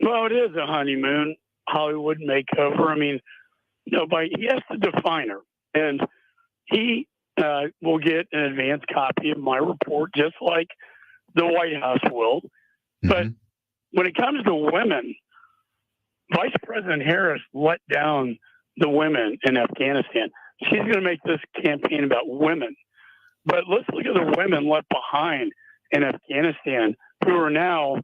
Well, it is a honeymoon Hollywood makeover. I mean, he has to define her. And he will get an advance copy of my report, just like the White House will. Mm-hmm. But when it comes to women, Vice President Harris let down the women in Afghanistan. She's going to make this campaign about women. But let's look at the women left behind in Afghanistan who are now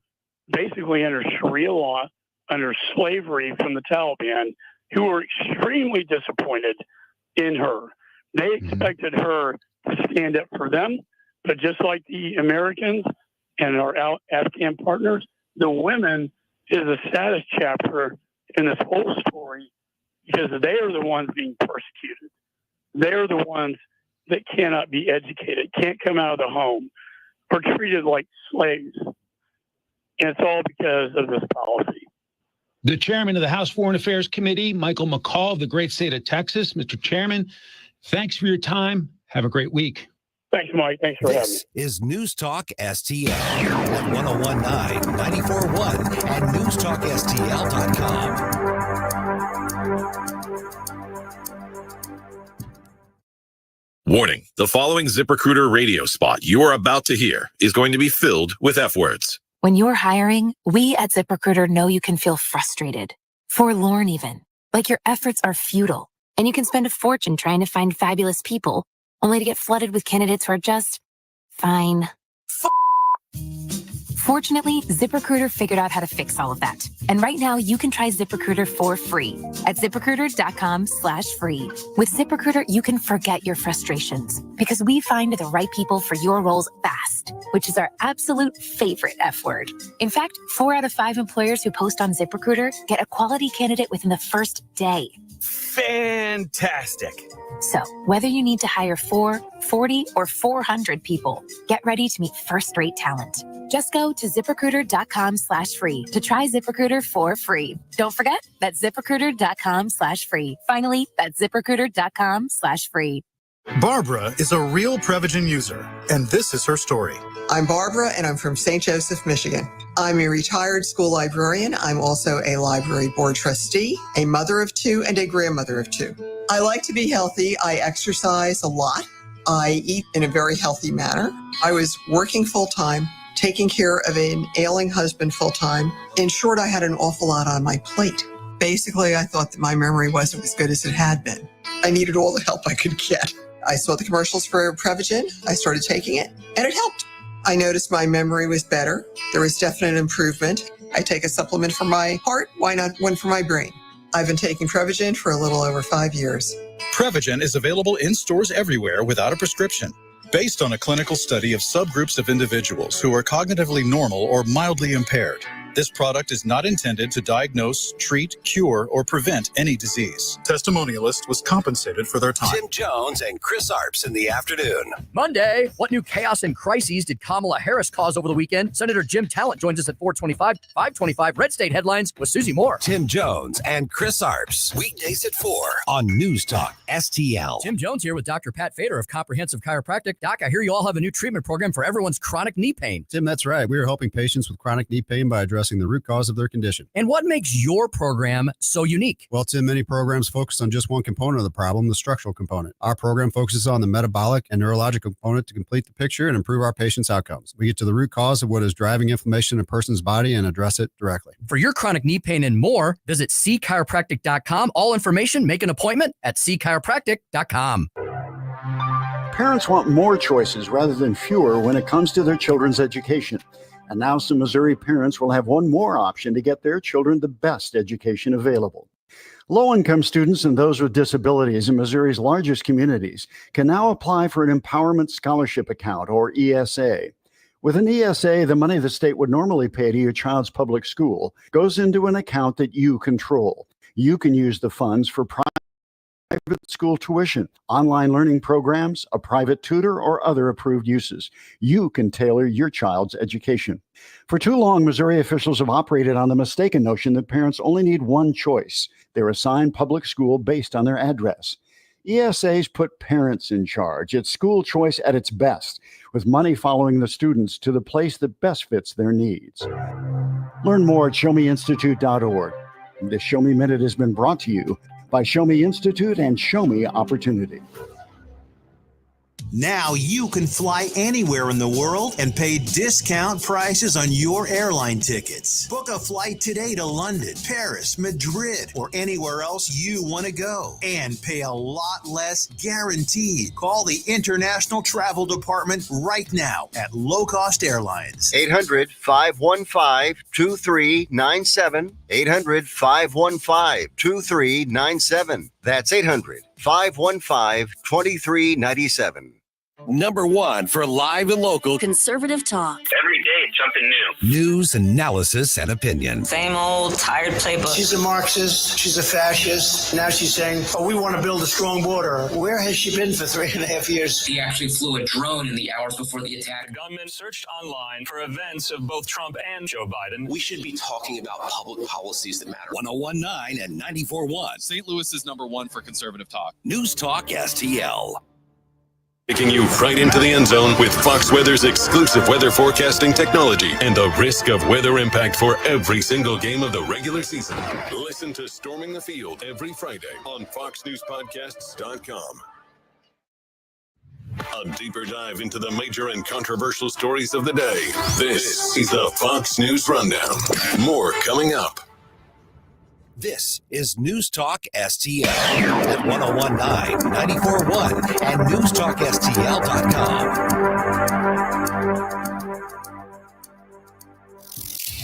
basically under Sharia law, under slavery from the Taliban, who are extremely disappointed in her. They expected her to stand up for them, but just like the Americans and our Afghan partners, the women is the saddest chapter in this whole story because they are the ones being persecuted. They're the ones that cannot be educated, can't come out of the home, are treated like slaves. And it's all because of this policy. The chairman of the House Foreign Affairs Committee, Michael McCall of the great state of Texas. Mr. Chairman, thanks for your time. Have a great week. Thanks, Mike. Thanks for having me. This is News Talk STL at 1019, 94.1 and newstalkstl.com. Warning, the following ZipRecruiter radio spot you are about to hear is going to be filled with F words. When you're hiring, we at ZipRecruiter know you can feel frustrated, forlorn even, like your efforts are futile, and you can spend a fortune trying to find fabulous people, only to get flooded with candidates who are just fine. Fortunately, ZipRecruiter figured out how to fix all of that. And right now, you can try ZipRecruiter for free at ZipRecruiter.com/free. With ZipRecruiter, you can forget your frustrations because we find the right people for your roles fast, which is our absolute favorite F word. In fact, 4 out of 5 employers who post on ZipRecruiter get a quality candidate within the first day. Fantastic. So, whether you need to hire 4, 40, or 400 people, get ready to meet first-rate talent. Just go to ZipRecruiter.com/free to try ZipRecruiter for free. Don't forget, that's ZipRecruiter.com/free. Finally, that's ZipRecruiter.com/free. Barbara is a real Prevagen user, and this is her story. I'm Barbara, and I'm from St. Joseph, Michigan. I'm a retired school librarian. I'm also a library board trustee, a mother of 2, and a grandmother of 2. I like to be healthy. I exercise a lot. I eat in a very healthy manner. I was working full-time, taking care of an ailing husband full-time. In short, I had an awful lot on my plate. Basically, I thought that my memory wasn't as good as it had been. I needed all the help I could get. I saw the commercials for Prevagen. I started taking it, and it helped. I noticed my memory was better. There was definite improvement. I take a supplement for my heart. Why not one for my brain? I've been taking Prevagen for a little over 5 years. Prevagen is available in stores everywhere without a prescription. Based on a clinical study of subgroups of individuals who are cognitively normal or mildly impaired. This product is not intended to diagnose, treat, cure, or prevent any disease. Testimonialist was compensated for their time. Tim Jones and Chris Arps in the afternoon. Monday, what new chaos and crises did Kamala Harris cause over the weekend? Senator Jim Talent joins us at 4:25, 5:25 Red State Headlines with Susie Moore. Tim Jones and Chris Arps, weekdays at 4 on News Talk STL. Tim Jones here with Dr. Pat Fader of Comprehensive Chiropractic. Doc, I hear you all have a new treatment program for everyone's chronic knee pain. Tim, that's right. We are helping patients with chronic knee pain by addressing the root cause of their condition. And what makes your program so unique? Well, Tim, many programs focus on just one component of the problem, the structural component. Our program focuses on the metabolic and neurological component to complete the picture and improve our patients' outcomes. We get to the root cause of what is driving inflammation in a person's body and address it directly. For your chronic knee pain and more, visit cchiropractic.com. All information, make an appointment at cchiropractic.com. Parents want more choices rather than fewer when it comes to their children's education. And now some Missouri parents will have one more option to get their children the best education available. Low-income students and those with disabilities in Missouri's largest communities can now apply for an Empowerment Scholarship Account, or ESA. With an ESA, the money the state would normally pay to your child's public school goes into an account that you control. You can use the funds for private school tuition, online learning programs, a private tutor, or other approved uses. You can tailor your child's education. For too long, Missouri officials have operated on the mistaken notion that parents only need one choice. They're assigned public school based on their address. ESAs put parents in charge. It's school choice at its best, with money following the students to the place that best fits their needs. Learn more at showmeinstitute.org. The Show Me Minute has been brought to you by Show Me Institute and Show Me Opportunity. Now you can fly anywhere in the world and pay discount prices on your airline tickets. Book a flight today to London, Paris, Madrid, or anywhere else you want to go and pay a lot less guaranteed. Call the International Travel Department right now at Low Cost Airlines. 800-515-2397. 800-515-2397. That's 800-515-2397. Number one for live and local conservative talk. Every day, something new. News, analysis, and opinion. Same old tired playbook. She's a Marxist. She's a fascist. Now she's saying, oh, we want to build a strong border. Where has she been for 3.5 years? He actually flew a drone in the hours before the attack. The government searched online for events of both Trump and Joe Biden. We should be talking about public policies that matter. 1019 and 94.1. St. Louis is number one for conservative talk. News Talk STL. Taking you right into the end zone with Fox Weather's exclusive weather forecasting technology and the risk of weather impact for every single game of the regular season. Listen to Storming the Field every Friday on FoxNewsPodcasts.com. A deeper dive into the major and controversial stories of the day. This is the Fox News Rundown. More coming up. This is News Talk STL at 1019, 94.1 and newstalkstl.com.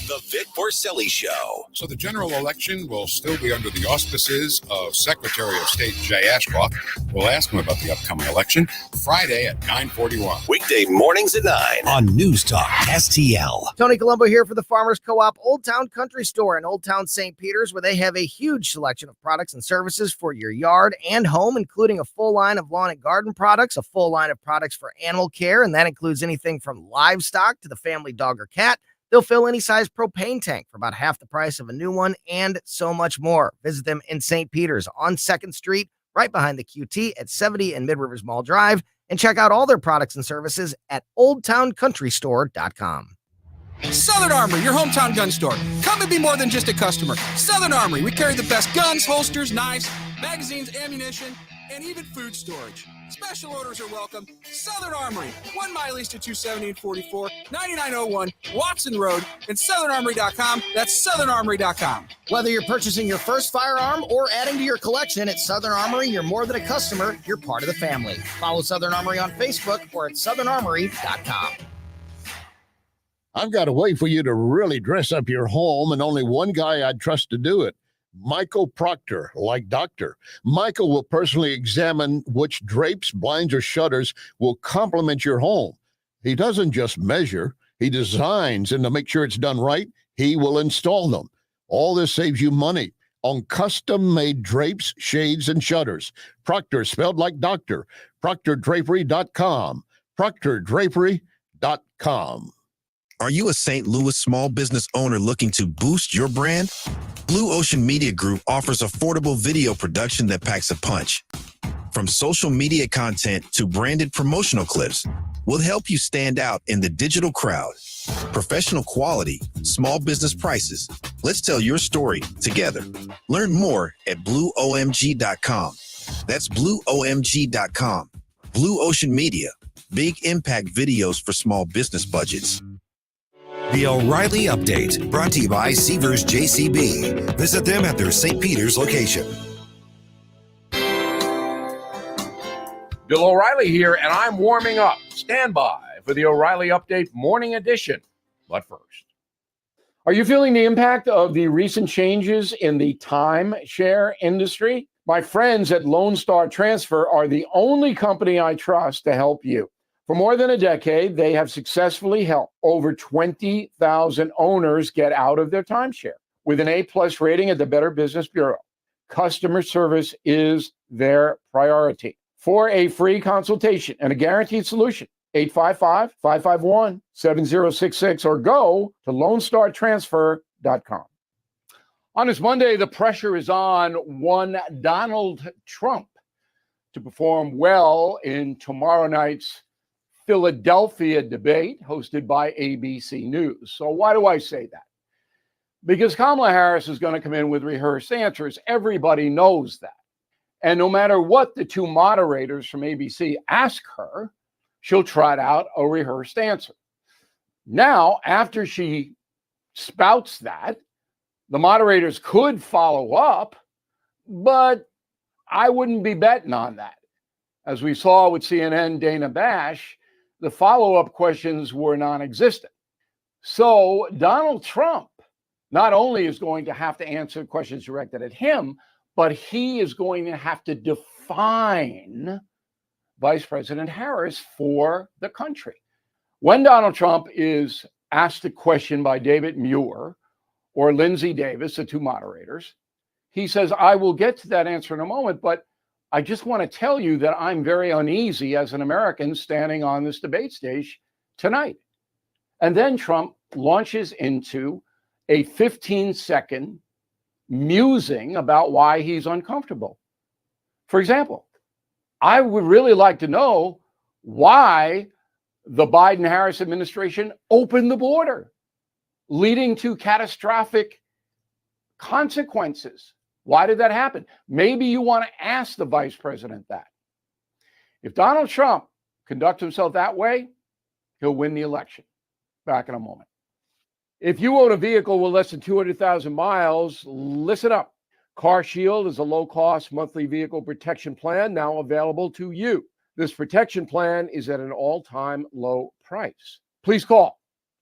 The Vic Porcelli Show. So the general election will still be under the auspices of Secretary of State Jay Ashcroft. We'll ask him about the upcoming election Friday at 9:41. Weekday mornings at 9 on News Talk STL. Tony Colombo here for the Farmers Co-op Old Town Country Store in Old Town St. Peters, where they have a huge selection of products and services for your yard and home, including a full line of lawn and garden products, a full line of products for animal care, and that includes anything from livestock to the family dog or cat. They'll fill any size propane tank for about half the price of a new one, and so much more. Visit them in St. Peters on 2nd Street, right behind the QT at 70 and Mid-Rivers Mall Drive, and check out all their products and services at oldtowncountrystore.com. Southern Armory, your hometown gun store. Come and be more than just a customer. Southern Armory, we carry the best guns, holsters, knives, magazines, ammunition, and even food storage. Special orders are welcome. Southern Armory, 1 mile east of 270 and 44, 9901 Watson Road, and southernarmory.com. That's southernarmory.com. Whether you're purchasing your first firearm or adding to your collection at Southern Armory, you're more than a customer, you're part of the family. Follow Southern Armory on Facebook or at southernarmory.com. I've got a way for you to really dress up your home, and only one guy I'd trust to do it. Michael Proctor, like doctor. Michael will personally examine which drapes, blinds, or shutters will complement your home. He doesn't just measure, he designs, and to make sure it's done right, he will install them. All this saves you money on custom-made drapes, shades, and shutters. Proctor, spelled like doctor. ProctorDrapery.com. ProctorDrapery.com. Are you a St. Louis small business owner looking to boost your brand? Blue Ocean Media Group offers affordable video production that packs a punch. From social media content to branded promotional clips, we'll help you stand out in the digital crowd. Professional quality, small business prices. Let's tell your story together. Learn more at blueomg.com. That's blueomg.com. Blue Ocean Media. Big impact videos for small business budgets. The O'Reilly Update, brought to you by Seavers JCB. Visit them at their St. Peters location. Bill O'Reilly here, and I'm warming up. Stand by for the O'Reilly Update Morning Edition. But first, are you feeling the impact of the recent changes in the timeshare industry? My friends at Lone Star Transfer are the only company I trust to help you. For more than a decade, they have successfully helped over 20,000 owners get out of their timeshare with an A+ rating at the Better Business Bureau. Customer service is their priority. For a free consultation and a guaranteed solution, 855-551-7066 or go to LoneStarTransfer.com. On this Monday, the pressure is on one Donald Trump to perform well in tomorrow night's Philadelphia debate hosted by ABC News. So why do I say that? because Kamala Harris is going to come in with rehearsed answers. Everybody knows that. And no matter what the two moderators from ABC ask her, she'll trot out a rehearsed answer. Now, after she spouts that, the moderators could follow up, but I wouldn't be betting on that. As we saw with CNN Dana Bash, the follow-up questions were non-existent. So Donald Trump not only is going to have to answer questions directed at him, but he is going to have to define Vice President Harris for the country. When Donald Trump is asked a question by David Muir or Lindsey Davis, the two moderators, he says, I will get to that answer in a moment, but I just want to tell you that I'm very uneasy as an American standing on this debate stage tonight. And then Trump launches into a 15-second musing about why he's uncomfortable. For example, I would really like to know why the Biden-Harris administration opened the border, leading to catastrophic consequences. Why did that happen? Maybe you want to ask the vice president that. If Donald Trump conducts himself that way, he'll win the election. Back in a moment. If you own a vehicle with less than 200,000 miles, listen up. Car Shield is a low-cost monthly vehicle protection plan now available to you. This protection plan is at an all-time low price. Please call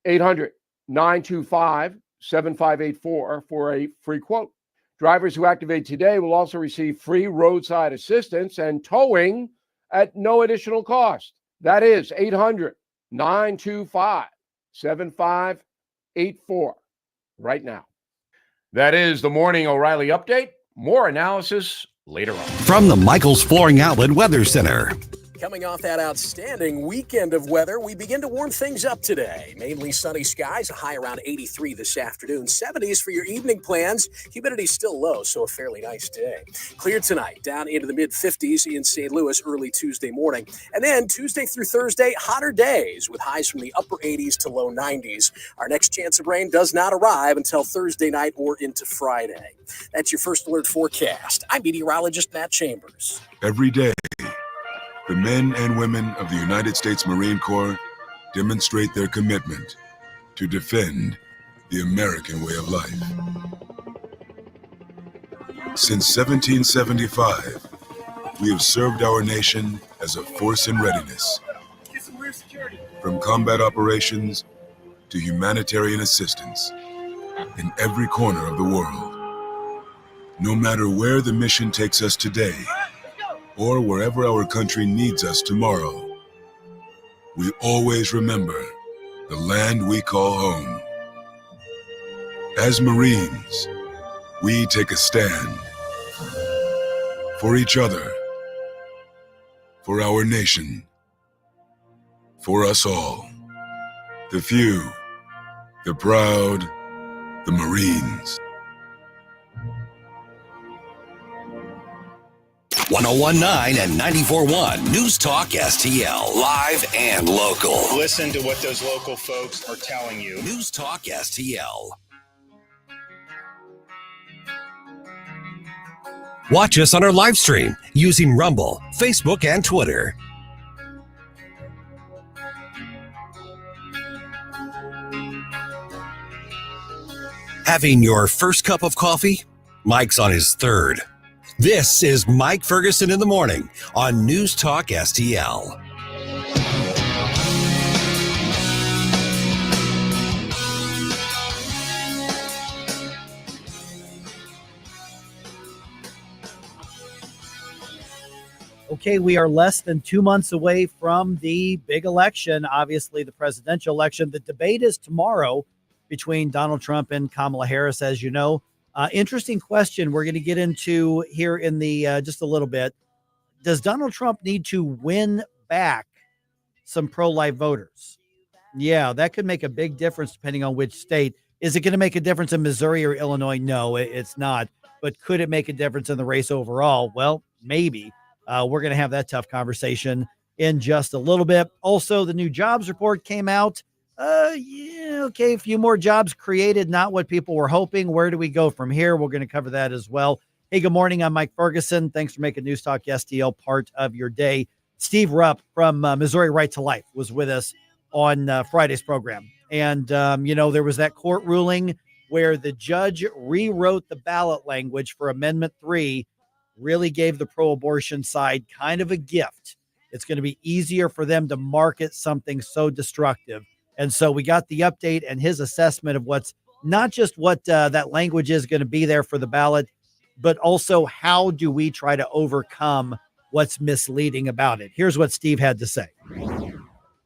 800-925-7584 for a free quote. Drivers who activate today will also receive free roadside assistance and towing at no additional cost. That is 800-925-7584 right now. That is the Morning O'Reilly Update. More analysis later on. From the Michaels Flooring Outlet Weather Center. Coming off that outstanding weekend of weather, we begin to warm things up today. Mainly sunny skies, a high around 83 this afternoon. 70s for your evening plans. Humidity still low, so a fairly nice day. Clear tonight, down into the mid-50s in St. Louis early Tuesday morning. And then Tuesday through Thursday, hotter days with highs from the upper 80s to low 90s. Our next chance of rain does not arrive until Thursday night or into Friday. That's your First Alert forecast. I'm meteorologist Matt Chambers. Every day, the men and women of the United States Marine Corps demonstrate their commitment to defend the American way of life. Since 1775, we have served our nation as a force in readiness. From combat operations to humanitarian assistance in every corner of the world. No matter where the mission takes us today, or wherever our country needs us tomorrow, we always remember the land we call home. As Marines, we take a stand for each other, for our nation, for us all. The few, the proud, the Marines. 1019 and 94.1 News Talk STL, live and local. Listen to what those local folks are telling you. News Talk STL. Watch us on our live stream using Rumble, Facebook, and Twitter. Having your first cup of coffee? Mike's on his third. This is Mike Ferguson in the Morning on News Talk STL. Okay, we are less than 2 months away from the big election, obviously the presidential election. The debate is tomorrow between Donald Trump and Kamala Harris, as you know. Interesting question we're going to get into here in the just a little bit. Does Donald Trump need to win back some pro-life voters? Yeah, that could make a big difference depending on which state. Is it going to make a difference in Missouri or Illinois? No, it's not. But could it make a difference in the race overall? Well, maybe. We're going to have that tough conversation in just a little bit. Also, the new jobs report came out. Yeah, okay, a few more jobs created, not what people were hoping. Where do we go from here? We're going to cover that as well. Hey, good morning. I'm Mike Ferguson. Thanks for making News Talk STL part of your day. Steve Rupp from Missouri Right to Life was with us on Friday's program. And, there was that court ruling where the judge rewrote the ballot language for Amendment 3, really gave the pro-abortion side kind of a gift. It's going to be easier for them to market something so destructive. And so we got the update and his assessment of what's not just what that language is going to be there for the ballot, but also how do we try to overcome what's misleading about it. Here's what Steve had to say.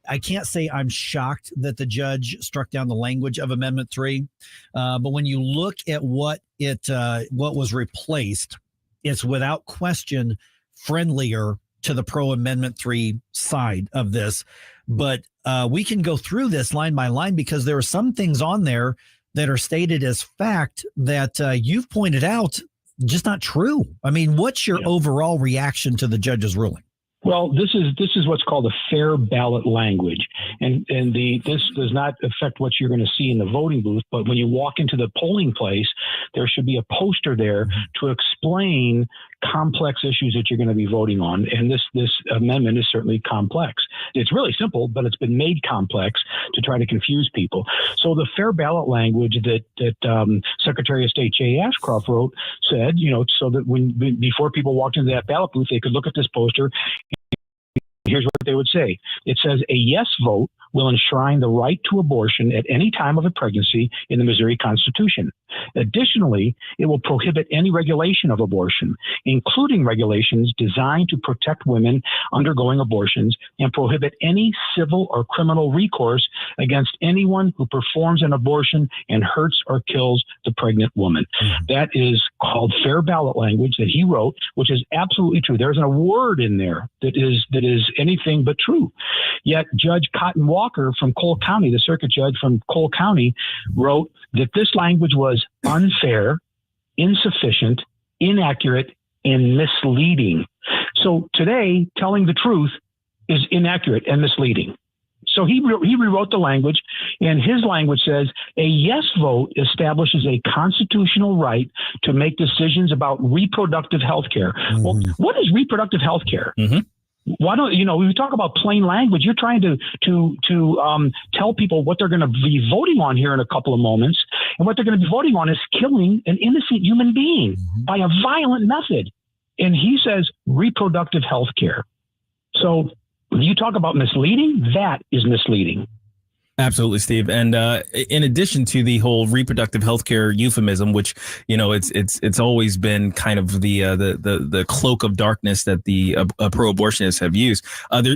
I can't say I'm shocked that the judge struck down the language of Amendment 3. But when you look at what was replaced, it's without question friendlier to the pro-Amendment 3 side of this. But we can go through this line by line because there are some things on there that are stated as fact that you've pointed out just not true. I mean, what's your overall reaction to the judge's ruling? Well, this is what's called a fair ballot language, and this does not affect what you're going to see in the voting booth. But when you walk into the polling place, there should be a poster there to explain complex issues that you're going to be voting on. And this amendment is certainly complex. It's really simple, but it's been made complex to try to confuse people. So the fair ballot language that Secretary of State Jay Ashcroft wrote said, so that before people walked into that ballot booth, they could look at this poster. Here's what they would say. It says a yes vote will enshrine the right to abortion at any time of a pregnancy in the Missouri Constitution. Additionally, it will prohibit any regulation of abortion, including regulations designed to protect women undergoing abortions, and prohibit any civil or criminal recourse against anyone who performs an abortion and hurts or kills the pregnant woman. That is called fair ballot language that he wrote, which is absolutely true. There's a word in there that is anything but true. Yet Judge Cotton Walker from Cole County, the circuit judge from Cole County, wrote that this language was unfair, insufficient, inaccurate, and misleading. So today, telling the truth is inaccurate and misleading. So he rewrote the language, and his language says a yes vote establishes a constitutional right to make decisions about reproductive health care. Well, what is reproductive health care? Why don't when we talk about plain language, you're trying to tell people what they're going to be voting on here in a couple of moments, and what they're going to be voting on is killing an innocent human being by a violent method. And he says reproductive health care. So when you talk about misleading, that is misleading. Absolutely, Steve. And in addition to the whole reproductive healthcare euphemism, which it's always been kind of the cloak of darkness that the pro-abortionists have used,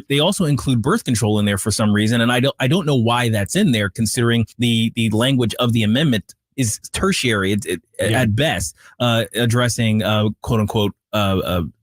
they also include birth control in there for some reason, and I don't know why that's in there, considering the language of the amendment is tertiary at best, addressing quote unquote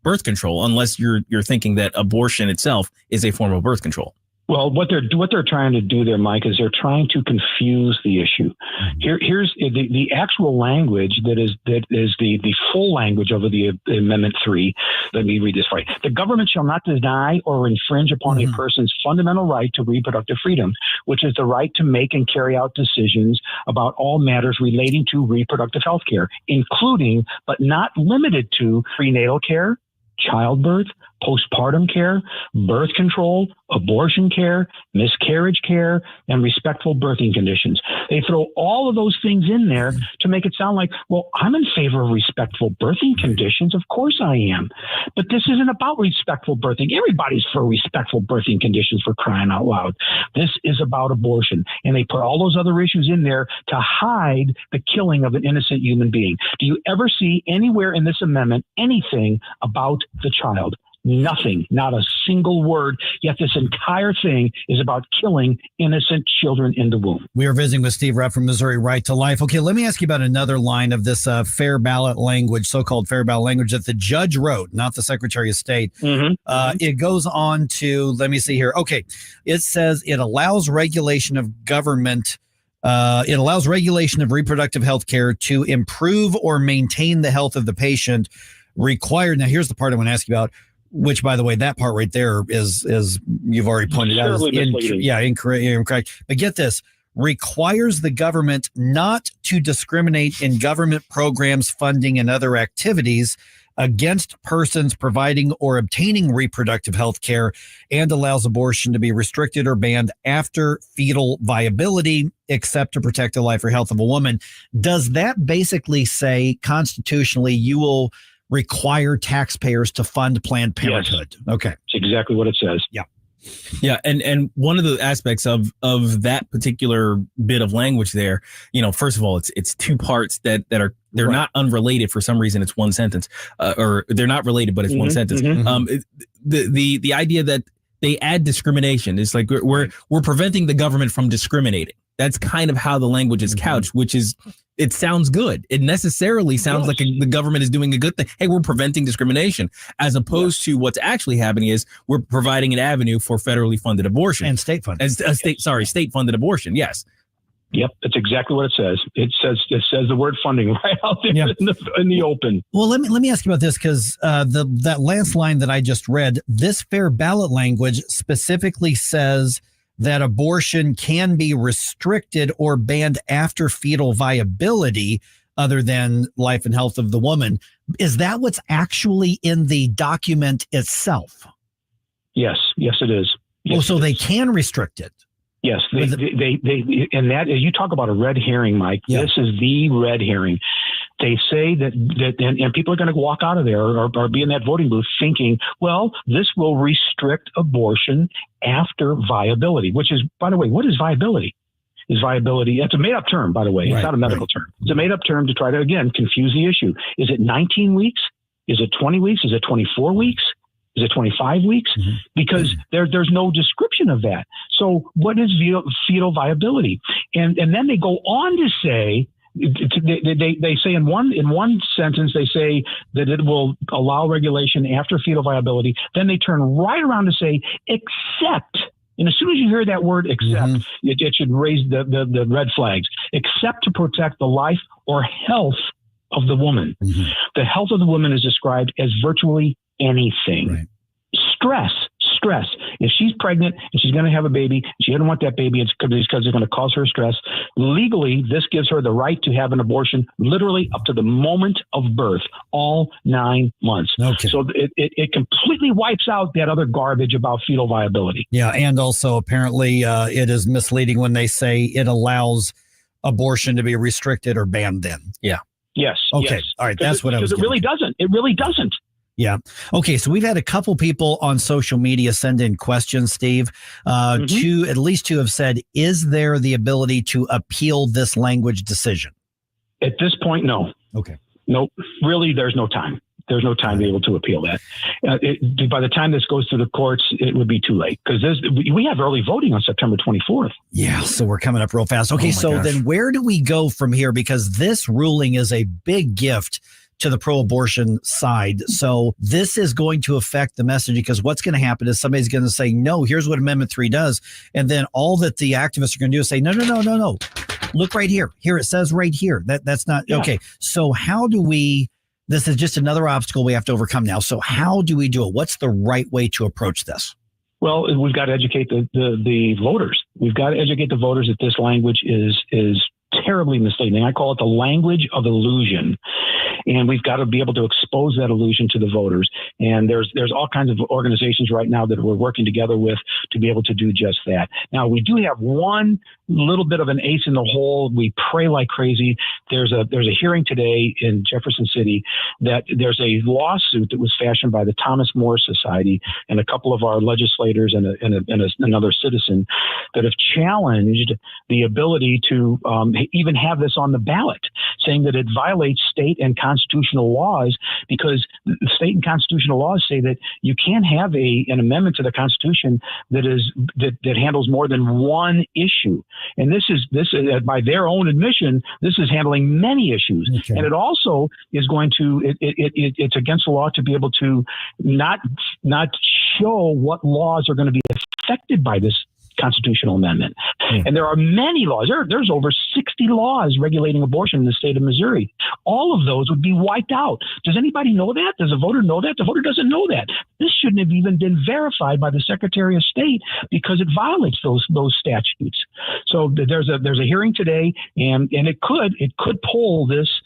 birth control, unless you're thinking that abortion itself is a form of birth control. Well, what they're trying to do there, Mike, is they're trying to confuse the issue. Here's the actual language that is the full language of the Amendment 3. Let me read this right. The government shall not deny or infringe upon a person's fundamental right to reproductive freedom, which is the right to make and carry out decisions about all matters relating to reproductive health care, including but not limited to prenatal care, childbirth, postpartum care, birth control, abortion care, miscarriage care, and respectful birthing conditions. They throw all of those things in there to make it sound like, well, I'm in favor of respectful birthing conditions. Of course I am. But this isn't about respectful birthing. Everybody's for respectful birthing conditions, for crying out loud. This is about abortion. And they put all those other issues in there to hide the killing of an innocent human being. Do you ever see anywhere in this amendment anything about the child? Nothing, not a single word. Yet this entire thing is about killing innocent children in the womb. We are visiting with Steve Rupp from Missouri Right to Life. Okay, let me ask you about another line of this fair ballot language, so-called fair ballot language that the judge wrote, not the Secretary of State. It goes on to, let me see here. Okay, it says it allows regulation of government. It allows regulation of reproductive health care to improve or maintain the health of the patient required. Now, here's the part I want to ask you about. which, by the way, that part right there is you've already pointed out, is incorrect. But get this, requires the government not to discriminate in government programs, funding, and other activities against persons providing or obtaining reproductive health care, and allows abortion to be restricted or banned after fetal viability, except to protect the life or health of a woman. Does that basically say constitutionally you will require taxpayers to fund Planned Parenthood? Yes. Okay. That's exactly what it says. Yeah. Yeah, and one of the aspects of that particular bit of language there, first of all, it's two parts that are they're not unrelated. For some reason, it's one sentence, or they're not related, but it's one sentence. The idea that they add discrimination is like we're preventing the government from discriminating. That's kind of how the language is couched, which is, it sounds good. It necessarily sounds like the government is doing a good thing. Hey, we're preventing discrimination, as opposed to what's actually happening is we're providing an avenue for federally funded abortion and state funded. State funded abortion. Yes. Yep, that's exactly what it says. It says the word funding right out there in the open. Well, let me ask you about this, because that last line that I just read, this fair ballot language specifically says that abortion can be restricted or banned after fetal viability, other than life and health of the woman. Is that what's actually in the document itself? Yes, it is. Yes, so they can restrict it. Yes, they and that, you talk about a red herring, Mike. Yeah. This is the red herring. They say that and people are going to walk out of there or be in that voting booth thinking, well, this will restrict abortion after viability, which is, by the way, what is viability? Is viability, it's a made-up term, by the way. It's not a medical term. It's a made-up term to try to, again, confuse the issue. Is it 19 weeks? Is it 20 weeks? Is it 24 weeks? Is it 25 weeks? Because there's no description of that. So what is fetal viability? And then they go on to say, they say in one sentence, they say that it will allow regulation after fetal viability. Then they turn right around to say, except, and as soon as you hear that word except, it should raise the red flags, except to protect the life or health of the woman. The health of the woman is described as virtually anything. Right. Stress. If she's pregnant and she's going to have a baby, and she doesn't want that baby, it's because it's going to cause her stress. Legally, this gives her the right to have an abortion literally up to the moment of birth, all 9 months. Okay. So it completely wipes out that other garbage about fetal viability. Yeah, and also apparently it is misleading when they say it allows abortion to be restricted or banned then. Yeah. Yes. Okay. Yes. All right. That's what I was. Because it really doesn't. It really doesn't. Yeah. Okay. So we've had a couple people on social media send in questions, Steve. At least two have said, is there the ability to appeal this language decision? At this point, no. Okay. Nope. Really, there's no time. There's no time to be able to appeal that. By the time this goes through the courts, it would be too late, because we have early voting on September 24th. Yeah, so we're coming up real fast. Okay, then where do we go from here? Because this ruling is a big gift to the pro-abortion side. So this is going to affect the message, because what's going to happen is somebody's going to say, no, here's what Amendment 3 does. And then all that the activists are going to do is say, no. Look right here. Here, it says right here. That's not okay. So how do we, this is just another obstacle we have to overcome now. So how do we do it? What's the right way to approach this? Well, we've got to educate the voters. We've got to educate the voters that this language is terribly misleading. I call it the language of illusion. And we've got to be able to expose that illusion to the voters. And there's all kinds of organizations right now that we're working together with to be able to do just that. Now, we do have one little bit of an ace in the hole. We pray like crazy. There's a hearing today in Jefferson City that there's a lawsuit that was fashioned by the Thomas More Society and a couple of our legislators and another citizen that have challenged the ability to even have this on the ballot, saying that it violates state and constitutional laws, because the state and constitutional laws say that you can't have an amendment to the Constitution that handles more than one issue. And this is by their own admission, this is handling many issues. Okay. And it also is going to it's against the law to be able to not show what laws are going to be affected by this constitutional amendment. And there are many laws. There's over 60 laws regulating abortion in the state of Missouri. All of those would be wiped out. Does anybody know that? Does a voter know that? The voter doesn't know that. This shouldn't have even been verified by the Secretary of State because it violates those statutes. So there's a hearing today, and it could pull this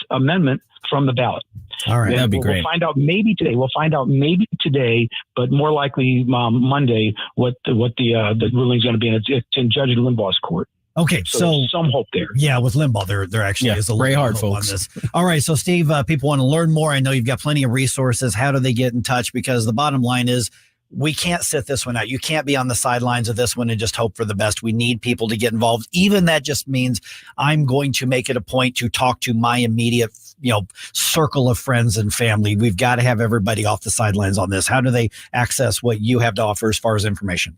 amendment from the ballot. All right, that'd be great. We'll find out maybe today. We'll find out maybe today, but more likely Monday what the ruling is going to be. And it's in Judge Limbaugh's court. Okay, so so some hope there. Yeah, with Limbaugh, there actually is a pray little hard, hope folks. on this. All right, so Steve, people want to learn more. I know you've got plenty of resources. How do they get in touch? Because the bottom line is, we can't sit this one out. You can't be on the sidelines of this one and just hope for the best. We need people to get involved. Even that just means I'm going to make it a point to talk to my immediate, circle of friends and family. We've got to have everybody off the sidelines on this. How do they access what you have to offer as far as information?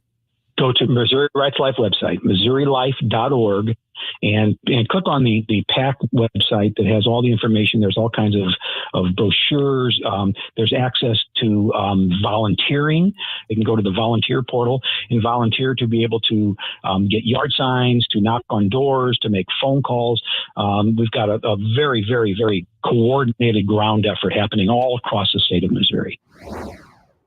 Go to Missouri Rights Life website, MissouriLife.org, and click on the PAC website that has all the information. There's all kinds of brochures. There's access to volunteering. They can go to the volunteer portal and volunteer to be able to get yard signs, to knock on doors, to make phone calls. We've got a very, very, very coordinated ground effort happening all across the state of Missouri.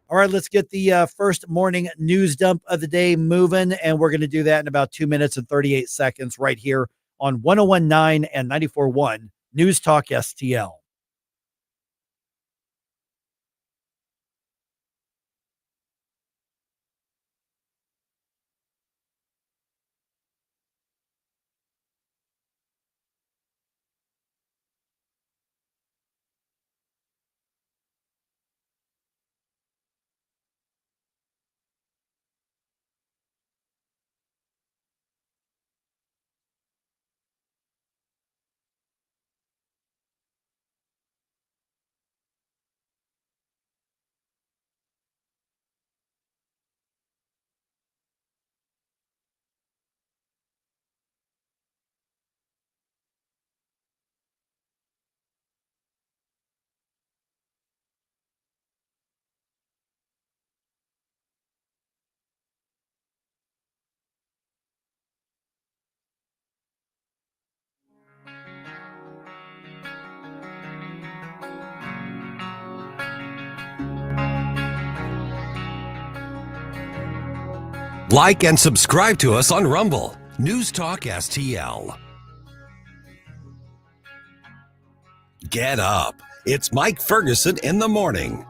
All right, let's get the first morning news dump of the day moving, and we're going to do that in about 2 minutes and 38 seconds right here on 101.9 and 94.1 News Talk STL. Like and subscribe to us on Rumble. News Talk STL. Get up. It's Mike Ferguson in the morning.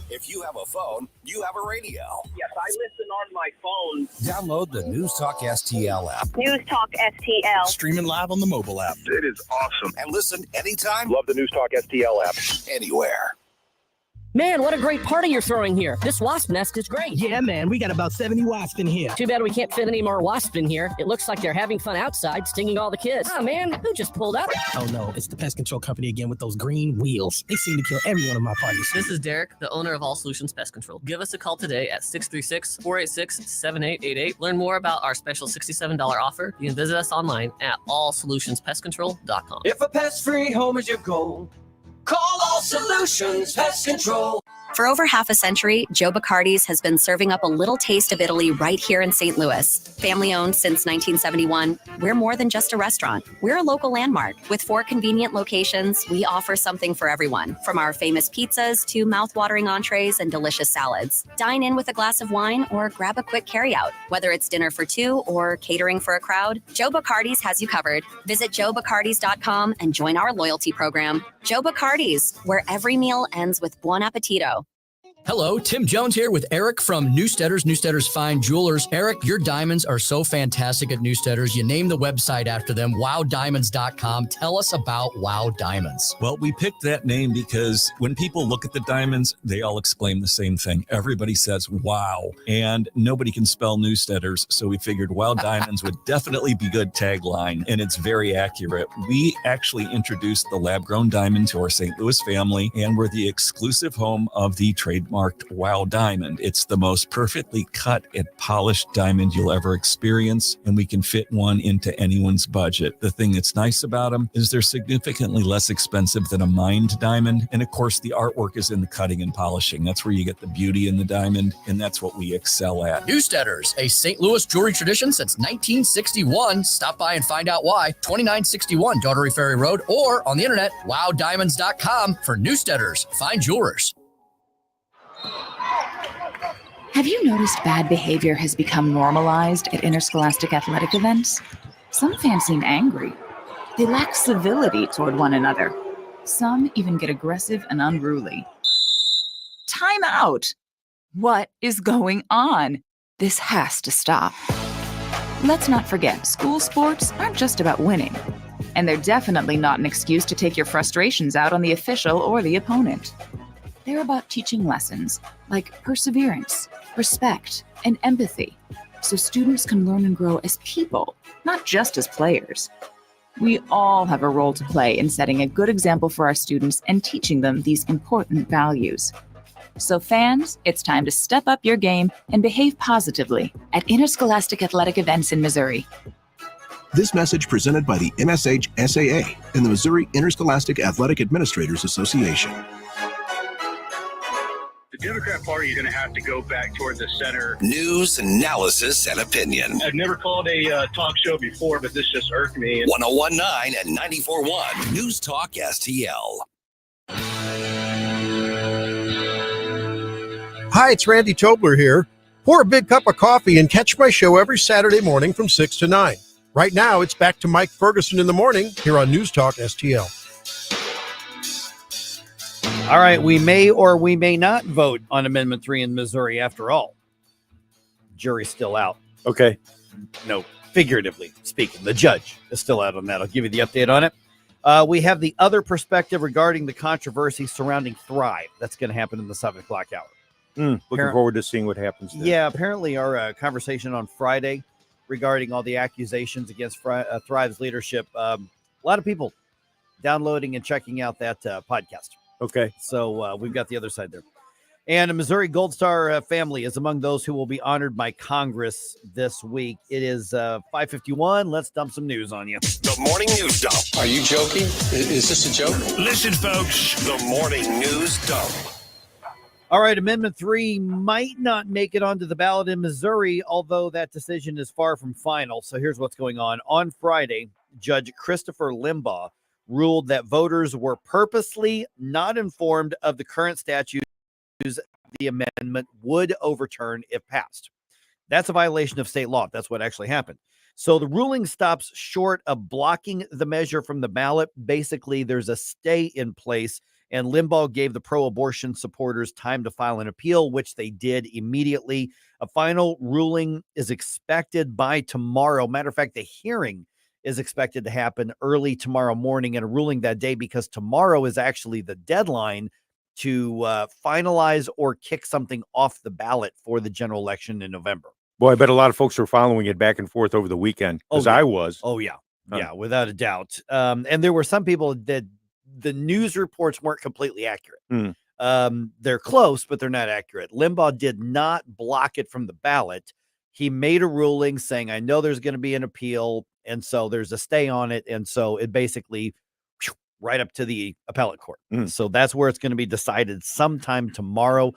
If you have a phone, you have a radio. Yes, I listen on my phone. Download the News Talk STL app. News Talk STL. Streaming live on the mobile app. It is awesome. And listen anytime. Love the News Talk STL app. Anywhere. Man, what a great party you're throwing here. This wasp nest is great. Yeah, man, we got about 70 wasps in here. Too bad we can't fit any more wasps in here. It looks like they're having fun outside, stinging all the kids. Oh, man, who just pulled up? Oh, no, it's the pest control company again with those green wheels. They seem to kill every one of my parties. This is Derek, the owner of All Solutions Pest Control. Give us a call today at 636-486-7888. Learn more about our special $67 offer. You can visit us online at allsolutionspestcontrol.com. If a pest-free home is your goal, call All Solutions Pest Control. For over half a century, Joe Bacardi's has been serving up a little taste of Italy right here in St. Louis. Family owned since 1971, we're more than just a restaurant. We're a local landmark. With 4 convenient locations, we offer something for everyone, from our famous pizzas to mouth-watering entrees and delicious salads. Dine in with a glass of wine or grab a quick carryout. Whether it's dinner for 2 or catering for a crowd, Joe Bacardi's has you covered. Visit joebacardis.com and join our loyalty program. Joe Bacardi's, where every meal ends with buon appetito. Hello, Tim Jones here with Eric from Newsteaders Fine Jewelers. Eric, your diamonds are so fantastic at Newsteaders. You named the website after them, wowdiamonds.com. Tell us about Wow Diamonds. Well, we picked that name because when people look at the diamonds, they all exclaim the same thing. Everybody says, wow. And nobody can spell Newsteaders, so we figured Wow Diamonds would definitely be a good tagline, and it's very accurate. We actually introduced the lab-grown diamond to our St. Louis family, and we're the exclusive home of the trademarked Wow Diamond. It's the most perfectly cut and polished diamond you'll ever experience, and we can fit one into anyone's budget. The thing that's nice about them is they're significantly less expensive than a mined diamond, and of course the artwork is in the cutting and polishing. That's where you get the beauty in the diamond, and that's what we excel at. Newsteaders, a St. Louis jewelry tradition since 1961. Stop by and find out why. 2961 Daughtery Ferry Road, or on the internet, wowdiamonds.com for Newsteaders Fine Jewelers. Have you noticed bad behavior has become normalized at interscholastic athletic events? Some fans seem angry. They lack civility toward one another. Some even get aggressive and unruly. Time out! What is going on? This has to stop. Let's not forget, school sports aren't just about winning. And they're definitely not an excuse to take your frustrations out on the official or the opponent. They're about teaching lessons like perseverance, respect, and empathy, so students can learn and grow as people, not just as players. We all have a role to play in setting a good example for our students and teaching them these important values. So fans, it's time to step up your game and behave positively at interscholastic athletic events in Missouri. This message presented by the MSH SAA and the Missouri Interscholastic Athletic Administrators Association. The Democrat Party is going to have to go back toward the center. News, analysis, and opinion. I've never called a talk show before, but this just irked me. 101.9 and 94.1 News Talk STL. Hi, it's Randy Tobler here. Pour a big cup of coffee and catch my show every Saturday morning from 6 to 9. Right now, it's back to Mike Ferguson in the morning here on News Talk STL. All right, we may or we may not vote on Amendment 3 in Missouri after all. Jury's still out. Okay. No, figuratively speaking, the judge is still out on that. I'll give you the update on it. We have the other perspective regarding the controversy surrounding Thrive. That's going to happen in the 7 o'clock hour. Looking forward to seeing what happens there. Yeah, apparently our conversation on Friday regarding all the accusations against Thrive's leadership, a lot of people downloading and checking out that podcast. Okay. So we've got the other side there. And a Missouri Gold Star family is among those who will be honored by Congress this week. It is 5:51. Let's dump some news on you. The Morning News Dump. Are you joking? Is this a joke? Listen, folks. The Morning News Dump. All right. Amendment 3 might not make it onto the ballot in Missouri, although that decision is far from final. So here's what's going on. On Friday, Judge Christopher Limbaugh ruled that voters were purposely not informed of the current statutes the amendment would overturn if passed. That's a violation of state law. That's what actually happened. So the ruling stops short of blocking the measure from the ballot. Basically, there's a stay in place, and Limbaugh gave the pro-abortion supporters time to file an appeal, which they did immediately. A final ruling is expected by tomorrow. Matter of fact, the hearing is expected to happen early tomorrow morning, and a ruling that day, because tomorrow is actually the deadline to finalize or kick something off the ballot for the general election in November. Boy, I bet a lot of folks are following it back and forth over the weekend, as I was. Oh, yeah. Yeah, without a doubt. And there were some people that the news reports weren't completely accurate. They're close, but they're not accurate. Limbaugh did not block it from the ballot. He made a ruling saying, I know there's going to be an appeal, and so there's a stay on it. And so it basically right up to the appellate court. So that's where it's going to be decided sometime tomorrow.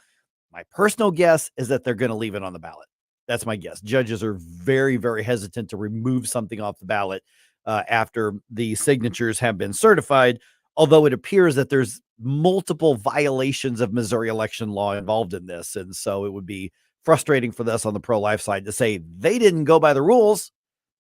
My personal guess is that they're going to leave it on the ballot. That's my guess. Judges are very, very hesitant to remove something off the ballot after the signatures have been certified, although it appears that there's multiple violations of Missouri election law involved in this. And so it would be frustrating for us on the pro-life side to say they didn't go by the rules.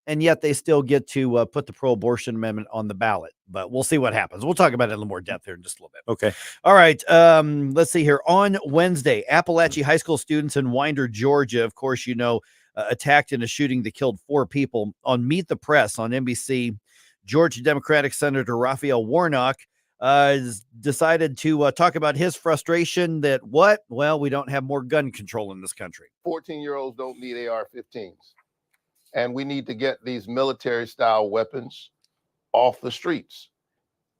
and yet they still get to put the pro-abortion amendment on the ballot. But we'll see what happens. We'll talk about it in a little more depth here in just a little bit. Okay. All right. Let's see here. On Wednesday, Appalachian high school students in Winder, Georgia, of course, attacked in a shooting that killed 4 people. On Meet the Press on NBC, Georgia Democratic Senator Raphael Warnock decided to talk about his frustration that we don't have more gun control in this country. 14-year-olds don't need AR-15s. And we need to get these military-style weapons off the streets.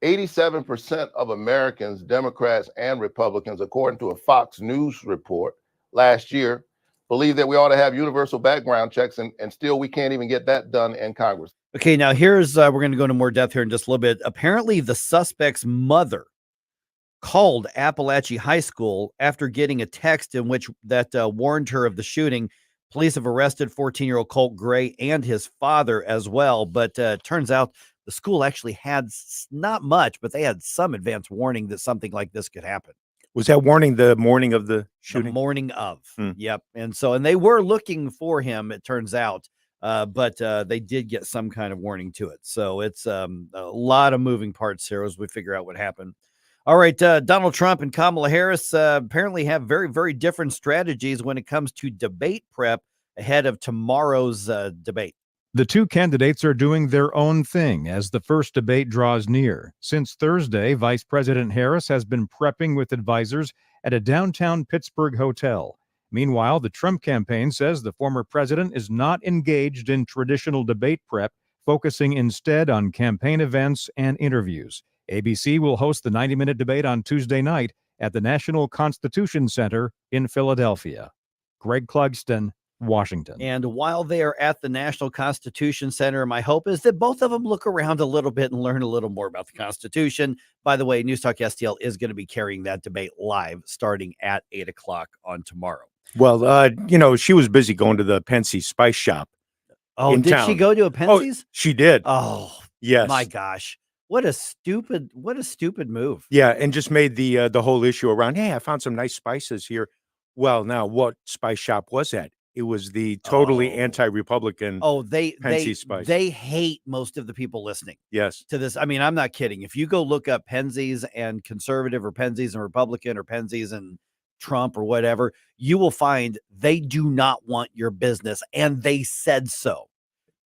87% of Americans, Democrats and Republicans, according to a Fox News report last year, believe that we ought to have universal background checks, and still we can't even get that done in Congress. Okay, now here's, we're going to go into more depth here in just a little bit. Apparently, the suspect's mother called Appalachian High School after getting a text in which that warned her of the shooting. Police have arrested 14-year-old Colt Gray and his father as well, but turns out the school actually had not much, but they had some advance warning that something like this could happen. Was that warning the morning of the shooting? The morning of. Yep. And they were looking for him, it turns out, but they did get some kind of warning to it. So it's a lot of moving parts here as we figure out what happened. All right. Donald Trump and Kamala Harris apparently have very, very different strategies when it comes to debate prep ahead of tomorrow's debate. The two candidates are doing their own thing as the first debate draws near. Since Thursday, Vice President Harris has been prepping with advisors at a downtown Pittsburgh hotel. Meanwhile, the Trump campaign says the former president is not engaged in traditional debate prep, focusing instead on campaign events and interviews. ABC will host the 90-minute debate on Tuesday night at the National Constitution Center in Philadelphia. Greg Clugston, Washington. And while they are at the National Constitution Center, my hope is that both of them look around a little bit and learn a little more about the Constitution. By the way, News Talk STL is going to be carrying that debate live starting at 8 o'clock on tomorrow. Well, she was busy going to the Pensy Spice Shop. Oh, did she go to a Pensy's? Oh, she did. Oh, yes. My gosh. What a stupid move. Yeah, and just made the whole issue around, hey, I found some nice spices here. Well, now what spice shop was that? It was the totally anti-Republican Pensy Spice. They hate most of the people listening. Yes. To this. I mean, I'm not kidding. If you go look up Pensy's and conservative or Pensy's and Republican or Pensy's and Trump or whatever, you will find they do not want your business, and they said so.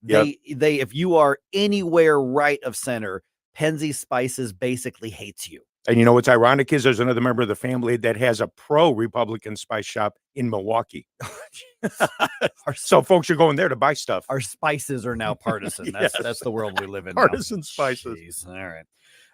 Yep. They if you are anywhere right of center, Pensy's Spices basically hates you. And you know what's ironic is there's another member of the family that has a pro-Republican spice shop in Milwaukee. So folks are going there to buy stuff. Our spices are now partisan. Yes. That's the world we live in. Partisan spices. Jeez. All right.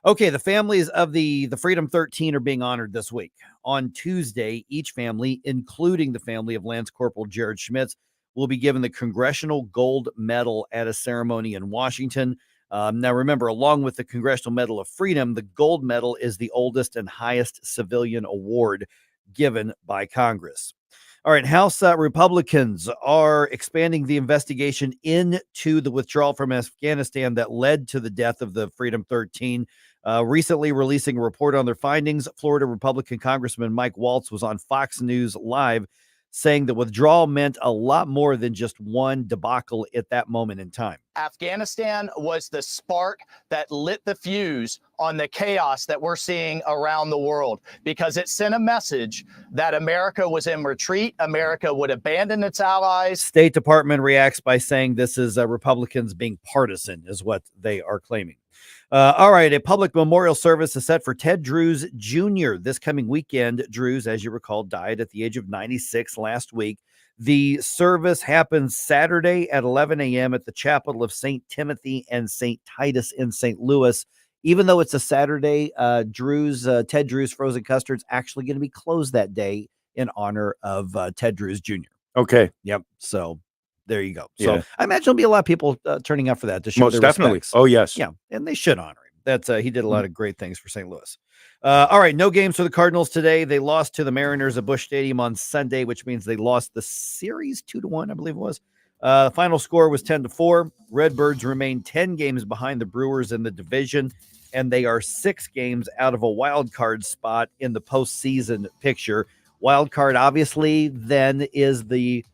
Okay, the families of the Freedom 13 are being honored this week. On Tuesday, each family, including the family of Lance Corporal Jared Schmitz, will be given the Congressional Gold Medal at a ceremony in Washington. Now, remember, along with the Congressional Medal of Freedom, the Gold Medal is the oldest and highest civilian award given by Congress. All right, House Republicans are expanding the investigation into the withdrawal from Afghanistan that led to the death of the Freedom 13. Recently releasing a report on their findings, Florida Republican Congressman Mike Waltz was on Fox News Live saying that withdrawal meant a lot more than just one debacle at that moment in time. Afghanistan was the spark that lit the fuse on the chaos that we're seeing around the world, because it sent a message that America was in retreat. America would abandon its allies. State Department reacts by saying this is Republicans being partisan, is what they are claiming. All right, a public memorial service is set for Ted Drewes Jr. this coming weekend. Drewes, as you recall, died at the age of 96 last week. The service happens Saturday at 11 a.m. at the Chapel of St. Timothy and St. Titus in St. Louis. Even though it's a Saturday, Ted Drewes Frozen Custard's actually going to be closed that day in honor of Ted Drewes Jr. Okay. Yep. So there you go. So Yeah. I imagine there'll be a lot of people turning out for that to show Most their definitely. respects. Oh, yes. Yeah, and they should honor him. That's he did a lot of great things for St. Louis. All right, no games for the Cardinals today. They lost to the Mariners at Busch Stadium on Sunday, which means they lost the series 2-1, I believe it was. The final score was 10-4. Redbirds remain 10 games behind the Brewers in the division, and they are 6 games out of a wild card spot in the postseason picture. Wild card, obviously, then is the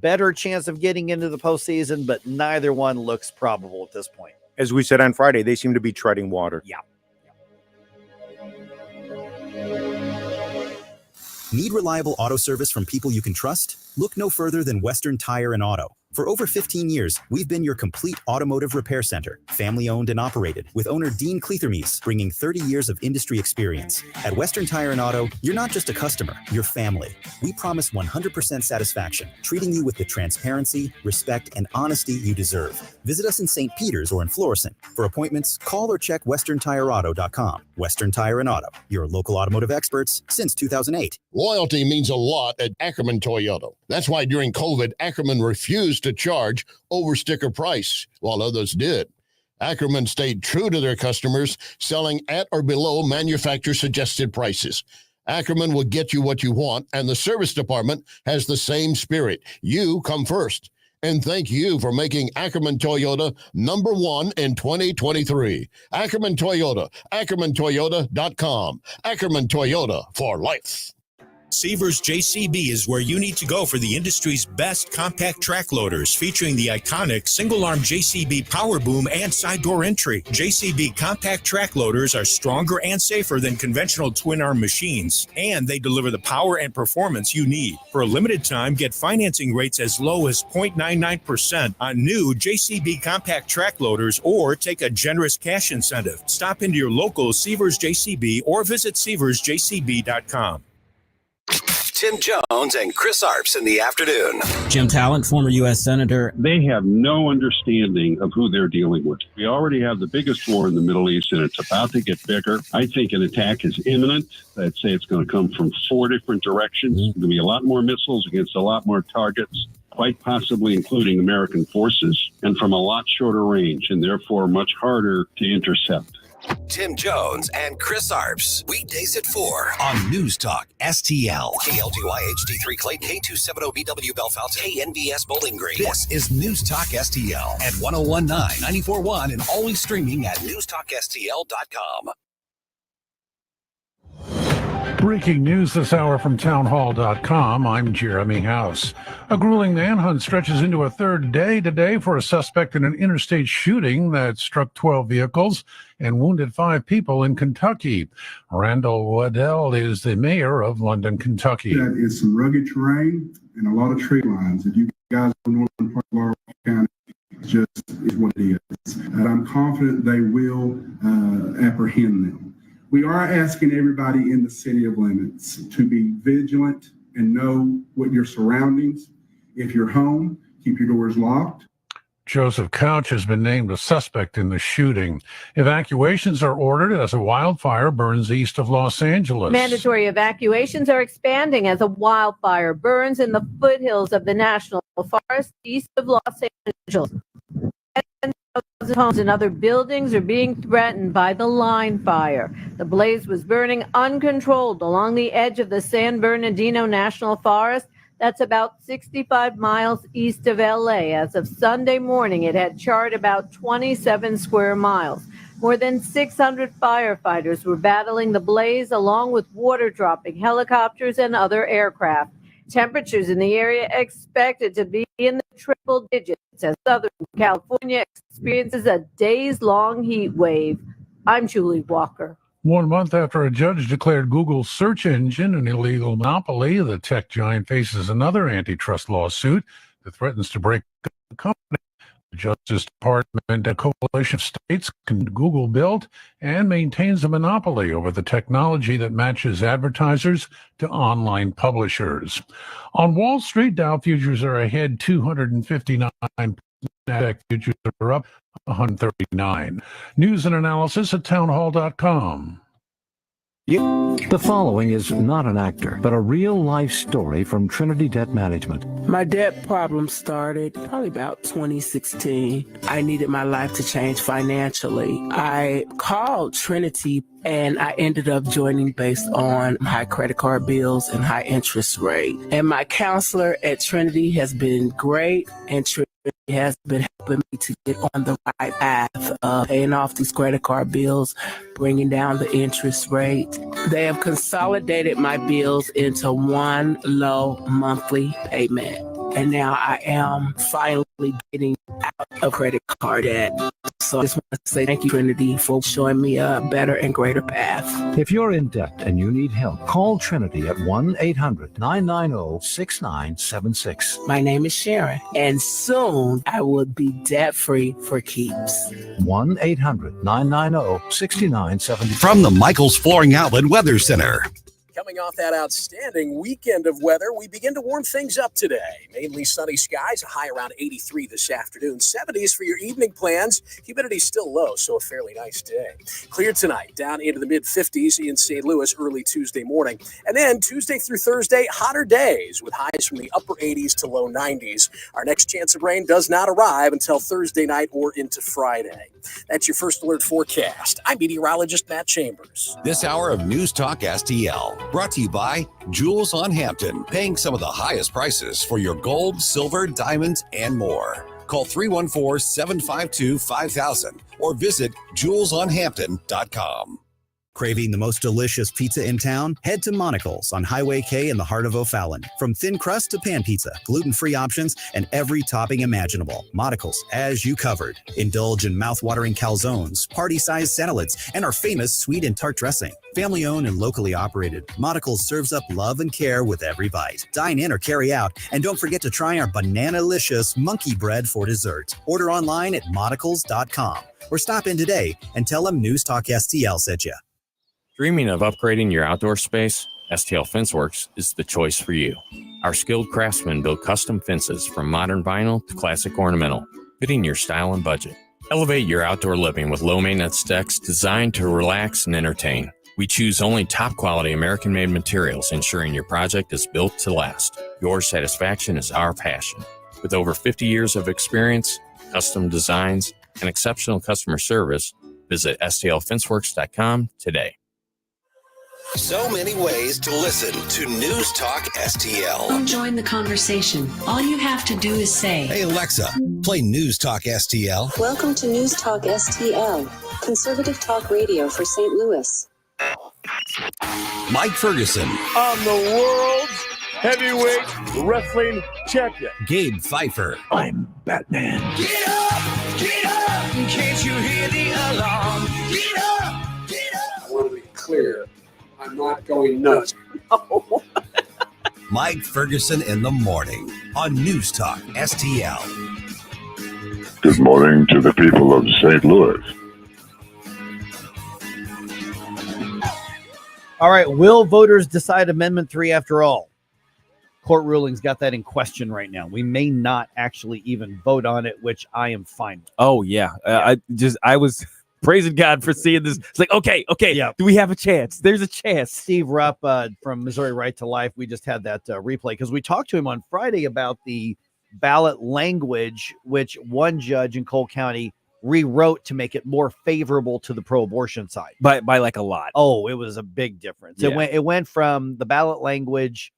better chance of getting into the postseason, but neither one looks probable at this point. As we said on Friday, they seem to be treading water. Yeah. Need reliable auto service from people you can trust? Look no further than Western Tire and Auto. For over 15 years, we've been your complete automotive repair center, family owned and operated, with owner Dean Cleathermes bringing 30 years of industry experience. At Western Tire and Auto, you're not just a customer, you're family. We promise 100% satisfaction, treating you with the transparency, respect, and honesty you deserve. Visit us in St. Peters or in Florissant. For appointments, call or check westerntireauto.com. Western Tire and Auto, your local automotive experts since 2008. Loyalty means a lot at Ackerman Toyota. That's why during COVID, Ackerman refused to charge over sticker price, while others did. Ackerman stayed true to their customers, selling at or below manufacturer suggested prices. Ackerman will get you what you want, and the service department has the same spirit. You come first. And thank you for making Ackerman Toyota number one in 2023. Ackerman Toyota, AckermanToyota.com. Ackerman Toyota for life. Seavers JCB is where you need to go for the industry's best compact track loaders, featuring the iconic single-arm JCB power boom and side door entry. JCB compact track loaders are stronger and safer than conventional twin-arm machines, and they deliver the power and performance you need. For a limited time, get financing rates as low as 0.99% on new JCB compact track loaders, or take a generous cash incentive. Stop into your local Seavers JCB or visit SeaversJCB.com. Tim Jones and Chris Arps in the afternoon. Jim Talent, former U.S. Senator. They have no understanding of who they're dealing with. We already have the biggest war in the Middle East, and it's about to get bigger. I think an attack is imminent. I'd say it's going to come from 4 different directions. There's going to be a lot more missiles against a lot more targets, quite possibly including American forces, and from a lot shorter range, and therefore much harder to intercept. Tim Jones and Chris Arps, weekdays at 4 on News Talk STL. KLDY HD3 Clayton, K270BW Bellefonte, KNBS Bowling Green. This is News Talk STL at 1019, 94.1, and always streaming at newstalkstl.com. Breaking news this hour from townhall.com. I'm Jeremy House. A grueling manhunt stretches into a third day today for a suspect in an interstate shooting that struck 12 vehicles and wounded 5 people in Kentucky. Randall Waddell is the mayor of London, Kentucky. That is some rugged terrain and a lot of tree lines. If you guys know northern part of our county, just is what it is. And I'm confident they will apprehend them. We are asking everybody in the city of Lemons to be vigilant and know what your surroundings. If you're home, keep your doors locked. Joseph Couch has been named a suspect in the shooting. Evacuations are ordered as a wildfire burns east of Los Angeles. Mandatory evacuations are expanding as a wildfire burns in the foothills of the National Forest east of Los Angeles. Homes and other buildings are being threatened by the line fire. The blaze was burning uncontrolled along the edge of the San Bernardino National Forest. That's about 65 miles east of LA. As of Sunday morning, it had charred about 27 square miles. More than 600 firefighters were battling the blaze, along with water dropping helicopters and other aircraft. Temperatures in the area expected to be in the triple digits as Southern California experiences a days-long heat wave. I'm Julie Walker. 1 month after a judge declared Google's search engine an illegal monopoly, the tech giant faces another antitrust lawsuit that threatens to break up the company. The Justice Department and a coalition of states Google built and maintains a monopoly over the technology that matches advertisers to online publishers. On Wall Street, Dow futures are ahead 259. Nasdaq futures are up 139. News and analysis at townhall.com. The following is not an actor, but a real-life story from Trinity Debt Management. My debt problem started probably about 2016. I needed my life to change financially. I called Trinity and I ended up joining based on high credit card bills and high interest rate. And my counselor at Trinity has been great, and Trinity has been helping me to get on the right path of paying off these credit card bills, bringing down the interest rate. They have consolidated my bills into one low monthly payment. and now I am finally getting out of credit card debt. So I just want to say thank you, Trinity, for showing me a better and greater path. If you're in debt and you need help, call Trinity at 1-800-990-6976. My name is Sharon, and soon I will be debt-free for keeps. 1-800-990-6976. From the Michael's Flooring Outlet Weather Center. Coming off that outstanding weekend of weather, we begin to warm things up today. Mainly sunny skies, a high around 83 this afternoon. 70s for your evening plans. Humidity still low, so a fairly nice day. Clear tonight, down into the mid-50s in St. Louis early Tuesday morning. And then Tuesday through Thursday, hotter days with highs from the upper 80s to low 90s. Our next chance of rain does not arrive until Thursday night or into Friday. That's your first alert forecast. I'm meteorologist Matt Chambers. This hour of News Talk STL brought to you by Jewels on Hampton, paying some of the highest prices for your gold, silver, diamonds, and more. Call 314-752-5000 or visit jewelsonhampton.com. Craving the most delicious pizza in town? Head to Monocle's on Highway K in the heart of O'Fallon. From thin crust to pan pizza, gluten-free options, and every topping imaginable. Monocle's, as you covered. Indulge in mouth-watering calzones, party-sized salads, and our famous sweet and tart dressing. Family-owned and locally operated, Monocle's serves up love and care with every bite. Dine in or carry out, and don't forget to try our banana-licious monkey bread for dessert. Order online at monocles.com or stop in today and tell them News Talk STL sent you. Dreaming of upgrading your outdoor space? STL FenceWorks is the choice for you. Our skilled craftsmen build custom fences from modern vinyl to classic ornamental, fitting your style and budget. Elevate your outdoor living with low-maintenance decks designed to relax and entertain. We choose only top-quality American-made materials, ensuring your project is built to last. Your satisfaction is our passion. With over 50 years of experience, custom designs, and exceptional customer service, visit stlfenceworks.com today. So many ways to listen to News Talk STL. Join the conversation. All you have to do is say, Hey Alexa, play News Talk STL. Welcome to News Talk STL, conservative talk radio for St. Louis. Mike Ferguson. I'm the world's heavyweight wrestling champion. Gabe Pfeiffer. I'm Batman. Get up! Get up! Can't you hear the alarm? Get up! Get up! I want to be clear. I'm not going nuts. Mike Ferguson in the morning on News Talk STL. Good morning to the people of St. Louis. All right. Will voters decide Amendment 3 after all? Court rulings got that in question right now. We may not actually even vote on it, which I am fine with. Oh, yeah. I was praising God for seeing this. It's like, okay. Yeah. Do we have a chance? There's a chance. Steve Rupp from Missouri Right to Life. We just had that replay because we talked to him on Friday about the ballot language, which one judge in Cole County rewrote to make it more favorable to the pro-abortion side. By like a lot. Oh, it was a big difference. Yeah. It went from the ballot language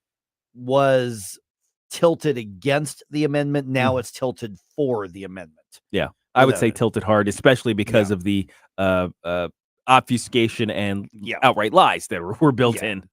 was tilted against the amendment. Now it's tilted for the amendment. Yeah. I would say tilted hard, especially because of the obfuscation and outright lies that were built in.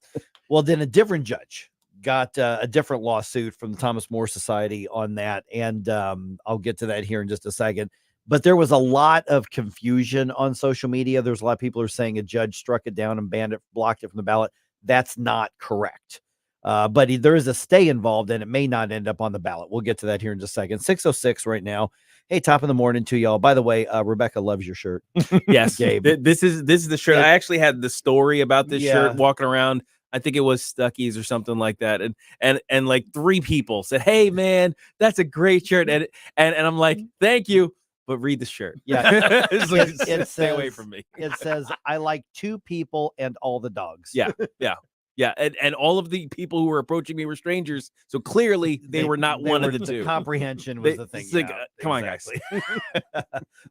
Well, then a different judge got a different lawsuit from the Thomas More Society on that. And I'll get to that here in just a second. But there was a lot of confusion on social media. There's a lot of people who are saying a judge struck it down and banned it, blocked it from the ballot. That's not correct. But there is a stay involved and it may not end up on the ballot. We'll get to that here in just a second. 6:06 right now. Hey, top of the morning to y'all. By the way, Rebecca loves your shirt. Yes, Gabe. This is the shirt. I actually had the story about this shirt walking around. I think it was Stuckey's or something like that. And like 3 people said, "Hey man, that's a great shirt." And I'm like, "Thank you." But read the shirt. Yeah. It stay away from me. It says, I like 2 people and all the dogs. Yeah. And all of the people who were approaching me were strangers. So clearly they were not one of the 2. Comprehension was the thing. Like, come on, guys.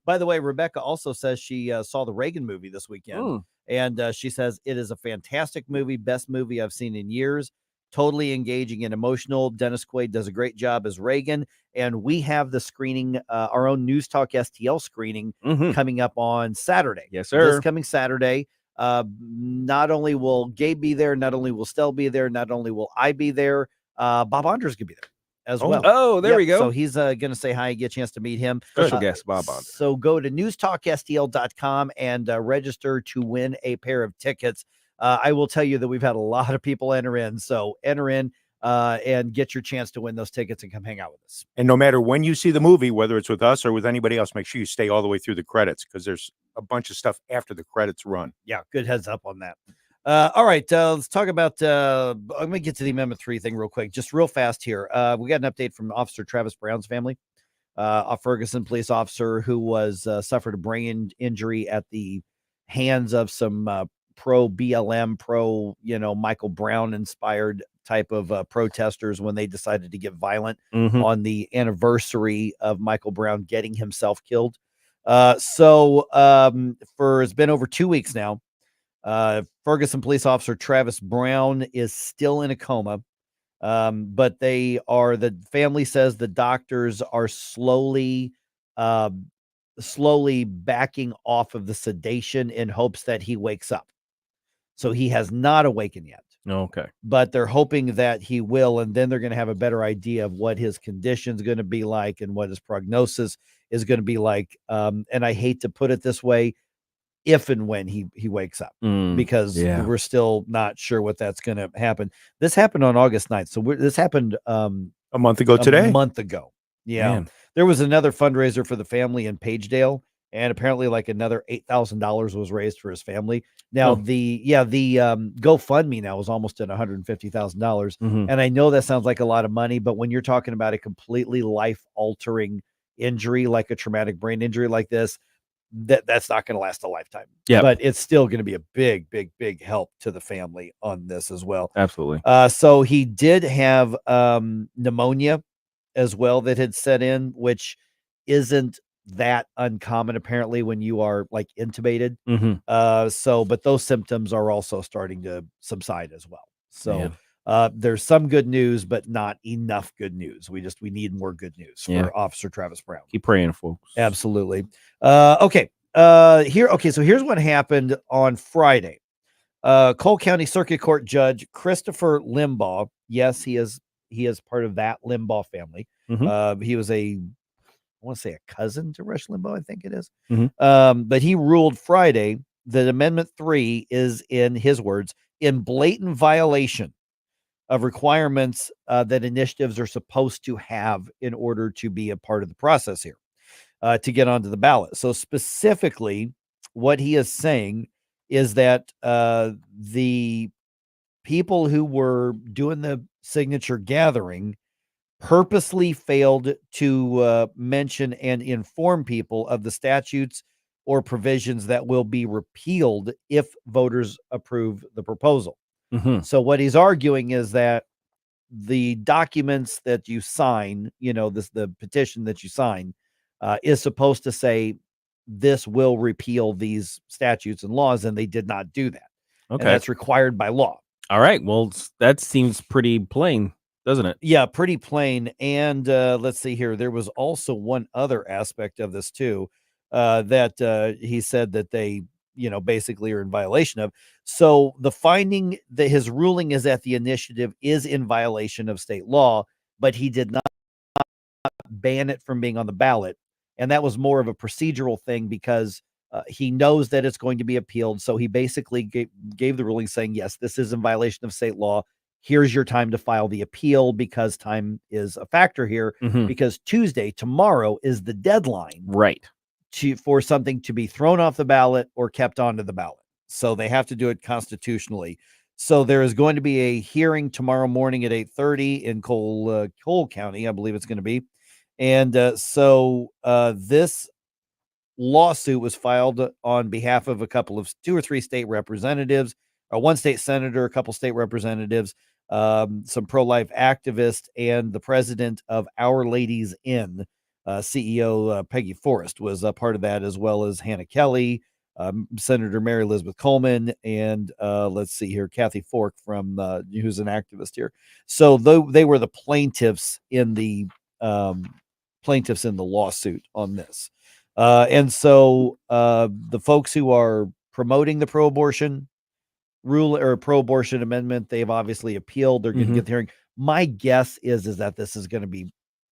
By the way, Rebecca also says she saw the Reagan movie this weekend. And she says it is a fantastic movie. Best movie I've seen in years. Totally engaging and emotional. Dennis Quaid does a great job as Reagan. And we have the screening, our own News Talk STL screening coming up on Saturday. Yes, sir. This coming Saturday. Not only will Gabe be there, not only will Stell be there, not only will I be there, Bob Andres could be there. as well. Oh, there we go. So he's going to say hi, get a chance to meet him. Special guest Bob on. So go to newstalkstl.com and register to win a pair of tickets. I will tell you that we've had a lot of people enter in. So enter in and get your chance to win those tickets and come hang out with us. And no matter when you see the movie, whether it's with us or with anybody else, make sure you stay all the way through the credits because there's a bunch of stuff after the credits run. Yeah, good heads up on that. All right, let's talk about I'm going to get to the Amendment 3 thing real quick, just real fast here. We got an update from Officer Travis Brown's family, a Ferguson police officer who was suffered a brain injury at the hands of some pro-BLM, Michael Brown-inspired type of protesters when they decided to get violent on the anniversary of Michael Brown getting himself killed. It's been over 2 weeks now. Ferguson police officer Travis Brown is still in a coma, but the family says the doctors are slowly backing off of the sedation in hopes that he wakes up. So he has not awakened yet. Okay. But they're hoping that he will, and then they're going to have a better idea of what his condition is going to be like and what his prognosis is going to be like. And I hate to put it this way, if and when he wakes up, because we're still not sure what that's going to happen. This happened on August 9th. So this happened a month ago today. A month ago. Yeah. Man. There was another fundraiser for the family in Pagedale, and apparently like another $8,000 was raised for his family. Now the GoFundMe now is almost at $150,000. And I know that sounds like a lot of money, but when you're talking about a completely life-altering injury, like a traumatic brain injury like this, that's not going to last a lifetime. Yeah, but it's still going to be a big help to the family on this as well. Absolutely. So he did have pneumonia as well that had set in, which isn't that uncommon apparently when you are like intubated. But those symptoms are also starting to subside as well. So there's some good news, but not enough good news. We need more good news for Officer Travis Brown. Keep praying, folks. Absolutely. Okay. So here's what happened on Friday. Cole County Circuit Court Judge Christopher Limbaugh. Yes, he is part of that Limbaugh family. He was I want to say a cousin to Rush Limbaugh, I think it is. But he ruled Friday that Amendment 3 is, in his words, in blatant violation of requirements that initiatives are supposed to have in order to be a part of the process here, to get onto the ballot. So specifically, what he is saying is that the people who were doing the signature gathering purposely failed to mention and inform people of the statutes or provisions that will be repealed if voters approve the proposal. So what he's arguing is that the documents that you sign, the petition that you sign, is supposed to say this will repeal these statutes and laws, and they did not do that. Okay. And that's required by law. All right. Well, that seems pretty plain, doesn't it? Yeah, pretty plain. And let's see here. There was also one other aspect of this too, that he said that they, basically are in violation of. So the finding that his ruling is that the initiative is in violation of state law, but he did not ban it from being on the ballot. And that was more of a procedural thing because he knows that it's going to be appealed. So he basically gave the ruling saying, yes, this is in violation of state law. Here's your time to file the appeal, because time is a factor here, because tomorrow is the deadline. Right. For something to be thrown off the ballot or kept onto the ballot. So they have to do it constitutionally. So there is going to be a hearing tomorrow morning at 8:30 in Cole County, I believe it's going to be. And this lawsuit was filed on behalf of two or three state representatives, one state senator, a couple state representatives, some pro-life activists, and the president of Our Ladies Inn. CEO Peggy Forrest was a part of that, as well as Hannah Kelly, Senator Mary Elizabeth Coleman, and let's see here, Kathy Fork from who's an activist here. So they were the plaintiffs in the lawsuit on this, and so the folks who are promoting the pro-abortion rule or pro-abortion amendment, they've obviously appealed. They're going to get the hearing. My guess is that this is going to be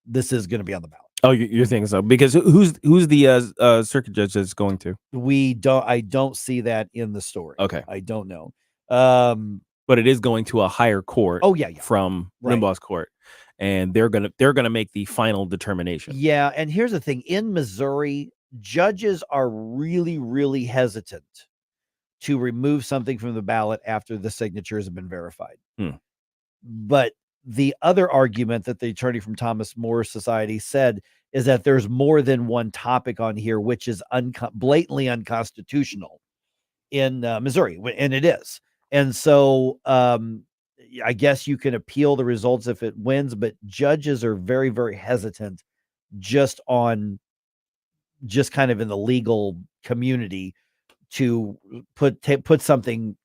on the ballot. Oh, you're thinking so? Because who's the circuit judge that's going to? I don't see that in the story. Okay, I don't know. But it is going to a higher court. Oh yeah. From Limbaugh's court, and they're gonna make the final determination. Yeah, and here's the thing: in Missouri, judges are really, really hesitant to remove something from the ballot after the signatures have been verified. But the other argument that the attorney from Thomas More Society said is that there's more than one topic on here which is blatantly unconstitutional in Missouri, and it is. And so I guess you can appeal the results if it wins, but judges are very, very hesitant just kind of in the legal community to take something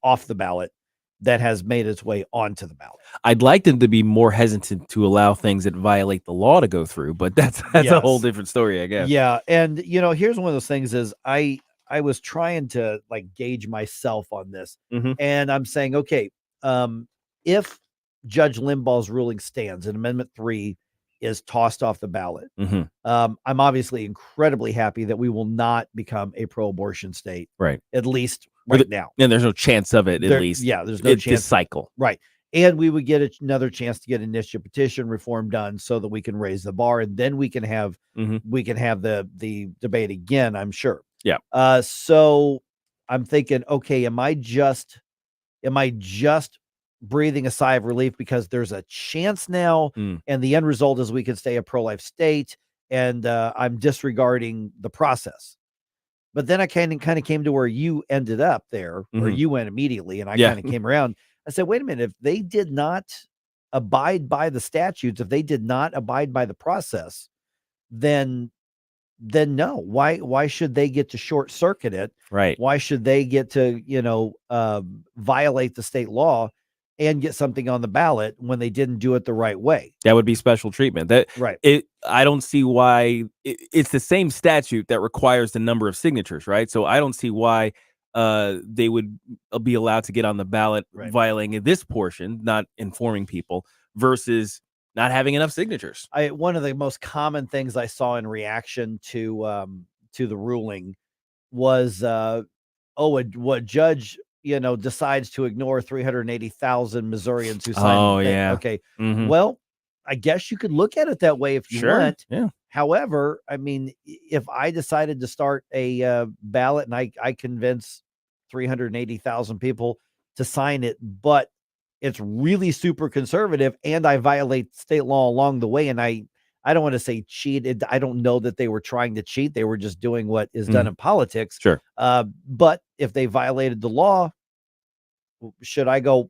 off the ballot that has made its way onto the ballot. I'd like them to be more hesitant to allow things that violate the law to go through, but that's a whole different story, I guess. Yeah, and here's one of those things is I was trying to gauge myself on this, and I'm saying, okay, if Judge Limbaugh's ruling stands and Amendment 3 is tossed off the ballot, I'm obviously incredibly happy that we will not become a pro-abortion state, right? At least now. And there's no chance of it, at least. Yeah, there's no chance. This cycle. Right. And we would get another chance to get initiative petition reform done so that we can raise the bar, and then we can have the debate again, I'm sure. Yeah. So I'm thinking, okay, am I just breathing a sigh of relief because there's a chance now, and the end result is we can stay a pro-life state, and I'm disregarding the process. But then I kind of came to where you ended up there, where you went immediately, and I kind of came around. I said, wait a minute, if they did not abide by the statutes, if they did not abide by the process, then no. Why should they get to short circuit it? Right. Why should they get to, violate the state law and get something on the ballot when they didn't do it the right way? That would be special treatment. Right. I don't see why it's the same statute that requires the number of signatures, right? So I don't see why they would be allowed to get on the ballot violating this portion, not informing people, versus not having enough signatures. One of the most common things I saw in reaction to the ruling was, a judge decides to ignore 380,000 Missourians who signed. Oh, yeah. Okay. Well, I guess you could look at it that way if you want. Yeah. However, I mean, if I decided to start a ballot and I convince 380,000 people to sign it, but it's really super conservative and I violate state law along the way, and I don't want to say cheated. I don't know that they were trying to cheat. They were just doing what is done in politics. Sure. But if they violated the law, should I go,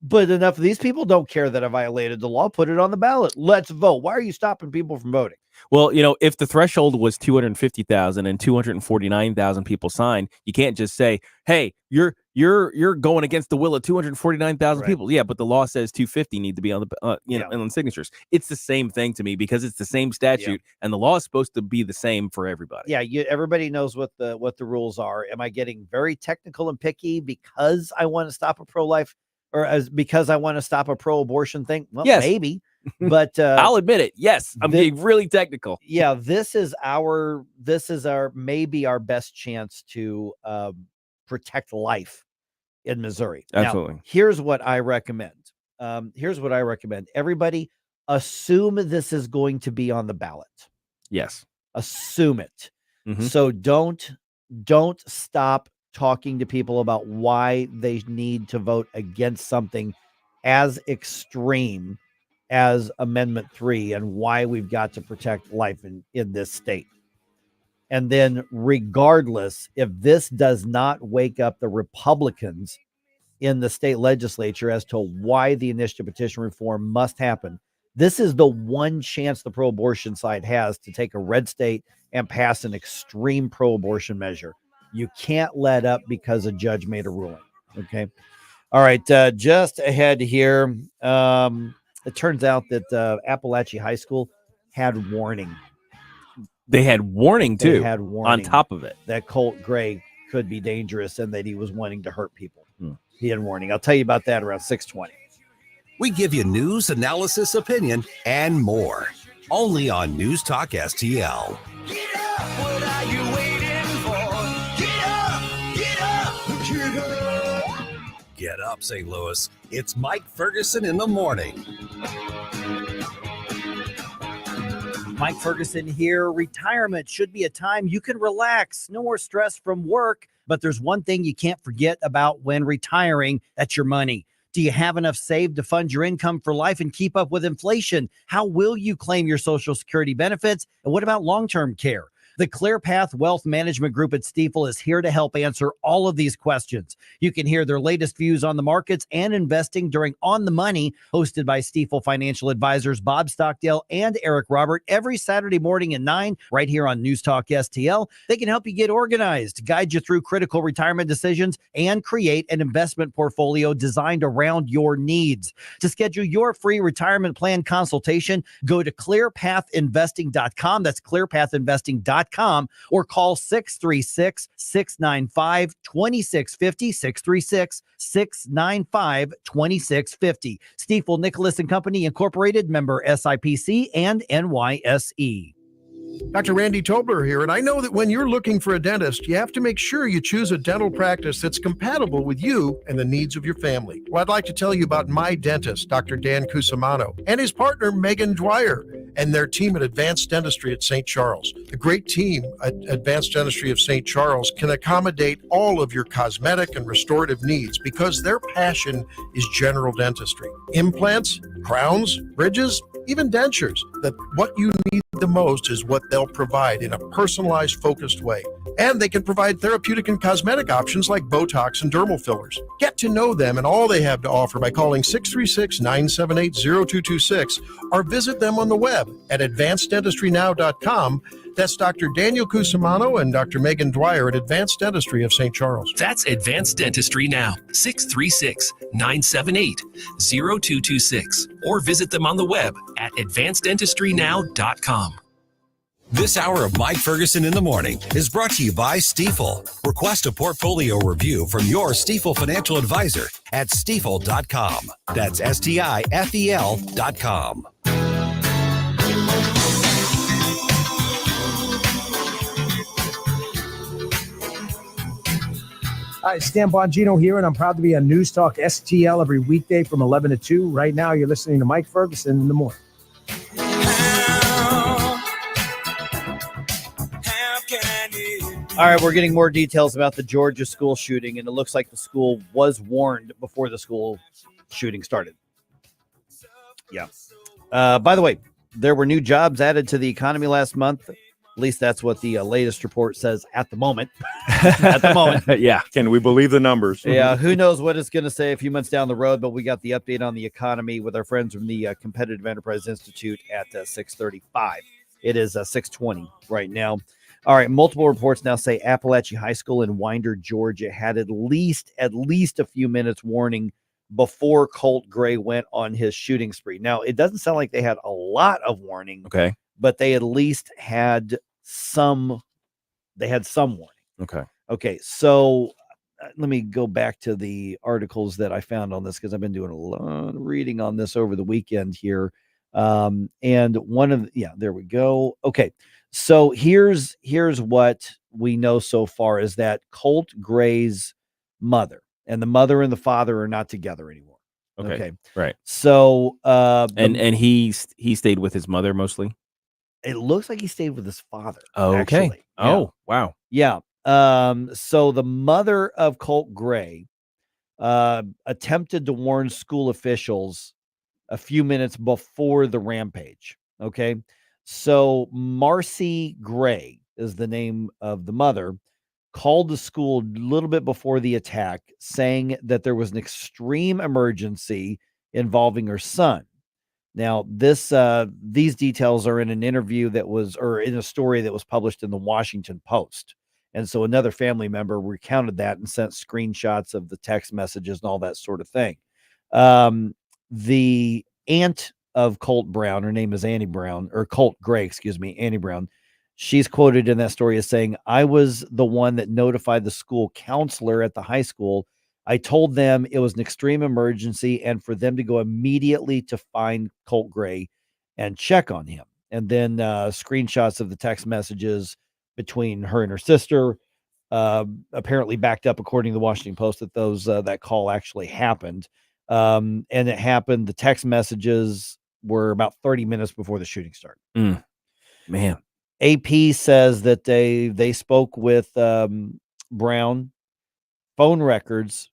but enough of these people don't care that I violated the law, put it on the ballot. Let's vote. Why are you stopping people from voting? Well, if the threshold was 250,000 and 249,000 people signed, you can't just say, "Hey, you're going against the will of 249,000 people." Yeah, but the law says 250 need to be on the on signatures. It's the same thing to me because it's the same statute and the law is supposed to be the same for everybody. Yeah, everybody knows what the rules are. Am I getting very technical and picky because I want to stop a pro-life because I want to stop a pro-abortion thing? Well, yes. Maybe. But I'll admit it. Yes, I'm being really technical. Yeah, this is maybe our best chance to protect life in Missouri. Absolutely. Now, here's what I recommend. Everybody assume this is going to be on the ballot. Yes. Assume it. So don't stop talking to people about why they need to vote against something as extreme as Amendment 3 and why we've got to protect life in this state. And then regardless, if this does not wake up the Republicans in the state legislature as to why the initiative petition reform must happen, this is the one chance the pro-abortion side has to take a red state and pass an extreme pro-abortion measure. You can't let up because a judge made a ruling. Okay. All right. Just ahead here. It turns out that Appalachia High School had warning. They had warning too. They had warning on top of it that Colt Gray could be dangerous and that he was wanting to hurt people. He had warning. I'll tell you about that around 6:20. We give you news, analysis, opinion, and more. Only on News Talk STL. Get up, what are you waiting for? Get up, get up, get up. Get up, St. Louis. It's Mike Ferguson in the morning. Mike Ferguson here. Retirement should be a time you can relax. No more stress from work. But there's one thing you can't forget about when retiring. That's your money. Do you have enough saved to fund your income for life and keep up with inflation? How will you claim your Social Security benefits? And what about long-term care? The ClearPath Wealth Management Group at Stifel is here to help answer all of these questions. You can hear their latest views on the markets and investing during On the Money, hosted by Stifel financial advisors Bob Stockdale and Eric Robert, every Saturday morning at 9, right here on News Talk STL. They can help you get organized, guide you through critical retirement decisions, and create an investment portfolio designed around your needs. To schedule your free retirement plan consultation, go to clearpathinvesting.com. That's clearpathinvesting.com. Or call 636-695-2650, 636-695-2650. Stifel Nicholas and Company Incorporated, member SIPC and NYSE. Dr. Randy Tobler here, and I know that when you're looking for a dentist, you have to make sure you choose a dental practice that's compatible with you and the needs of your family. Well, I'd like to tell you about my dentist, Dr. Dan Cusimano, and his partner, Megan Dwyer, and their team at Advanced Dentistry at St. Charles. The great team at Advanced Dentistry of St. Charles can accommodate all of your cosmetic and restorative needs because their passion is general dentistry. Implants, crowns, bridges, even dentures. That what you need the most is what they'll provide in a personalized, focused way. And they can provide therapeutic and cosmetic options like Botox and dermal fillers. Get to know them and all they have to offer by calling 636-978-0226 or visit them on the web at advanceddentistrynow.com. That's Dr. Daniel Cusimano and Dr. Megan Dwyer at Advanced Dentistry of St. Charles. That's Advanced Dentistry Now, 636-978-0226. Or visit them on the web at advanceddentistrynow.com. This hour of Mike Ferguson in the morning is brought to you by Stifel. Request a portfolio review from your Stifel financial advisor at stifel.com. That's STIFEL.com. Hi, Stan Bongino here, and I'm proud to be on News Talk STL every weekday from 11 to 2. Right now, you're listening to Mike Ferguson in the morning. All right, we're getting more details about the Georgia school shooting, and it looks like the school was warned before the school shooting started. Yeah. By the way, there were new jobs added to the economy last month. At least that's what the latest report says at the moment. At the moment. Yeah. Can we believe the numbers? Yeah. Who knows what it's going to say a few months down the road, but we got the update on the economy with our friends from the Competitive Enterprise Institute at 6:35. It is 6:20 right now. All right. Multiple reports now say Appalachian High School in Winder, Georgia had at least a few minutes warning before Colt Gray went on his shooting spree. Now, it doesn't sound like they had a lot of warning. Okay. But they at least had some warning. Okay. So let me go back to the articles that I found on this because I've been doing a lot of reading on this over the weekend here. And there we go. Okay. So here's what we know so far is that Colt Gray's mother and the father are not together anymore. Okay. Right. So, and he stayed with his mother mostly. It looks like he stayed with his father. Oh, okay. Actually. Oh, wow. Yeah. So the mother of Colt Gray attempted to warn school officials a few minutes before the rampage. Okay. So Marcy Gray is the name of the mother, called the school a little bit before the attack, saying that there was an extreme emergency involving her son. Now, these details are in an interview in a story that was published in the Washington Post. And so another family member recounted that and sent screenshots of the text messages and all that sort of thing. The aunt of Colt Brown, her name is Annie Brown, or Colt Gray, Annie Brown. She's quoted in that story as saying, "I was the one that notified the school counselor at the high school I told them it was an extreme emergency and for them to go immediately to find Colt Gray and check on him. And then screenshots of the text messages between her and her sister, apparently backed up, according to the Washington Post, that that call actually happened. And it happened. The text messages were about 30 minutes before the shooting started. Man. AP says that they spoke with Brown. Phone records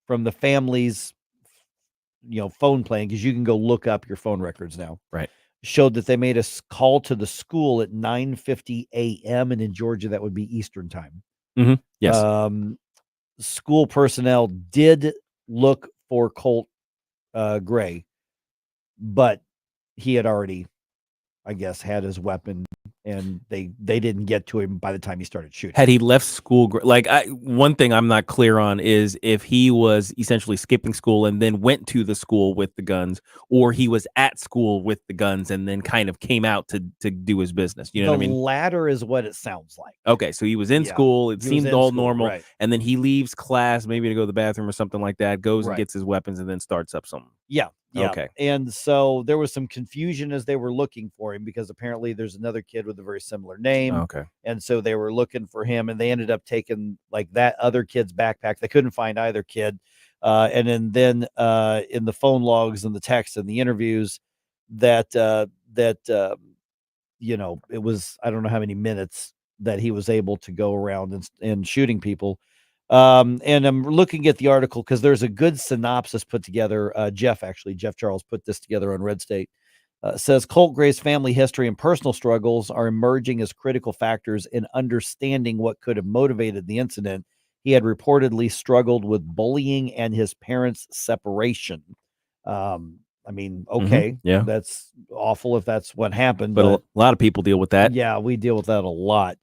from the family's phone plan, because you can go look up your phone records now, right, showed that they made a call to the school at 9:50 a.m. and in Georgia that would be Eastern time. Yes. School personnel did look for Colt Gray, but he had already, I guess, had his weapon, and they didn't get to him by the time he started shooting. Had he left school, one thing I'm not clear on is if he was essentially skipping school and then went to the school with the guns, or he was at school with the guns and then kind of came out to do his business. You know what I mean? The latter is what it sounds like. Okay, so he was in school. It seemed all normal, right. And then he leaves class, maybe to go to the bathroom or something like that, goes and Right. gets his weapons and then starts up something. Yeah. Okay. And so there was some confusion as they were looking for him, because apparently there's another kid with a very similar name. Okay. And so they were looking for him, and they ended up taking like that other kid's backpack. They couldn't find either kid. And then in the phone logs and the texts and the interviews that it was, I don't know how many minutes that he was able to go around and shooting people. And I'm looking at the article because there's a good synopsis put together. Jeff Charles put this together on Red State. Says Colt Gray's family history and personal struggles are emerging as critical factors in understanding what could have motivated the incident. He had reportedly struggled with bullying and his parents' separation. Okay, Yeah, that's awful if that's what happened. But a lot of people deal with that. Yeah, we deal with that a lot.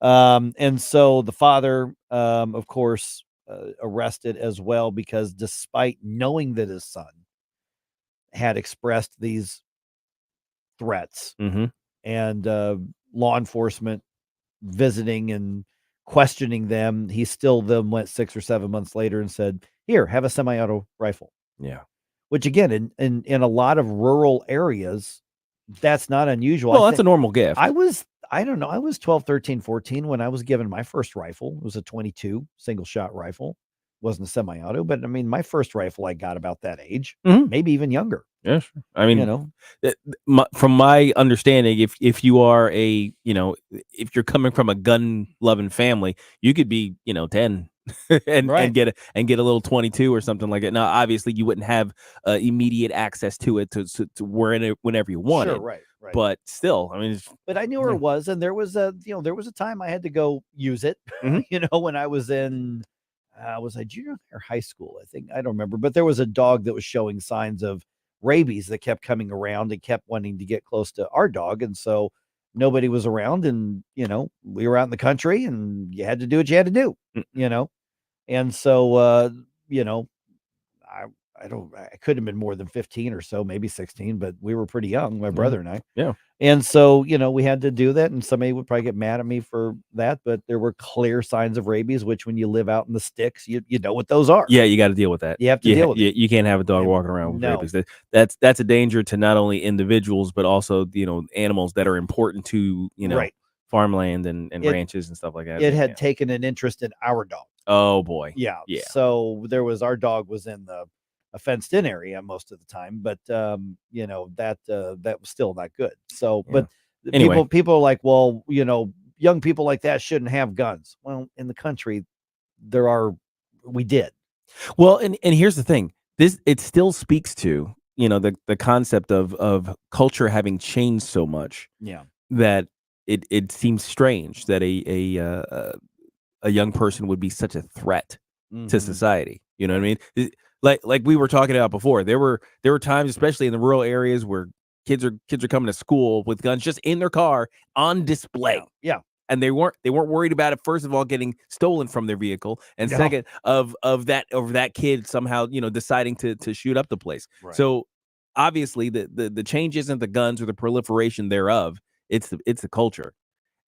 And so the father, of course, arrested as well, because despite knowing that his son had expressed these threats, and law enforcement visiting and questioning them, he still then went 6 or 7 months later and said, "Here, have a semi-auto rifle." Yeah. Which again, in a lot of rural areas, that's not unusual. Well, that's a normal gift. I don't know. I was 12, 13, 14 when I was given my first rifle. It was a 22 single shot rifle. Wasn't a semi-auto, but I mean, my first rifle I got about that age, maybe even younger. Yeah, sure. I mean, from my understanding, if you are if you're coming from a gun loving family, you could be 10 and get a little 22 or something like that. Now, obviously, you wouldn't have immediate access to it to whenever you wanted. Sure, right. But still, I mean, but I knew where it was, and there was a time I had to go use it. When I was in was I junior or high school? I don't remember, but there was a dog that was showing signs of rabies that kept coming around and kept wanting to get close to our dog, and so nobody was around, and we were out in the country, and you had to do what you had to do, and so I could have been more than 15 or so, maybe 16, but we were pretty young, my brother and I. Yeah. And so, we had to do that, and somebody would probably get mad at me for that, but there were clear signs of rabies, which when you live out in the sticks, you know what those are. Yeah, you got to deal with that. You have to deal with it. You can't have a dog walking around with rabies. That's a danger to not only individuals, but also, animals that are important to, Right. farmland and ranches and stuff like that. It had taken an interest in our dog. Oh boy. Yeah. Yeah. So our dog was in a fenced in area most of the time, but that was still not good. So, but Anyway. people are like, well, young people like that shouldn't have guns. Well, in the country, we did. Well, and here's the thing. It still speaks to, the concept of culture having changed so much. Yeah. That it seems strange that a young person would be such a threat to society. You know what I mean? Like we were talking about before, there were times, especially in the rural areas, where kids are coming to school with guns just in their car on display. Yeah. And they weren't worried about it, first of all, getting stolen from their vehicle, and second of that kid somehow, deciding to shoot up the place. Right. So obviously the change isn't the guns or the proliferation thereof, it's the culture.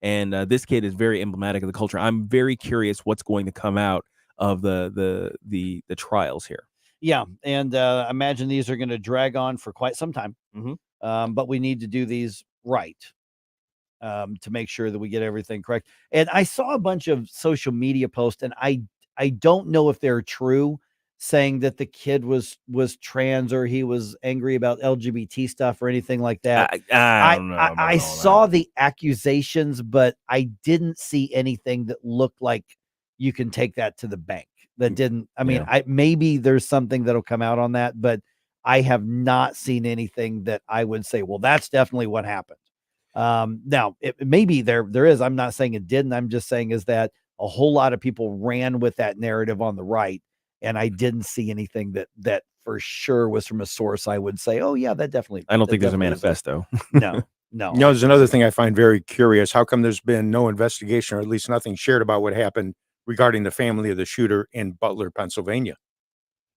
And this kid is very emblematic of the culture. I'm very curious what's going to come out of the trials here. Yeah, and I imagine these are going to drag on for quite some time. But we need to do these right to make sure that we get everything correct. And I saw a bunch of social media posts, and I don't know if they're true, saying that the kid was trans or he was angry about LGBT stuff or anything like that. I don't know. I saw the accusations, but I didn't see anything that looked like you can take that to the bank. That didn't. I mean, maybe there's something that'll come out on that, but I have not seen anything that I would say, well, that's definitely what happened. Now, maybe there is. I'm not saying it didn't. I'm just saying is that a whole lot of people ran with that narrative on the right, and I didn't see anything that for sure was from a source I would say, oh yeah, that definitely. I don't think there's a manifesto. No. There's another thing I find very curious. How come there's been no investigation, or at least nothing shared about what happened regarding the family of the shooter in Butler, Pennsylvania?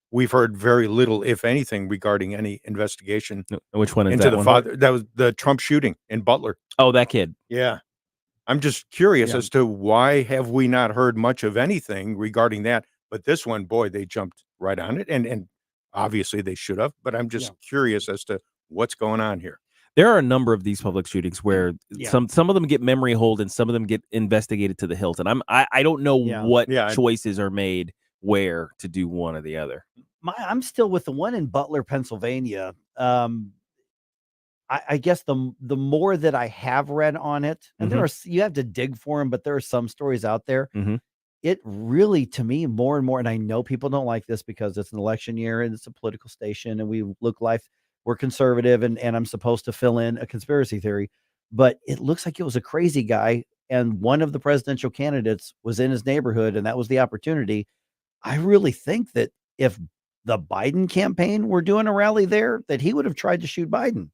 We've heard very little, if anything, regarding any investigation. Which one is into that the one? father? That was the Trump shooting in Butler. Oh, that kid. Yeah. I'm just curious as to why have we not heard much of anything regarding that? But this one, boy, they jumped right on it. And obviously they should have. But I'm just curious as to what's going on here. There are a number of these public shootings where some of them get memory hold and some of them get investigated to the hilt. And I don't know what choices are made where to do one or the other. I'm still with the one in Butler, Pennsylvania. I guess the more that I have read on it, and you have to dig for them, but there are some stories out there. It really, to me, more and more, and I know people don't like this because it's an election year and it's a political station and we're conservative and I'm supposed to fill in a conspiracy theory, but it looks like it was a crazy guy. And one of the presidential candidates was in his neighborhood and that was the opportunity. I really think that if the Biden campaign were doing a rally there, that he would have tried to shoot Biden.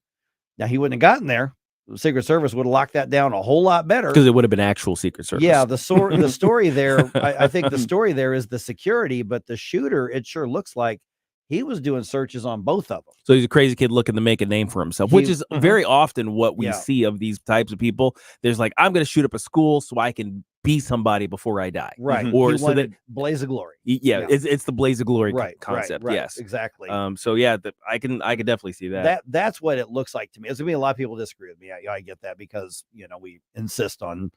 Now, he wouldn't have gotten there. The Secret Service would have locked that down a whole lot better. Because it would have been actual Secret Service. Yeah, the story there, I think the story there is the security, but the shooter, it sure looks like he was doing searches on both of them. So he's a crazy kid looking to make a name for himself, which is very often what we see of these types of people. There's like, I'm going to shoot up a school so I can be somebody before I die. Right. Or so that blaze of glory. Yeah. It's the blaze of glory concept. Right, yes, exactly. So yeah, I can definitely see that. That's what it looks like to me. There's gonna be a lot of people disagree with me. I get that because we insist on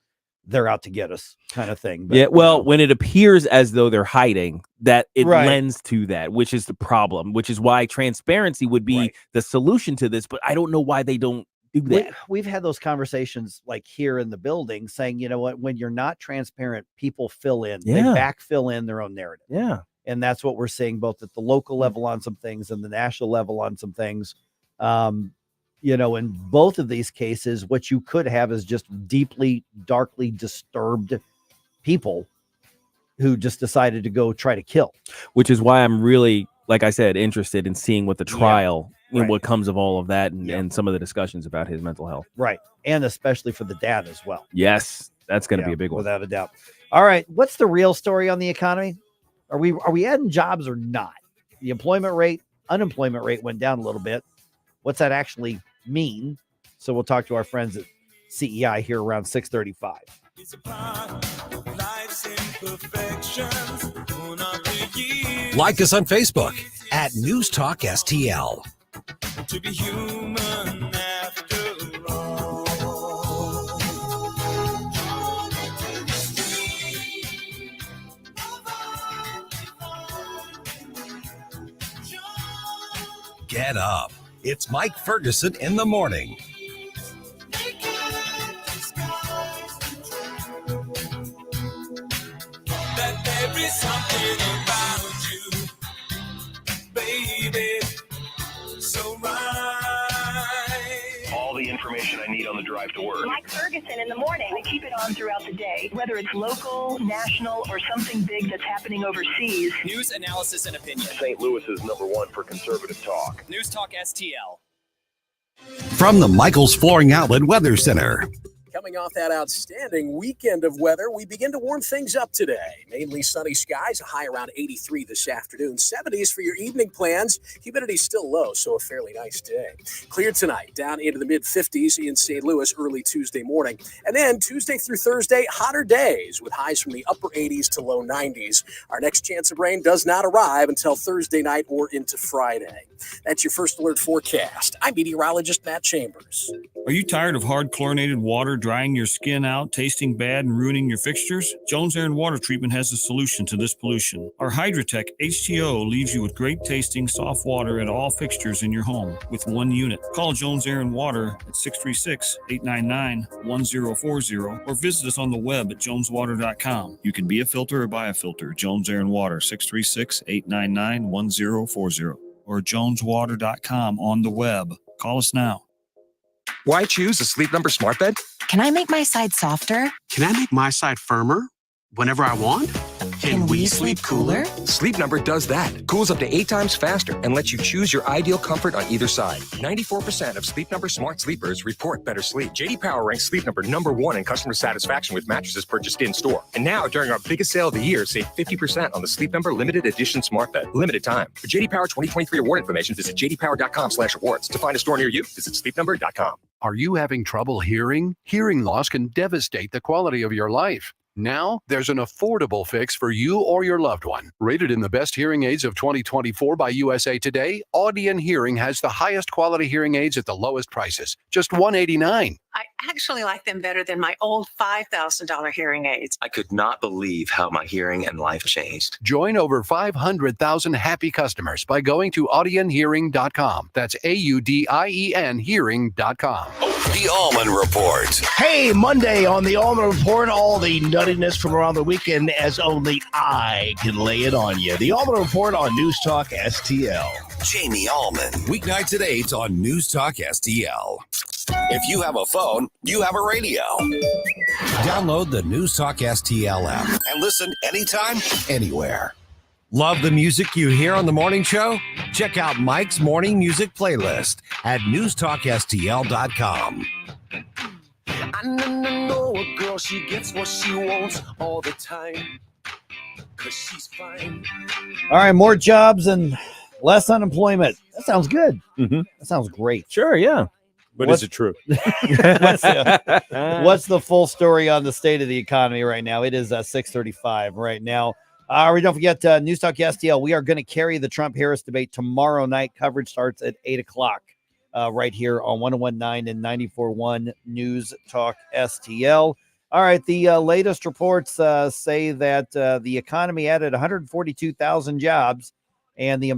they're out to get us kind of thing. But, when it appears as though they're hiding, that it lends to that, which is the problem, which is why transparency would be the solution to this. But I don't know why they don't do that. We've had those conversations like here in the building saying, you know what, when you're not transparent, people fill in, they backfill in their own narrative. Yeah. And that's what we're seeing both at the local level on some things and the national level on some things. In both of these cases, what you could have is just deeply, darkly disturbed people who just decided to go try to kill. Which is why I'm really, like I said, interested in seeing what the trial and what comes of all of that and some of the discussions about his mental health. Right. And especially for the dad as well. Yes, that's going to be a big one. Without a doubt. All right. What's the real story on the economy? Are we adding jobs or not? The unemployment rate went down a little bit. What's that actually mean? So we'll talk to our friends at CEI here around 6:35. Like us on Facebook at News Talk STL. To be human after all. Get up. It's Mike Ferguson in the morning. That there is something about you, baby, so right. All the information I need on the drive to work. Mike Ferguson in the morning. I keep it on throughout the day, whether it's local, national, or something big that's happening overseas. News, analysis, and opinion. St. Louis is #1 for conservative talk. News Talk STL. From the Michaels Flooring Outlet Weather Center. Coming off that outstanding weekend of weather, we begin to warm things up today. Mainly sunny skies, a high around 83 this afternoon. 70s for your evening plans. Humidity still low, so a fairly nice day. Clear tonight, down into the mid-50s in St. Louis early Tuesday morning. And then Tuesday through Thursday, hotter days with highs from the upper 80s to low 90s. Our next chance of rain does not arrive until Thursday night or into Friday. That's your first alert forecast. I'm meteorologist Matt Chambers. Are you tired of hard chlorinated water drying your skin out, tasting bad, and ruining your fixtures? Jones Air and Water Treatment has a solution to this pollution. Our Hydratech H2O leaves you with great tasting, soft water at all fixtures in your home with one unit. Call Jones Air and Water at 636-899-1040 or visit us on the web at joneswater.com. You can be a filter or buy a filter. Jones Air and Water, 636-899-1040 or joneswater.com on the web. Call us now. Why choose a Sleep Number smart bed? Can I make my side softer? Can I make my side firmer whenever I want? Can we sleep cooler? Sleep Number does that. Cools up to 8 times faster and lets you choose your ideal comfort on either side. 94% of Sleep Number smart sleepers report better sleep. J.D. Power ranks Sleep Number #1 in customer satisfaction with mattresses purchased in-store. And now, during our biggest sale of the year, save 50% on the Sleep Number limited edition smart bed. Limited time. For J.D. Power 2023 award information, visit jdpower.com/awards. To find a store near you, visit sleepnumber.com. Are you having trouble hearing? Hearing loss can devastate the quality of your life. Now, there's an affordable fix for you or your loved one. Rated in the best hearing aids of 2024 by USA Today, Audion Hearing has the highest quality hearing aids at the lowest prices, just $189. I actually like them better than my old $5,000 hearing aids. I could not believe how my hearing and life changed. Join over 500,000 happy customers by going to audionhearing.com. That's AUDIEN hearing.com. The Allman Report. Hey, Monday on the Allman Report, all the nuttiness from around the weekend as only I can lay it on you. The Allman Report on News Talk STL. Jamie Allman. Weeknights at 8 on News Talk STL. If you have a phone, you have a radio. Download the News Talk STL app and listen anytime, anywhere. Love the music you hear on the morning show? Check out Mike's morning music playlist at newstalkstl.com. I know a girl, she gets what she wants all the time. 'Cause she's fine. All right, more jobs and less unemployment. That sounds good. Mm-hmm. That sounds great. Sure, yeah. But is it true? What's the full story on the state of the economy right now? It is 6:35 right now. Don't forget News Talk STL. We are going to carry the Trump-Harris debate tomorrow night. Coverage starts at 8 o'clock right here on 101.9 and 94.1 News Talk STL. All right, the latest reports say that the economy added 142,000 jobs, and the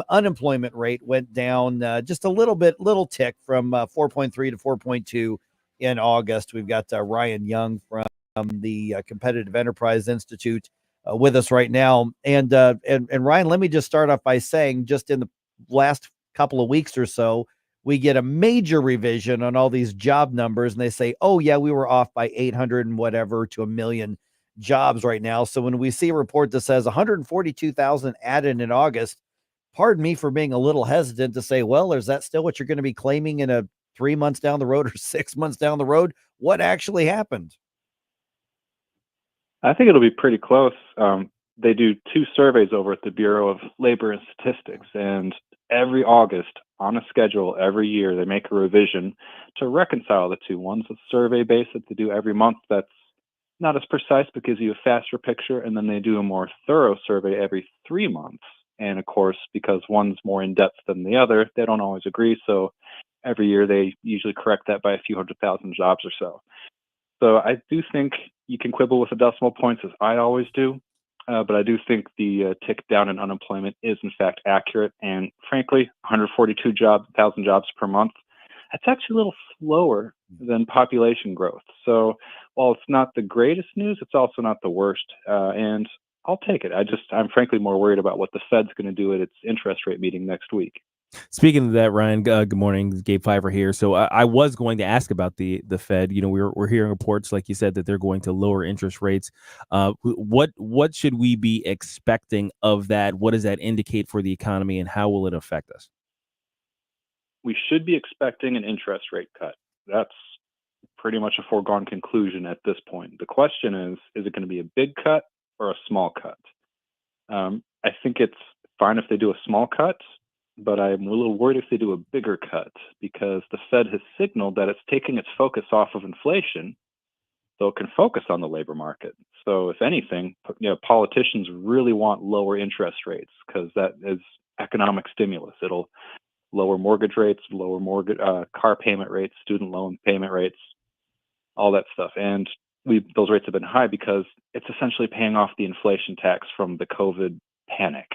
unemployment rate went down just a little tick from 4.3 to 4.2 in August. We've got Ryan Young from the Competitive Enterprise Institute with us right now. And Ryan, let me just start off by saying, just in the last couple of weeks or so, we get a major revision on all these job numbers, and they say, oh yeah, we were off by 800 and whatever to 1 million jobs right now. So when we see a report that says 142,000 added in August, pardon me for being a little hesitant to say, well, is that still what you're going to be claiming in a 3 months down the road or 6 months down the road? What actually happened? I think it'll be pretty close. They do 2 surveys over at the Bureau of Labor and Statistics, and every August on a schedule every year, they make a revision to reconcile the two. One's a survey base that they do every month that's not as precise but gives you a faster picture, and then they do a more thorough survey every 3 months. And of course, because one's more in depth than the other, they don't always agree. So every year they usually correct that by a few 100,000 jobs or so. So I do think you can quibble with the decimal points, as I always do. But I do think the tick down in unemployment is in fact accurate. And frankly, 142,000 jobs per month, that's actually a little slower than population growth. So while it's not the greatest news, it's also not the worst. And I'll take it. I'm frankly more worried about what the Fed's going to do at its interest rate meeting next week. Speaking of that, Ryan, good morning. Gabe Pfeiffer here. So I was going to ask about the Fed. You know, we're hearing reports, like you said, that they're going to lower interest rates. What should we be expecting of that? What does that indicate for the economy, and how will it affect us? We should be expecting an interest rate cut. That's pretty much a foregone conclusion at this point. The question is it going to be a big cut or a small cut? I think it's fine if they do a small cut, but I'm a little worried if they do a bigger cut, because the Fed has signaled that it's taking its focus off of inflation so it can focus on the labor market. So if anything, politicians really want lower interest rates because that is economic stimulus. It'll lower mortgage rates, lower car payment rates, student loan payment rates, all that stuff. And those rates have been high because it's essentially paying off the inflation tax from the COVID panic.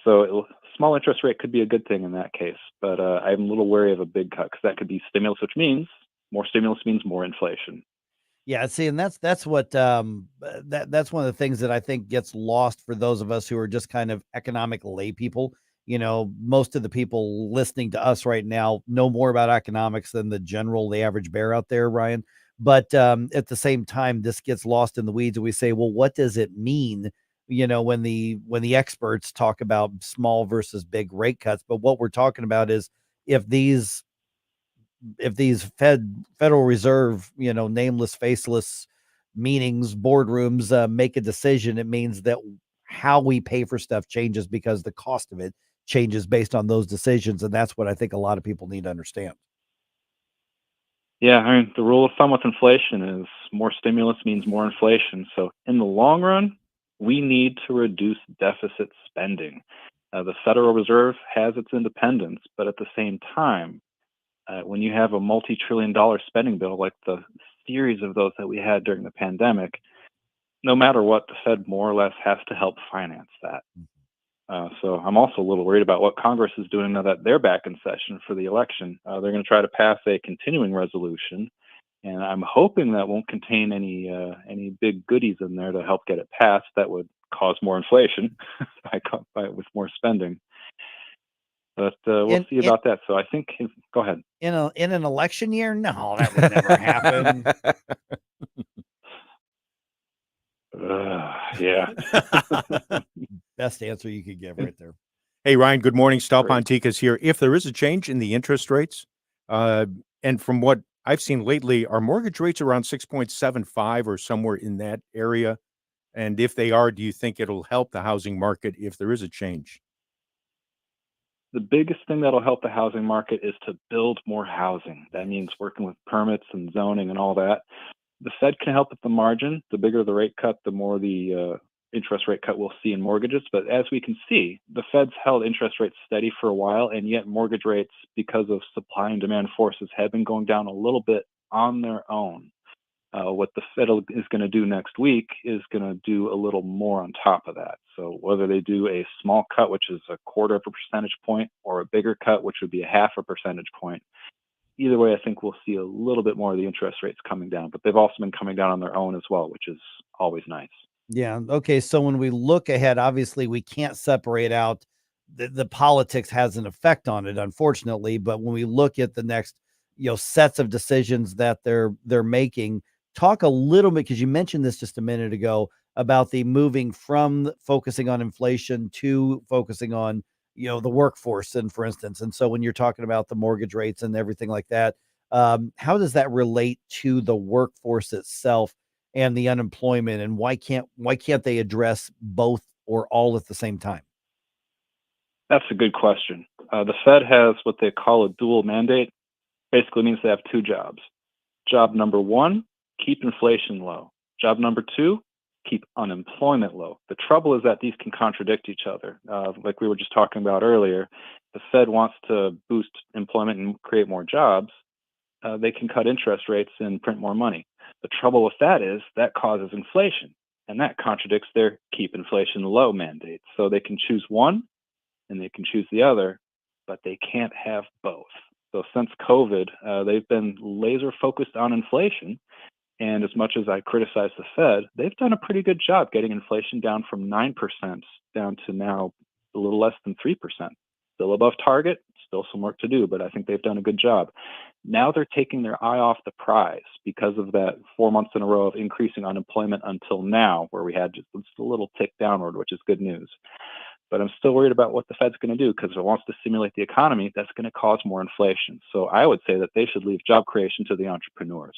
So small interest rate could be a good thing in that case, but I'm a little wary of a big cut because that could be stimulus, which means more stimulus means more inflation. Yeah, see, and that's what that's one of the things that I think gets lost for those of us who are just kind of economic lay people. Most of the people listening to us right now know more about economics than the average bear out there, Ryan. But at the same time, this gets lost in the weeds, and we say, well, what does it mean? When the experts talk about small versus big rate cuts, but what we're talking about is if these Federal Reserve, nameless, faceless meetings, boardrooms make a decision, it means that how we pay for stuff changes because the cost of it changes based on those decisions. And that's what I think a lot of people need to understand. Yeah, I mean, the rule of thumb with inflation is more stimulus means more inflation. So in the long run, we need to reduce deficit spending. The Federal Reserve has its independence, but at the same time, when you have a multi-trillion-dollar spending bill like the series of those that we had during the pandemic, no matter what, the Fed more or less has to help finance that. So I'm also a little worried about what Congress is doing now that they're back in session for the election. They're going to try to pass a continuing resolution, and I'm hoping that won't contain any big goodies in there to help get it passed that would cause more inflation with more spending. But we'll see about that. So I think, go ahead. In an election year, no, that would never happen. Yeah. Best answer you could give right there. Hey, Ryan, good morning. Stal Ponticus here. If there is a change in the interest rates, and from what I've seen lately, are mortgage rates around 6.75 or somewhere in that area? And if they are, do you think it'll help the housing market if there is a change? The biggest thing that'll help the housing market is to build more housing. That means working with permits and zoning and all that. The Fed can help at the margin. The bigger the rate cut, the more the interest rate cut we'll see in mortgages. But as we can see, the Fed's held interest rates steady for a while, and yet mortgage rates, because of supply and demand forces, have been going down a little bit on their own. What the Fed is going to do next week is going to do a little more on top of that. So whether they do a small cut, which is 1/4 of a percentage point, or a bigger cut, which would be 1/2 a percentage point, either way, I think we'll see a little bit more of the interest rates coming down. But they've also been coming down on their own as well, which is always nice. Yeah. Okay. So when we look ahead, obviously we can't separate out the politics has an effect on it, unfortunately. But when we look at the next, sets of decisions that they're making, talk a little bit, because you mentioned this just a minute ago, about the moving from focusing on inflation to focusing on, the workforce, and for instance. And so when you're talking about the mortgage rates and everything like that, how does that relate to the workforce itself and the unemployment, and why can't they address both or all at the same time? That's a good question. The Fed has what they call a dual mandate. Basically means they have two jobs. Job number one, keep inflation low. Job number two, keep unemployment low. The trouble is that these can contradict each other. Like we were just talking about earlier, the Fed wants to boost employment and create more jobs. They can cut interest rates and print more money. The trouble with that is that causes inflation, and that contradicts their keep inflation low mandate. So they can choose one and they can choose the other, but they can't have both. So since COVID, they've been laser focused on inflation. And as much as I criticize the Fed, they've done a pretty good job getting inflation down from 9% down to now a little less than 3%. Still above target, still some work to do, but I think they've done a good job. Now they're taking their eye off the prize because of that 4 months in a row of increasing unemployment until now, where we had just a little tick downward, which is good news. But I'm still worried about what the Fed's going to do, because if it wants to stimulate the economy, that's going to cause more inflation. So I would say that they should leave job creation to the entrepreneurs.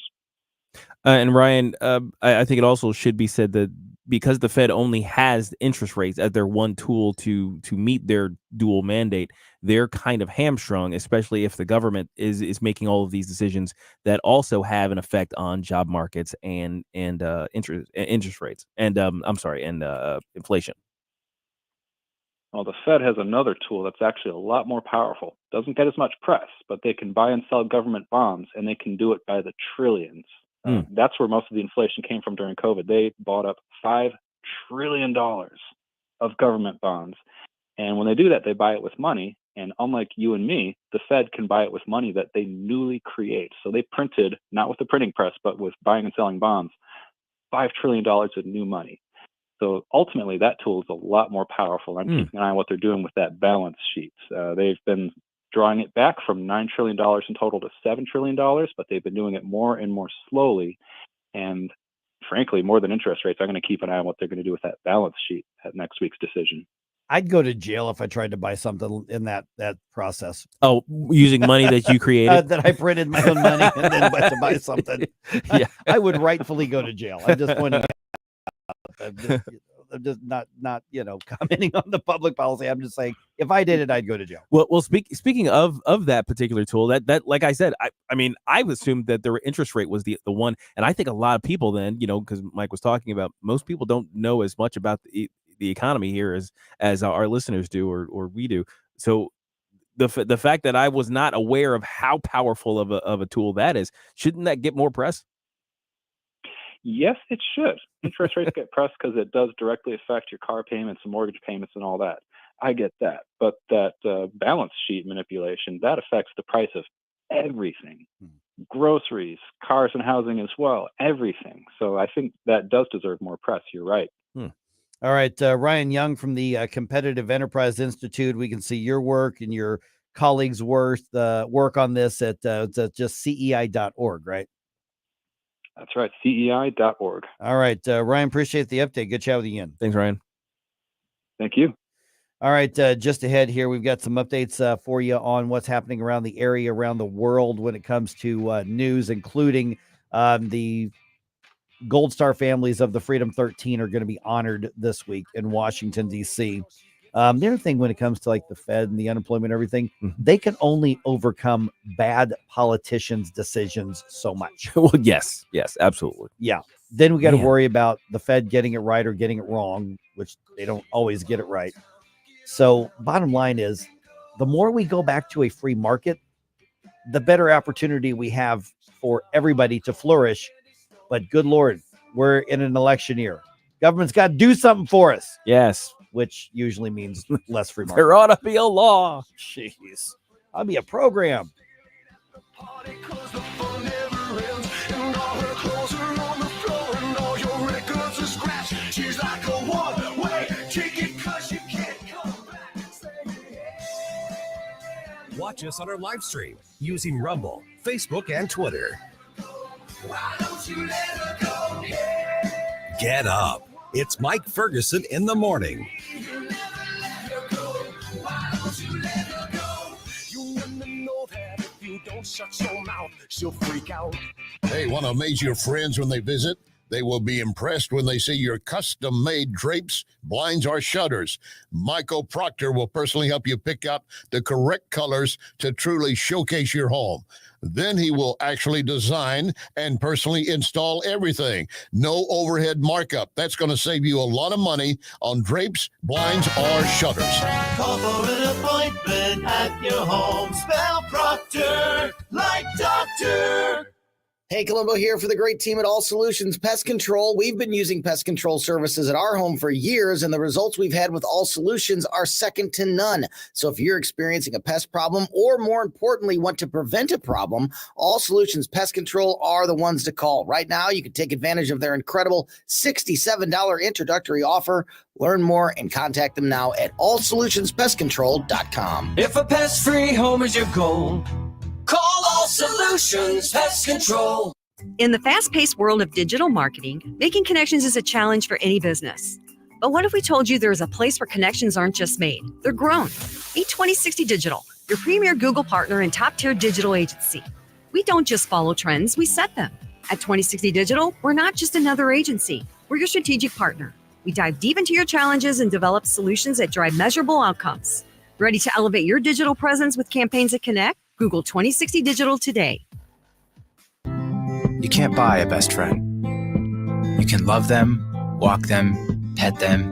And Ryan, I think it also should be said that because the Fed only has interest rates as their one tool to meet their dual mandate, they're kind of hamstrung, especially if the government is making all of these decisions that also have an effect on job markets and interest rates and inflation. Well, the Fed has another tool that's actually a lot more powerful. Doesn't get as much press, but they can buy and sell government bonds, and they can do it by the trillions. That's where most of the inflation came from during COVID. They bought up $5 trillion of government bonds. And when they do that, they buy it with money. And unlike you and me, the Fed can buy it with money that they newly create. So they printed, not with the printing press, but with buying and selling bonds, $5 trillion of new money. So ultimately, that tool is a lot more powerful. I'm keeping an eye on what they're doing with that balance sheet. They've been drawing it back from $9 trillion in total to $7 trillion, but they've been doing it more and more slowly. And frankly, more than interest rates, I'm going to keep an eye on what they're going to do with that balance sheet at next week's decision. I'd go to jail if I tried to buy something in that process. Oh, using money that you created? That I printed my own money and then went to buy something. Yeah, I would rightfully go to jail. I'm just pointing out. I'm just not commenting on the public policy. I'm just saying, if I did it, I'd go to jail. Well, speaking of that particular tool, that like I said, I mean, I assumed that their interest rate was the one, and I think a lot of people then, because Mike was talking about, most people don't know as much about the economy here as our listeners do or we do. So the fact that I was not aware of how powerful of a tool that is, shouldn't that get more press? Yes, it should. Interest rates get pressed because it does directly affect your car payments and mortgage payments and all that. I get that. But that balance sheet manipulation, that affects the price of everything. Groceries, cars and housing as well, everything. So I think that does deserve more press. You're right. All right. Ryan Young from the Competitive Enterprise Institute. We can see your work and your colleagues' work on this at just CEI.org, right? That's right, CEI.org. All right, Ryan, appreciate the update. Good chat with you again. Thanks, Ryan. Thank you. All right, just ahead here, we've got some updates for you on what's happening around the area, around the world when it comes to news, including the Gold Star families of the Freedom 13 are going to be honored this week in Washington, D.C. The other thing when it comes to like the Fed and the unemployment and everything, they can only overcome bad politicians' decisions so much. Well, yes, absolutely. Yeah. Then we got to worry about the Fed getting it right or getting it wrong, which they don't always get it right. So bottom line is, the more we go back to a free market, the better opportunity we have for everybody to flourish. But good Lord, we're in an election year. Government's got to do something for us. Yes. Which usually means less free market. There ought to be a law. Jeez. I'll be a program. Watch us on our live stream using Rumble, Facebook, and Twitter. Why don't you let her go? Get up. It's Mike Ferguson in the morning. Shut your mouth, she'll freak out. Hey, want to amaze your friends when they visit? They will be impressed when they see your custom-made drapes, blinds, or shutters. Michael Proctor will personally help you pick out the correct colors to truly showcase your home. Then he will actually design and personally install everything. No overhead markup. That's going to save you a lot of money on drapes, blinds, or shutters. Call for an appointment at your home. Spell Proctor like doctor. Hey, Columbo here for the great team at All Solutions Pest Control. We've been using pest control services at our home for years, and the results we've had with All Solutions are second to none. So if you're experiencing a pest problem, or more importantly, want to prevent a problem, All Solutions Pest Control are the ones to call. Right now, you can take advantage of their incredible $67 introductory offer. Learn more and contact them now at allsolutionspestcontrol.com. If a pest-free home is your goal, call All Solutions Pest Control. In the fast-paced world of digital marketing, making connections is a challenge for any business. But what if we told you there's a place where connections aren't just made, they're grown? Meet 2060 Digital, your premier Google partner and top-tier digital agency. We don't just follow trends, we set them. At 2060 Digital, we're not just another agency. We're your strategic partner. We dive deep into your challenges and develop solutions that drive measurable outcomes. Ready to elevate your digital presence with campaigns that connect? Google 2060 Digital today. You can't buy a best friend. You can love them, walk them, pet them,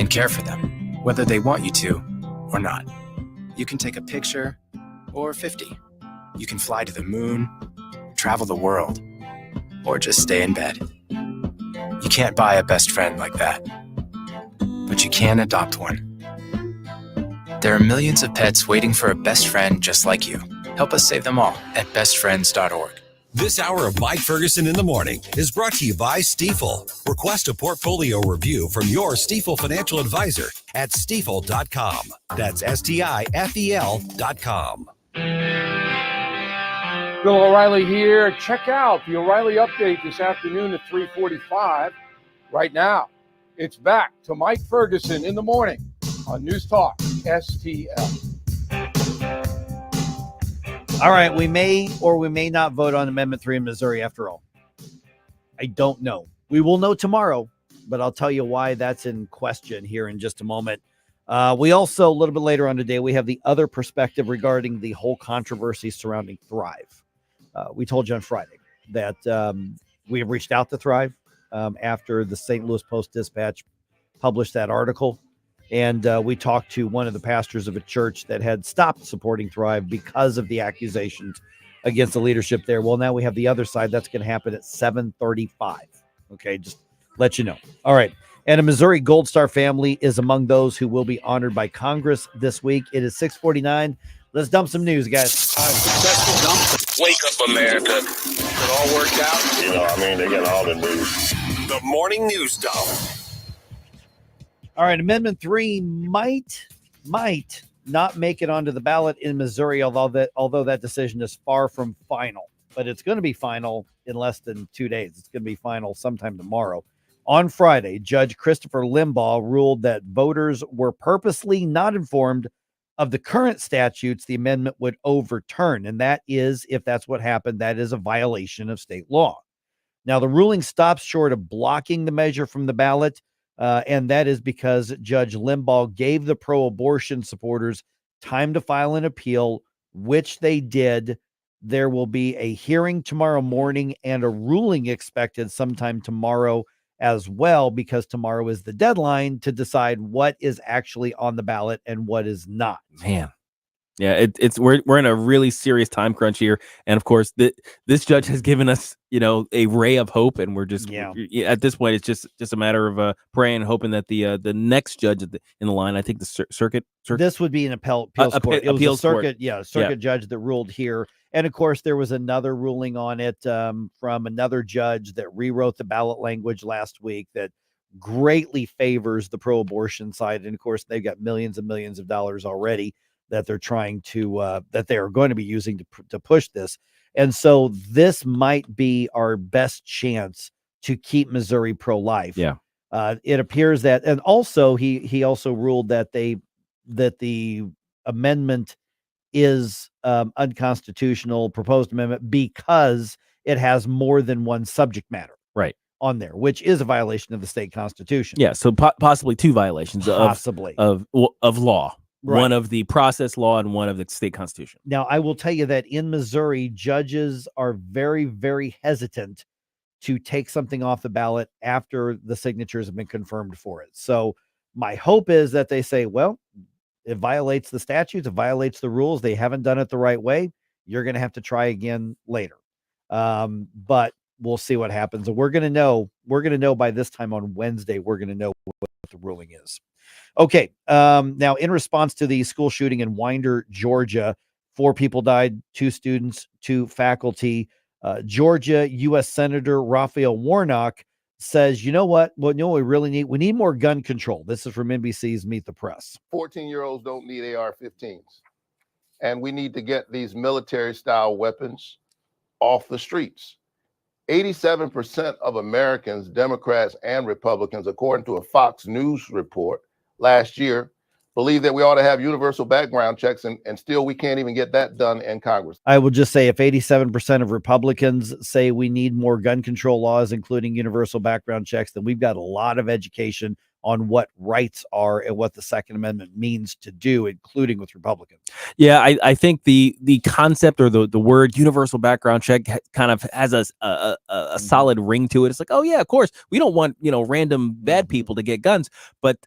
and care for them, whether they want you to or not. You can take a picture or 50. You can fly to the moon, travel the world, or just stay in bed. You can't buy a best friend like that, but you can adopt one. There are millions of pets waiting for a best friend just like you. Help us save them all at bestfriends.org. This hour of Mike Ferguson in the Morning is brought to you by Stifel. Request a portfolio review from your Stifel financial advisor at stifel.com. That's STIFEL.com. Bill O'Reilly here. Check out the O'Reilly Update this afternoon at 3:45. Right now, it's back to Mike Ferguson in the Morning on News Talk STL. All right, we may or we may not vote on Amendment 3 in Missouri after all. I don't know. We will know tomorrow, but I'll tell you why that's in question here in just a moment. We also, a little bit later on today, we have the other perspective regarding the whole controversy surrounding Thrive. We told you on Friday that we have reached out to Thrive after the St. Louis Post-Dispatch published that article. And we talked to one of the pastors of a church that had stopped supporting Thrive because of the accusations against the leadership there. Well, now we have the other side. That's going to happen at 7:35. Okay, just let you know. All right. And a Missouri Gold Star family is among those who will be honored by Congress this week. It is 6:49. Let's dump some news, guys. Wake up, America. It all worked out. They got all the news. The Morning News Dump. All right, Amendment 3 might not make it onto the ballot in Missouri, although that decision is far from final. But it's going to be final in less than 2 days. It's going to be final sometime tomorrow. On Friday, Judge Christopher Limbaugh ruled that voters were purposely not informed of the current statutes the amendment would overturn. And that is, if that's what happened, that is a violation of state law. Now, the ruling stops short of blocking the measure from the ballot. And that is because Judge Limbaugh gave the pro-abortion supporters time to file an appeal, which they did. There will be a hearing tomorrow morning and a ruling expected sometime tomorrow as well, because tomorrow is the deadline to decide what is actually on the ballot and what is not. Man. Yeah, we're in a really serious time crunch here, and of course, this judge has given us, a ray of hope, and we're just at this point, it's just a matter of praying and hoping that the next judge in the line, I think the circuit. This would be an appeals court. It was a circuit, circuit judge that ruled here, and of course, there was another ruling on it from another judge that rewrote the ballot language last week that greatly favors the pro-abortion side, and of course, they've got millions and millions of dollars already that they're trying to that they are going to be using to push this. And so this might be our best chance to keep Missouri pro-life. Yeah. It appears that, and also he also ruled that the amendment is unconstitutional, proposed amendment, because it has more than one subject matter on there, which is a violation of the state constitution. Yeah. So possibly two violations of law. Right. One of the process law and one of the state constitution. Now, I will tell you that in Missouri, judges are very, very hesitant to take something off the ballot after the signatures have been confirmed for it. So my hope is that they say, well, it violates the statutes, it violates the rules. They haven't done it the right way. You're going to have to try again later. But we'll see what happens. And we're going to know by this time on Wednesday, we're going to know what the ruling is. Okay. Now, in response to the school shooting in Winder, Georgia, 4 people died, 2 students, 2 faculty. Georgia U.S. Senator Raphael Warnock says, you know what? Well, we really need more gun control. This is from NBC's Meet the Press. 14-year-olds don't need AR-15s. And we need to get these military-style weapons off the streets. 87% of Americans, Democrats and Republicans, according to a Fox News report last year, believe that we ought to have universal background checks, and still we can't even get that done in Congress. I will just say if 87% of Republicans say we need more gun control laws, including universal background checks, then we've got a lot of education on what rights are and what the Second Amendment means to do, including with Republicans. Yeah, I think the concept or the word universal background check kind of has a solid ring to it. It's like, oh yeah, of course, we don't want random bad people to get guns, but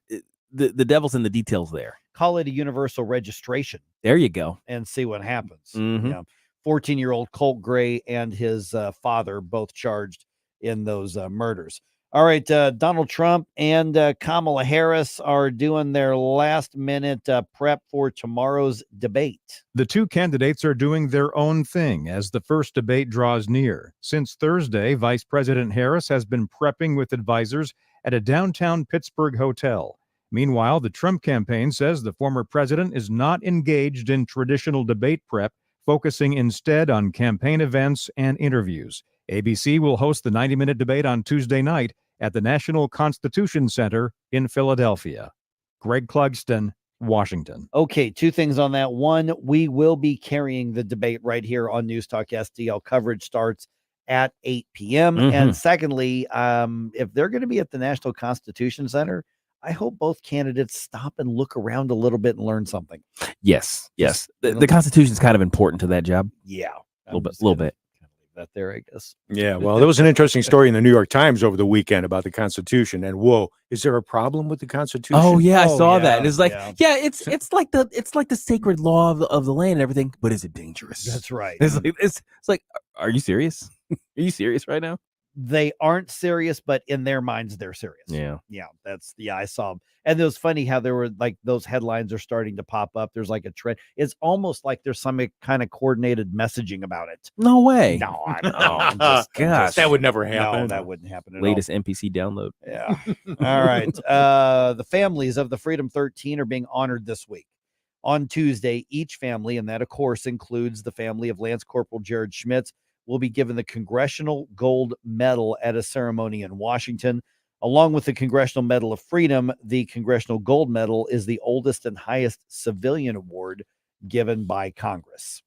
the devil's in the details there. Call it a universal registration. There you go. And see what happens. Mhm. Yeah. 14-year-old Colt Gray and his father both charged in those murders. All right, Donald Trump and Kamala Harris are doing their last-minute prep for tomorrow's debate. The two candidates are doing their own thing as the first debate draws near. Since Thursday, Vice President Harris has been prepping with advisors at a downtown Pittsburgh hotel. Meanwhile, the Trump campaign says the former president is not engaged in traditional debate prep, focusing instead on campaign events and interviews. ABC will host the 90-minute debate on Tuesday night at the National Constitution Center in Philadelphia. Greg Clugston, Washington. Okay, two things on that. One, we will be carrying the debate right here on News Talk STL. Coverage starts at 8 p.m. And secondly, if they're going to be at the National Constitution Center, I hope both candidates stop and look around a little bit and learn something. Yes. The Constitution is kind of important to that job. Yeah. A little bit. That there, I guess. Yeah, well, there was an interesting story in the New York Times over the weekend about the Constitution, and whoa, is there a problem with the Constitution? Oh yeah, I saw that. It's like, it's like the sacred law of the land and everything, but is it dangerous? That's right. It's like, are you serious? Are you serious right now? They aren't serious, but in their minds, they're serious. Yeah. I saw. And it was funny how there were like those headlines are starting to pop up. There's like a trend. It's almost like there's some kind of coordinated messaging about it. No way. No, I'm gosh, that would never happen. No, that wouldn't happen at Latest NPC download. Yeah. All right. The families of the Freedom 13 are being honored this week. On Tuesday, each family, and that of course includes the family of Lance Corporal Jared Schmitz, will be given the Congressional Gold Medal at a ceremony in Washington. Along with the Congressional Medal of Freedom, the Congressional Gold Medal is the oldest and highest civilian award given by Congress.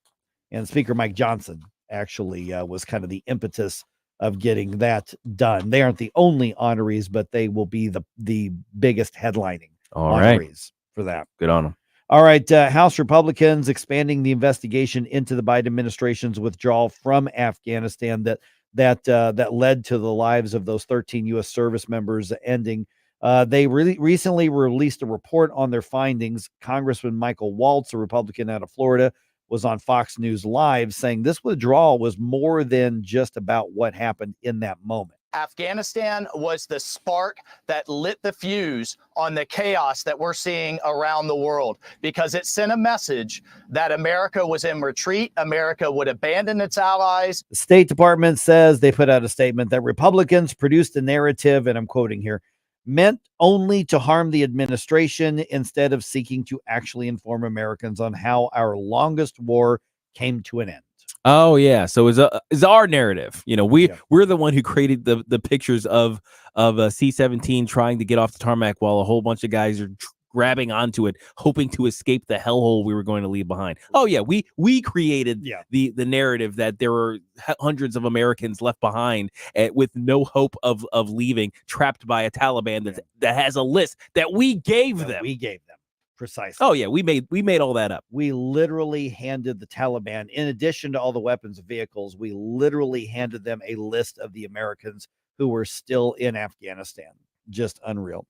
And Speaker Mike Johnson actually was kind of the impetus of getting that done. They aren't the only honorees, but they will be the biggest headlining honorees for that. Good on them. All right, House Republicans expanding the investigation into the Biden administration's withdrawal from Afghanistan that led to the lives of those 13 U.S. service members ending. They recently released a report on their findings. Congressman Michael Waltz, a Republican out of Florida, was on Fox News Live saying this withdrawal was more than just about what happened in that moment. Afghanistan was the spark that lit the fuse on the chaos that we're seeing around the world, because it sent a message that America was in retreat. America would abandon its allies. The State Department says they put out a statement that Republicans produced a narrative, and I'm quoting here, meant only to harm the administration instead of seeking to actually inform Americans on how our longest war came to an end. Oh yeah, so it's our narrative. We're the one who created the pictures of a C-17 trying to get off the tarmac while a whole bunch of guys are grabbing onto it, hoping to escape the hellhole we were going to leave behind. Oh yeah, we created the narrative that there were hundreds of Americans left behind with no hope of leaving, trapped by a Taliban that has a list that we gave them. We gave them. Precisely. Oh yeah, we made all that up. We literally handed the Taliban, in addition to all the weapons and vehicles, we literally handed them a list of the Americans who were still in Afghanistan. Just unreal.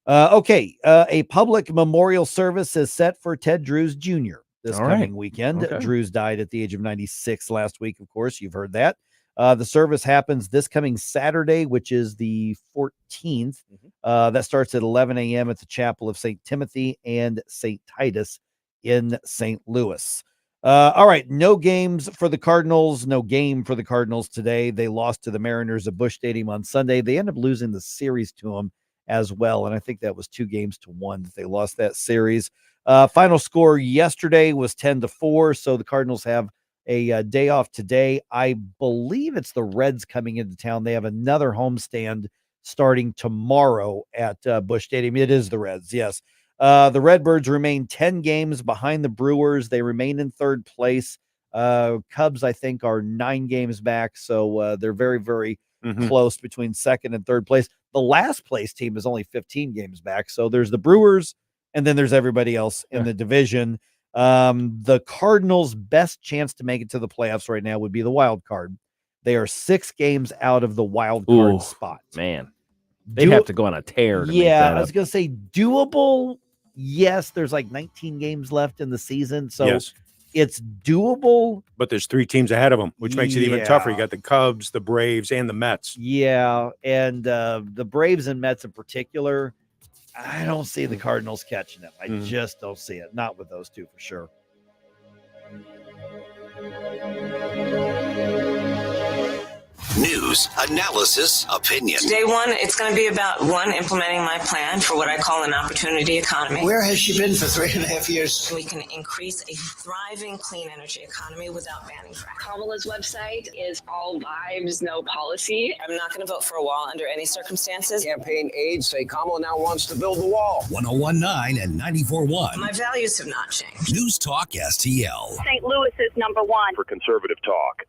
A public memorial service is set for Ted Drewes Jr. this coming weekend. Okay. Drewes died at the age of 96 last week. Of course, you've heard that. The service happens this coming Saturday, which is the 14th. That starts at 11 a.m. at the Chapel of St. Timothy and St. Titus in St. Louis. All right, no games for the Cardinals. No game for the Cardinals today. They lost to the Mariners at Busch Stadium on Sunday. They ended up losing the series to them as well, and I think that was 2-1 that they lost that series. Final score yesterday was 10-4, so the Cardinals have a day off today. I believe it's the Reds coming into town. They have another homestand starting tomorrow at Busch Stadium. It is the Reds, yes. The Redbirds remain 10 games behind the Brewers. They remain in third place. Cubs, I think, are 9 games back, so they're very, very close between second and third place. The last place team is only 15 games back, so there's the Brewers, and then there's everybody else in the division. The Cardinals' best chance to make it to the playoffs right now would be the wild card. They are 6 games out of the wild card spot. Man, they'd have to go on a tear to make that I was up. going to say doable. Yes, there's like 19 games left in the season, so it's doable. But there's 3 teams ahead of them, which makes it even tougher. You got the Cubs, the Braves, and the Mets. Yeah, and the Braves and Mets in particular, I don't see the Cardinals catching them. I just don't see it. Not with those two for sure. News, analysis, opinion. Day one, it's going to be about implementing my plan for what I call an opportunity economy. Where has she been for 3.5 years? We can increase a thriving clean energy economy without banning fracking. Kamala's website is all vibes, no policy. I'm not going to vote for a wall under any circumstances. Campaign aides say Kamala now wants to build the wall. 101.9 and 94.1. My values have not changed. News Talk STL. St. Louis is number 1 for conservative talk.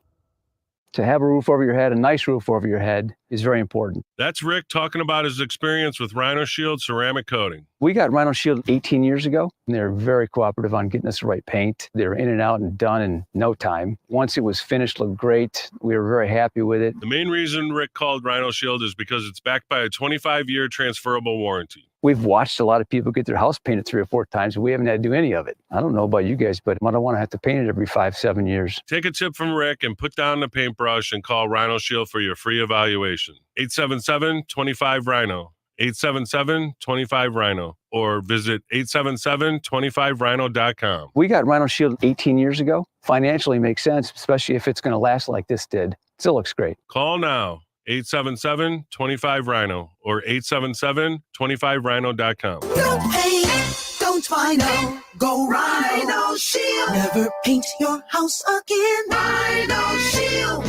To have a roof over your head, a nice roof over your head, is very important. That's Rick talking about his experience with Rhino Shield ceramic coating. We got Rhino Shield 18 years ago, and they're very cooperative on getting us the right paint. They're in and out and done in no time. Once it was finished, looked great. We were very happy with it. The main reason Rick called Rhino Shield is because it's backed by a 25-year transferable warranty. We've watched a lot of people get their house painted 3 or 4 times, and we haven't had to do any of it. I don't know about you guys, but I don't want to have to paint it every 5-7 years. Take a tip from Rick and put down the paintbrush and call Rhino Shield for your free evaluation. 877-25-RHINO. 877-25-RHINO. Or visit 877-25rhino.com. We got Rhino Shield 18 years ago. Financially makes sense, especially if it's going to last like this did. Still looks great. Call now. 877-25-RHINO or 877-25rhino.com. Don't paint, don't Rhino, go Rhino Shield. Never paint your house again. Rhino Shield.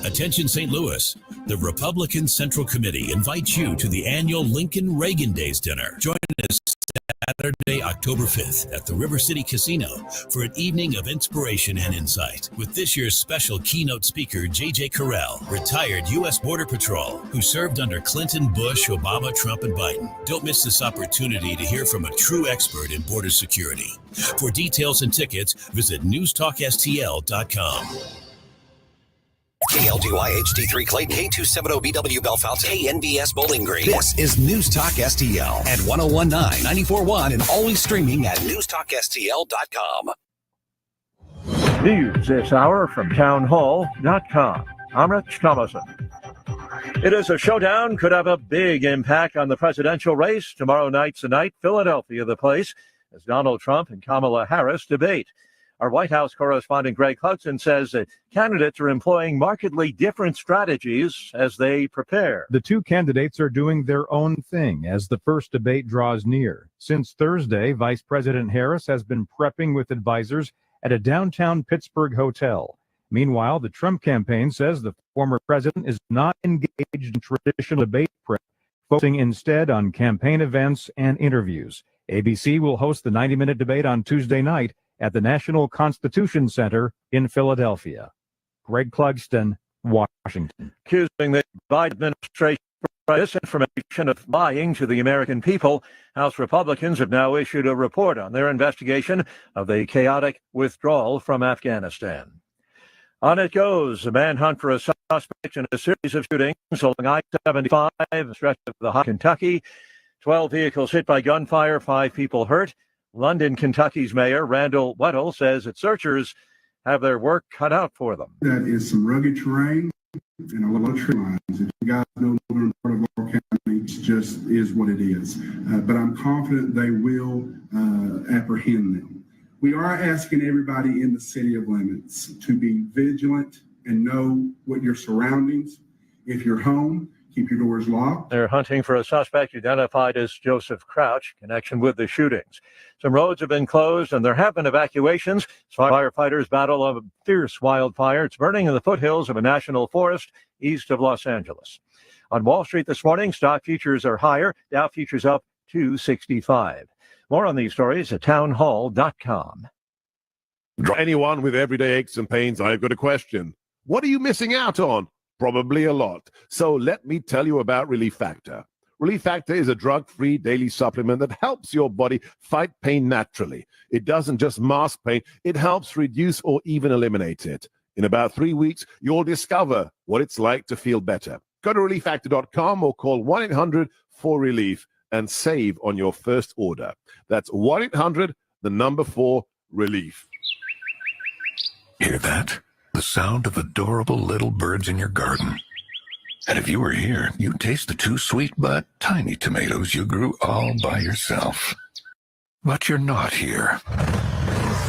Attention St. Louis. The Republican Central Committee invites you to the annual Lincoln Reagan Days dinner. Join us Saturday, October 5th at the River City Casino for an evening of inspiration and insight with this year's special keynote speaker, J.J. Carell, retired U.S. Border Patrol, who served under Clinton, Bush, Obama, Trump, and Biden. Don't miss this opportunity to hear from a true expert in border security. For details and tickets, visit newstalkstl.com. KLDY HD3 Clayton, K270BW Belfast, KNBS Bowling Green. This is News Talk STL at 101.9, 94.1, and always streaming at newstalkstl.com. News this hour from townhall.com. I'm Rich Thomason. It is a showdown, could have a big impact on the presidential race. Tomorrow night's the night, Philadelphia the place, as Donald Trump and Kamala Harris debate. Our White House correspondent Greg Clutson says that candidates are employing markedly different strategies as they prepare. The two candidates are doing their own thing as the first debate draws near. Since Thursday, Vice President Harris has been prepping with advisors at a downtown Pittsburgh hotel. Meanwhile, the Trump campaign says the former president is not engaged in traditional debate prep, focusing instead on campaign events and interviews. ABC will host the 90-minute debate on Tuesday night at the National Constitution Center in Philadelphia. Greg Clugston, Washington. Accusing the Biden administration of disinformation of lying to the American people, House Republicans have now issued a report on their investigation of the chaotic withdrawal from Afghanistan. On it goes, a manhunt for a suspect in a series of shootings along I-75, a stretch of the high Kentucky. 12 vehicles hit by gunfire, 5 people hurt. London, Kentucky's Mayor Randall Weddle says that searchers have their work cut out for them. That is some rugged terrain and a lot of tree lines. If you guys know the northern part of our county, it just is what it is. But I'm confident they will apprehend them. We are asking everybody in the city of Lemons to be vigilant and know what your surroundings. If you're home, Keep your doors locked. They're hunting for a suspect identified as Joseph Crouch, in connection with the shootings. Some roads have been closed and there have been evacuations. Firefighters battle a fierce wildfire. It's burning in the foothills of a national forest east of Los Angeles. On Wall Street this morning, stock futures are higher. Dow futures up 265. More on these stories at townhall.com. Anyone with everyday aches and pains, I've got a question. What are you missing out on? Probably a lot. So let me tell you about Relief Factor. Relief Factor is a drug-free daily supplement that helps your body fight pain naturally. It doesn't just mask pain, it helps reduce or even eliminate it. In about 3 weeks, you'll discover what it's like to feel better. Go to relieffactor.com or call 1-800-4RELIEF and save on your first order. That's 1-800-4-RELIEF. Hear that? The sound of adorable little birds in your garden. And if you were here, you'd taste the 2 sweet but tiny tomatoes you grew all by yourself. But you're not here.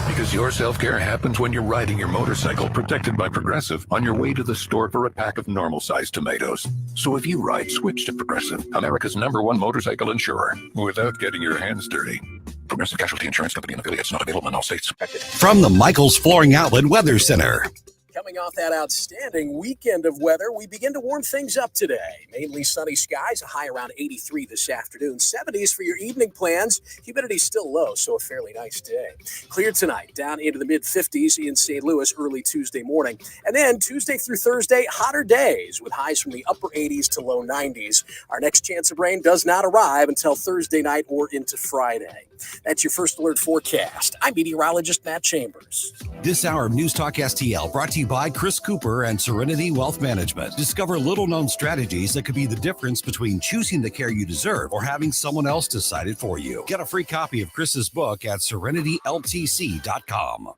Because your self-care happens when you're riding your motorcycle protected by Progressive on your way to the store for a pack of normal-sized tomatoes. So if you ride, switch to Progressive, America's #1 motorcycle insurer, without getting your hands dirty. Progressive Casualty Insurance Company and affiliates, not available in all states. From the Michael's Flooring Outlet Weather Center. Coming off that outstanding weekend of weather, we begin to warm things up today. Mainly sunny skies, a high around 83 this afternoon. 70s for your evening plans. Humidity still low, so a fairly nice day. Clear tonight, down into the mid-50s in St. Louis early Tuesday morning. And then Tuesday through Thursday, hotter days with highs from the upper 80s to low 90s. Our next chance of rain does not arrive until Thursday night or into Friday. That's your First Alert forecast. I'm meteorologist Matt Chambers. This hour of News Talk STL brought to you by Chris Cooper and Serenity Wealth Management. Discover little-known strategies that could be the difference between choosing the care you deserve or having someone else decide it for you. Get a free copy of Chris's book at serenityltc.com.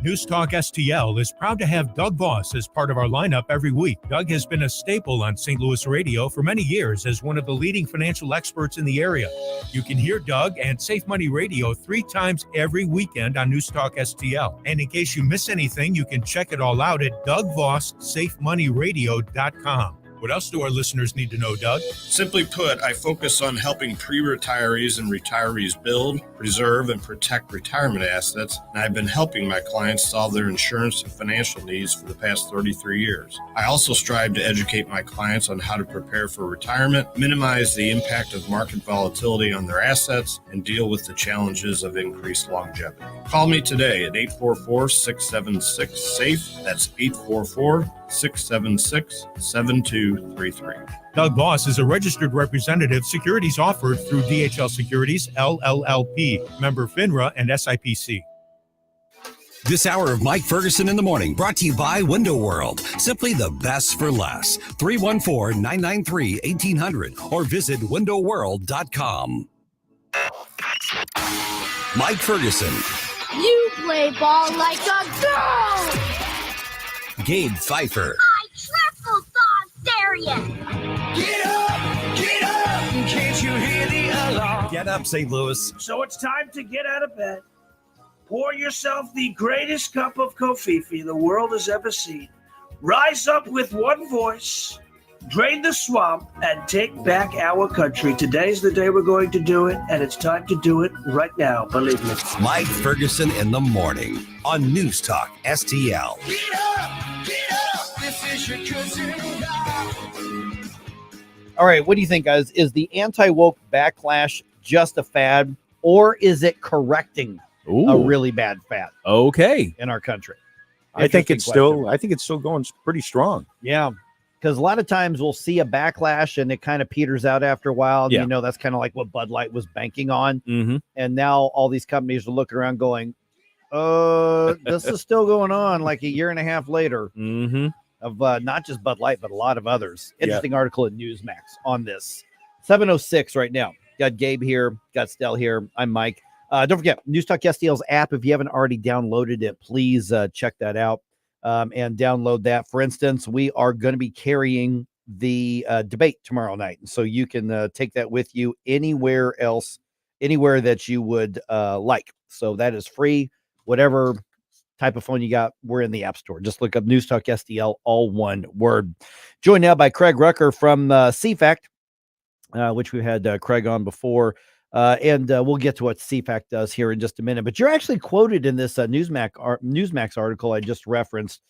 News Talk STL is proud to have Doug Voss as part of our lineup every week. Doug has been a staple on St. Louis radio for many years as one of the leading financial experts in the area. You can hear Doug and Safe Money Radio 3 times every weekend on News Talk STL. And in case you miss anything, you can check it all out at DougVossSafeMoneyRadio.com. What else do our listeners need to know, Doug? Simply put, I focus on helping pre-retirees and retirees build, preserve, and protect retirement assets, and I've been helping my clients solve their insurance and financial needs for the past 33 years. I also strive to educate my clients on how to prepare for retirement, minimize the impact of market volatility on their assets, and deal with the challenges of increased longevity. Call me today at 844-676-SAFE. That's 844-676-7233. Doug Voss is a registered representative. Securities offered through DHL Securities, LLLP, member FINRA and SIPC. This hour of Mike Ferguson in the Morning brought to you by Window World. Simply the best for less. 314-993-1800 or visit windowworld.com. Mike Ferguson. You play ball like a girl. Gabe Pfeiffer. Triple dog Darian. Get up! Can't you hear the alarm? Get up, St. Louis. So it's time to get out of bed. Pour yourself the greatest cup of Kofifi the world has ever seen. Rise up with one voice, drain the swamp, and take back our country. Today's the day we're going to do it, and it's time to do it right now, believe me. Mike Ferguson in the Morning on News Talk STL. Get up! This is your cousin. All right, what do you think, guys? Is the anti-woke backlash just a fad, or is it correcting a really bad fad? Okay, in our country. I think it's still going pretty strong. Yeah, because a lot of times we'll see a backlash and it kind of peters out after a while. Yeah. You know, that's kind of like what Bud Light was banking on. Mm-hmm. And now all these companies are looking around going, this is still going on like a year and a half later. Mm-hmm. Of not just Bud Light, but a lot of others. Interesting article in Newsmax on this. 7:06 right now. Got Gabe here, got Stell here. I'm Mike. Don't forget, News Talk STL's app. If you haven't already downloaded it, please check that out and download that. For instance, we are going to be carrying the debate tomorrow night. So you can take that with you anywhere else, anywhere that you would like. So that is free. Whatever type of phone you got, we're in the App Store. Just look up News Talk STL, all one word. Joined now by Craig Rucker from CFACT, which we had Craig on before. And we'll get to what CFACT does here in just a minute. But you're actually quoted in this Newsmax article I just referenced,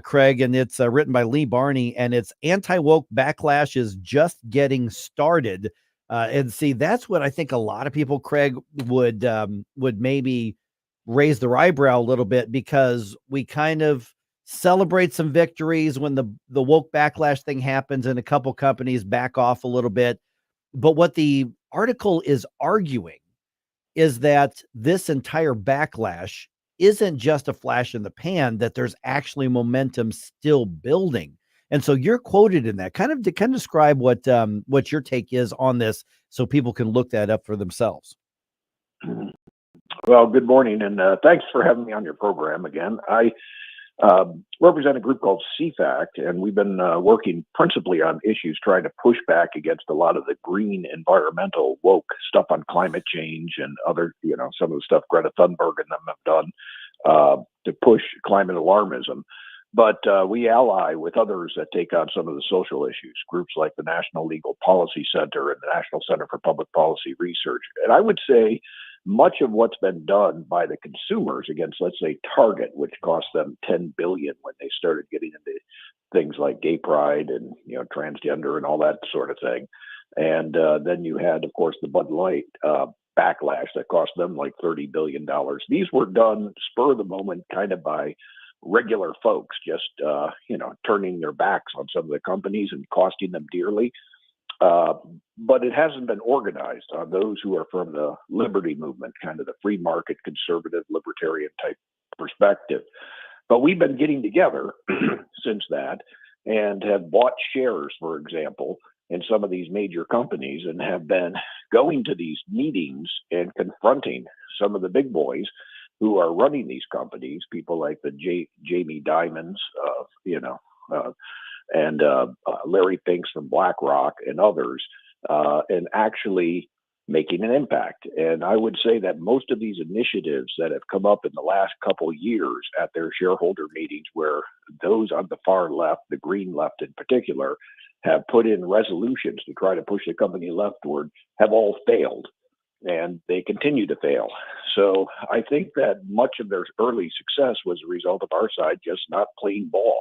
Craig, and it's written by Lee Barney, and it's anti-woke backlash is just getting started. And see, that's what I think a lot of people, Craig, would maybe raise their eyebrow a little bit, because we kind of celebrate some victories when the woke backlash thing happens and a couple companies back off a little bit. But what the article is arguing is that this entire backlash isn't just a flash in the pan, that there's actually momentum still building. And so you're quoted in that. Kind of describe what your take is on this, so people can look that up for themselves. Well, good morning, and thanks for having me on your program again. I represent a group called CFACT, and we've been working principally on issues trying to push back against a lot of the green environmental woke stuff on climate change and other, some of the stuff Greta Thunberg and them have done to push climate alarmism. But we ally with others that take on some of the social issues, groups like the National Legal Policy Center and the National Center for Public Policy Research. And I would say much of what's been done by the consumers against, let's say, Target, which cost them $10 billion when they started getting into things like gay pride and transgender and all that sort of thing. And then you had, of course, the Bud Light backlash that cost them like $30 billion. These were done spur of the moment, kind of by regular folks, just turning their backs on some of the companies and costing them dearly. But it hasn't been organized on those who are from the liberty movement, kind of the free market, conservative, libertarian type perspective. But we've been getting together since that and have bought shares, for example, in some of these major companies, and have been going to these meetings and confronting some of the big boys who are running these companies, people like the Jamie Dimons, and Larry Finks from BlackRock and others, and actually making an impact. And I would say that most of these initiatives that have come up in the last couple years at their shareholder meetings, where those on the far left, the green left in particular, have put in resolutions to try to push the company leftward, have all failed. And they continue to fail. So I think that much of their early success was a result of our side just not playing ball.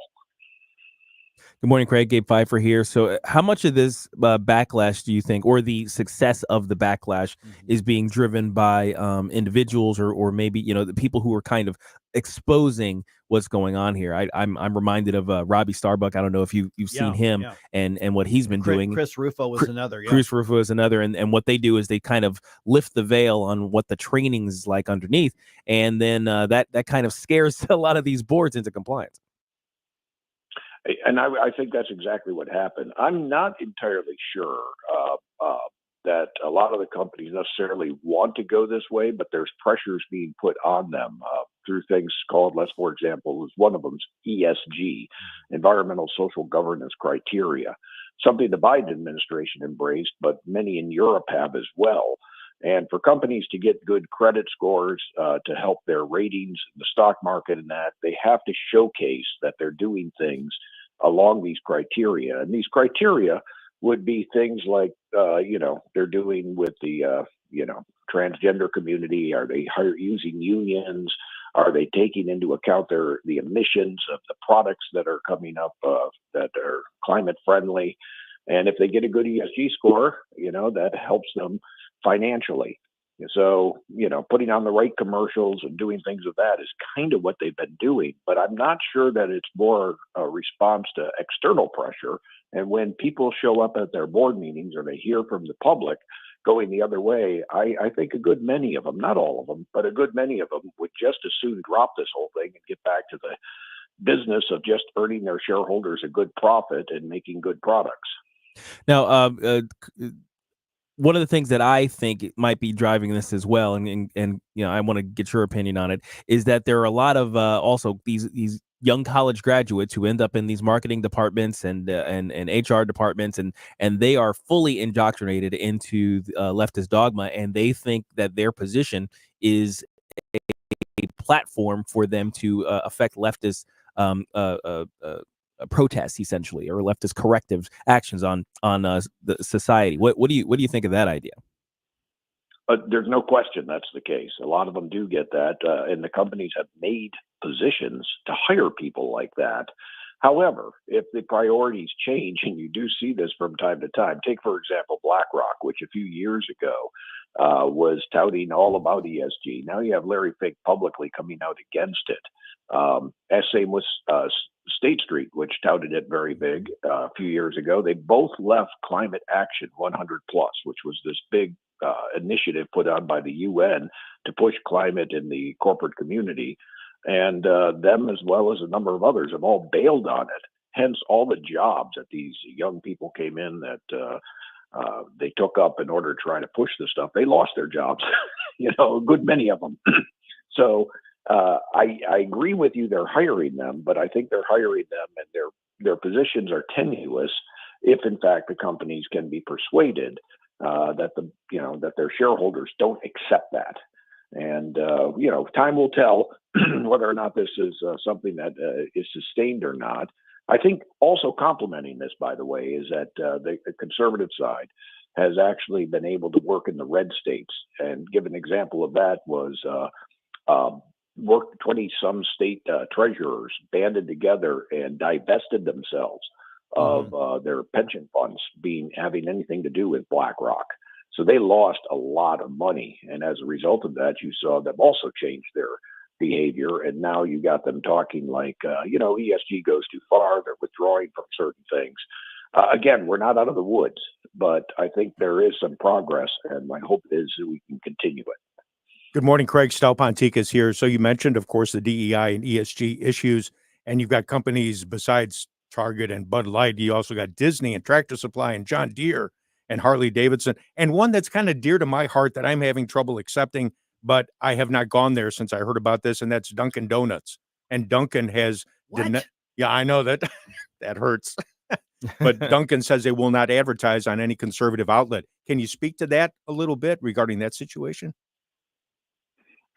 Good morning, Craig. Gabe Pfeiffer here. So how much of this backlash do you think, or the success of the backlash, is being driven by individuals or maybe, the people who are kind of exposing what's going on here? I'm reminded of Robbie Starbuck. I don't know if you've seen him and what he's been doing. Chris Rufo was another. Yeah. Chris Rufo is another. And what they do is they kind of lift the veil on what the training is like underneath. And then that kind of scares a lot of these boards into compliance. And I think that's exactly what happened. I'm not entirely sure that a lot of the companies necessarily want to go this way, but there's pressures being put on them through things called, for example, one of them's ESG, Environmental Social Governance Criteria, something the Biden administration embraced, but many in Europe have as well. And for companies to get good credit scores to help their ratings in the stock market and that, they have to showcase that they're doing things along these criteria. And these criteria would be things like, they're doing with the, transgender community. Are they using unions? Are they taking into account the emissions of the products that are coming up that are climate friendly? And if they get a good ESG score, that helps them financially. So, putting on the right commercials and doing things of that is kind of what they've been doing. But I'm not sure that it's more a response to external pressure. And when people show up at their board meetings or they hear from the public going the other way, I think a good many of them, not all of them, but a good many of them would just as soon drop this whole thing and get back to the business of just earning their shareholders a good profit and making good products. Now, one of the things that I think might be driving this as well, and I want to get your opinion on it, is that there are a lot of also these young college graduates who end up in these marketing departments and HR departments, and they are fully indoctrinated into leftist dogma, and they think that their position is a platform for them to affect leftist protests, essentially, or leftist corrective actions on the society. What do you think of that idea? There's no question that's the case. A lot of them do get that, and the companies have made positions to hire people like that. However, if the priorities change, and you do see this from time to time, take, for example, BlackRock, which a few years ago was touting all about ESG. Now you have Larry Fink publicly coming out against it. Same with State Street, which touted it very big a few years ago. They both left Climate Action 100 Plus, which was this big initiative put on by the UN to push climate in the corporate community. And them, as well as a number of others, have all bailed on it. Hence, all the jobs that these young people came in that they took up in order to try to push this stuff, they lost their jobs, a good many of them. So I agree with you, they're hiring them, but I think they're hiring them and their positions are tenuous if, in fact, the companies can be persuaded that their shareholders don't accept that. And, time will tell whether or not this is something that is sustained or not. I think also complementing this, by the way, is that the conservative side has actually been able to work in the red states. And give an example of that was 20-some state treasurers banded together and divested themselves of their pension funds having anything to do with BlackRock. So they lost a lot of money. And as a result of that, you saw them also change their behavior. And now you got them talking like, ESG goes too far. They're withdrawing from certain things. Again, we're not out of the woods, but I think there is some progress. And my hope is that we can continue it. Good morning, Craig. Stal-Pontic is here. So you mentioned, of course, the DEI and ESG issues, and you've got companies besides Target and Bud Light. You also got Disney and Tractor Supply and John Deere and Harley Davidson, and one that's kind of dear to my heart that I'm having trouble accepting, but I have not gone there since I heard about this, and that's Dunkin' Donuts. And Dunkin' has yeah, I know that that hurts. But Dunkin' says they will not advertise on any conservative outlet. Can you speak to that a little bit regarding that situation?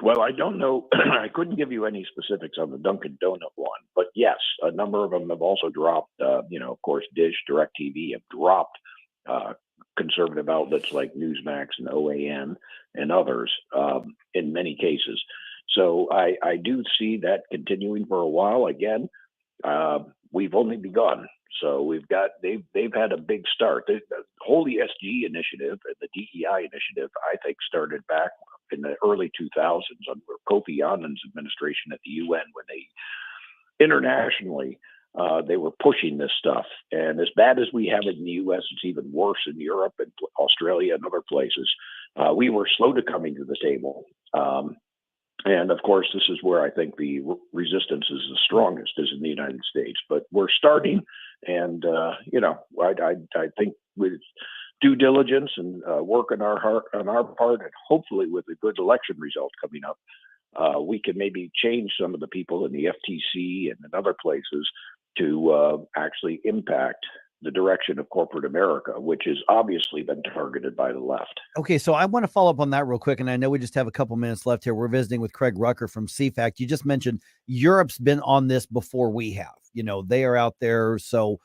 Well, I don't know. I couldn't give you any specifics on the Dunkin' Donut one, but yes, a number of them have also dropped. Of course, Dish, DirecTV have dropped conservative outlets like Newsmax and OAN and others in many cases. So I do see that continuing for a while. Again, we've only begun. So they've had a big start. The whole ESG initiative and the DEI initiative, I think, started back in the early 2000s under Kofi Annan's administration at the UN, when they internationally they were pushing this stuff. And as bad as we have it in the US, it's even worse in Europe and Australia and other places. We were slow to coming to the table. And of course, this is where I think the resistance is the strongest, is in the United States. But we're starting, and I think with due diligence and work on our part, and hopefully with a good election result coming up, we can maybe change some of the people in the FTC and in other places to actually impact the direction of corporate America, which has obviously been targeted by the left. Okay, so I want to follow up on that real quick, and I know we just have a couple minutes left here. We're visiting with Craig Rucker from CFACT. You just mentioned Europe's been on this before we have. They are out there. So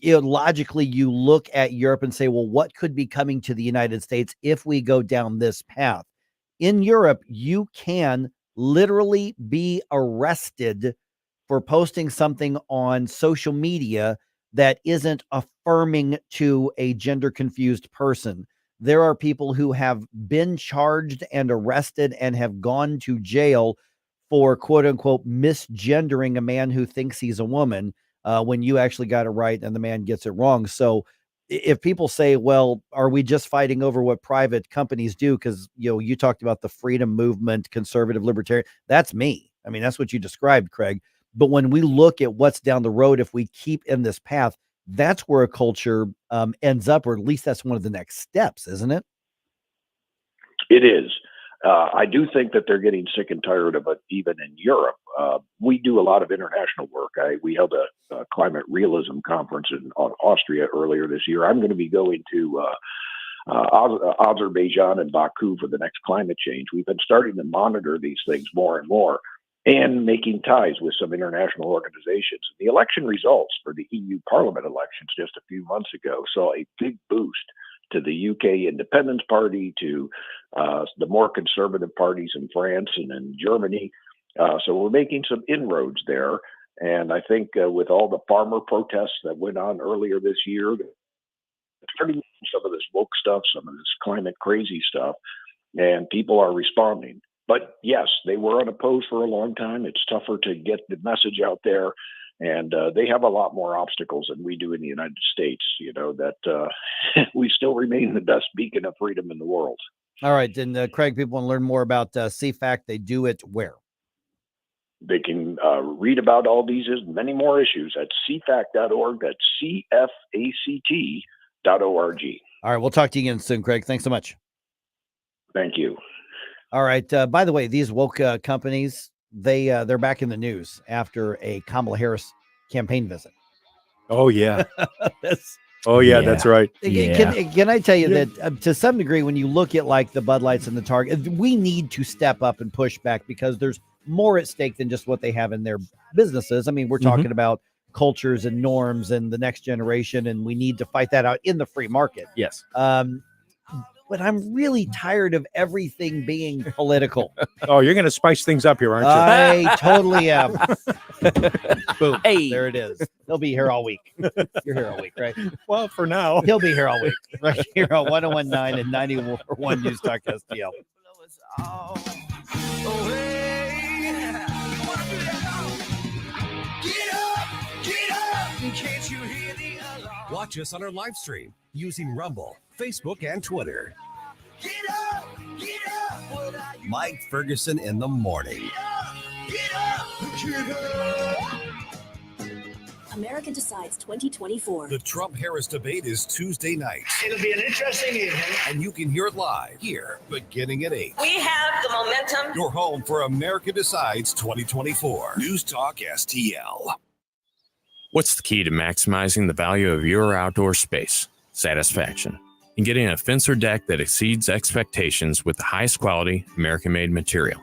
logically, you look at Europe and say, well, what could be coming to the United States if we go down this path? In Europe, you can literally be arrested for posting something on social media that isn't affirming to a gender confused person. There are people who have been charged and arrested and have gone to jail for quote unquote misgendering a man who thinks he's a woman when you actually got it right and the man gets it wrong. So if people say, well, are we just fighting over what private companies do? Because, you talked about the freedom movement, conservative libertarian. That's me. I mean, that's what you described, Craig. But when we look at what's down the road, if we keep in this path, that's where a culture ends up, or at least that's one of the next steps, isn't it? It is. I do think that they're getting sick and tired of it, even in Europe. We do a lot of international work. We held a climate realism conference in Austria earlier this year. I'm going to be going to Azerbaijan and Baku for the next climate change. We've been starting to monitor these things more and more. and making ties with some international organizations. The election results for the EU Parliament elections just a few months ago saw a big boost to the UK Independence Party, to the more conservative parties in France and in Germany. So we're making some inroads there. And I think with all the farmer protests that went on earlier this year, starting some of this woke stuff, some of this climate crazy stuff, and people are responding. But yes, they were unopposed for a long time. It's tougher to get the message out there. And they have a lot more obstacles than we do in the United States, that we still remain the best beacon of freedom in the world. All right. And Craig, people want to learn more about CFACT. They do it where? They can read about all these and many more issues at cfact.org. That's cfact.org. All right. We'll talk to you again soon, Craig. Thanks so much. Thank you. All right. By the way, these woke companies, they're back in the news after a Kamala Harris campaign visit. Oh, yeah. That's right. Can I tell you that to some degree, when you look at like the Bud Lights and the Target, we need to step up and push back because there's more at stake than just what they have in their businesses. I mean, we're talking about cultures and norms and the next generation, and we need to fight that out in the free market. Yes. But I'm really tired of everything being political. Oh, you're going to spice things up here, aren't you? I totally am. Boom. Hey, there it is. He'll be here all week. You're here all week, right? Well, for now. He'll be here all week. Right here on 101.9 and 91 News Talk STL. Watch us on our live stream using Rumble, Facebook, and Twitter. Get up, Mike Ferguson in the morning. America Decides 2024. The Trump-Harris debate is Tuesday night. It'll be an interesting evening. And you can hear it live here, beginning at 8. We have the momentum. Your home for America Decides 2024. News Talk STL. What's the key to maximizing the value of your outdoor space? Satisfaction. And getting a fence or deck that exceeds expectations with the highest quality, American-made material.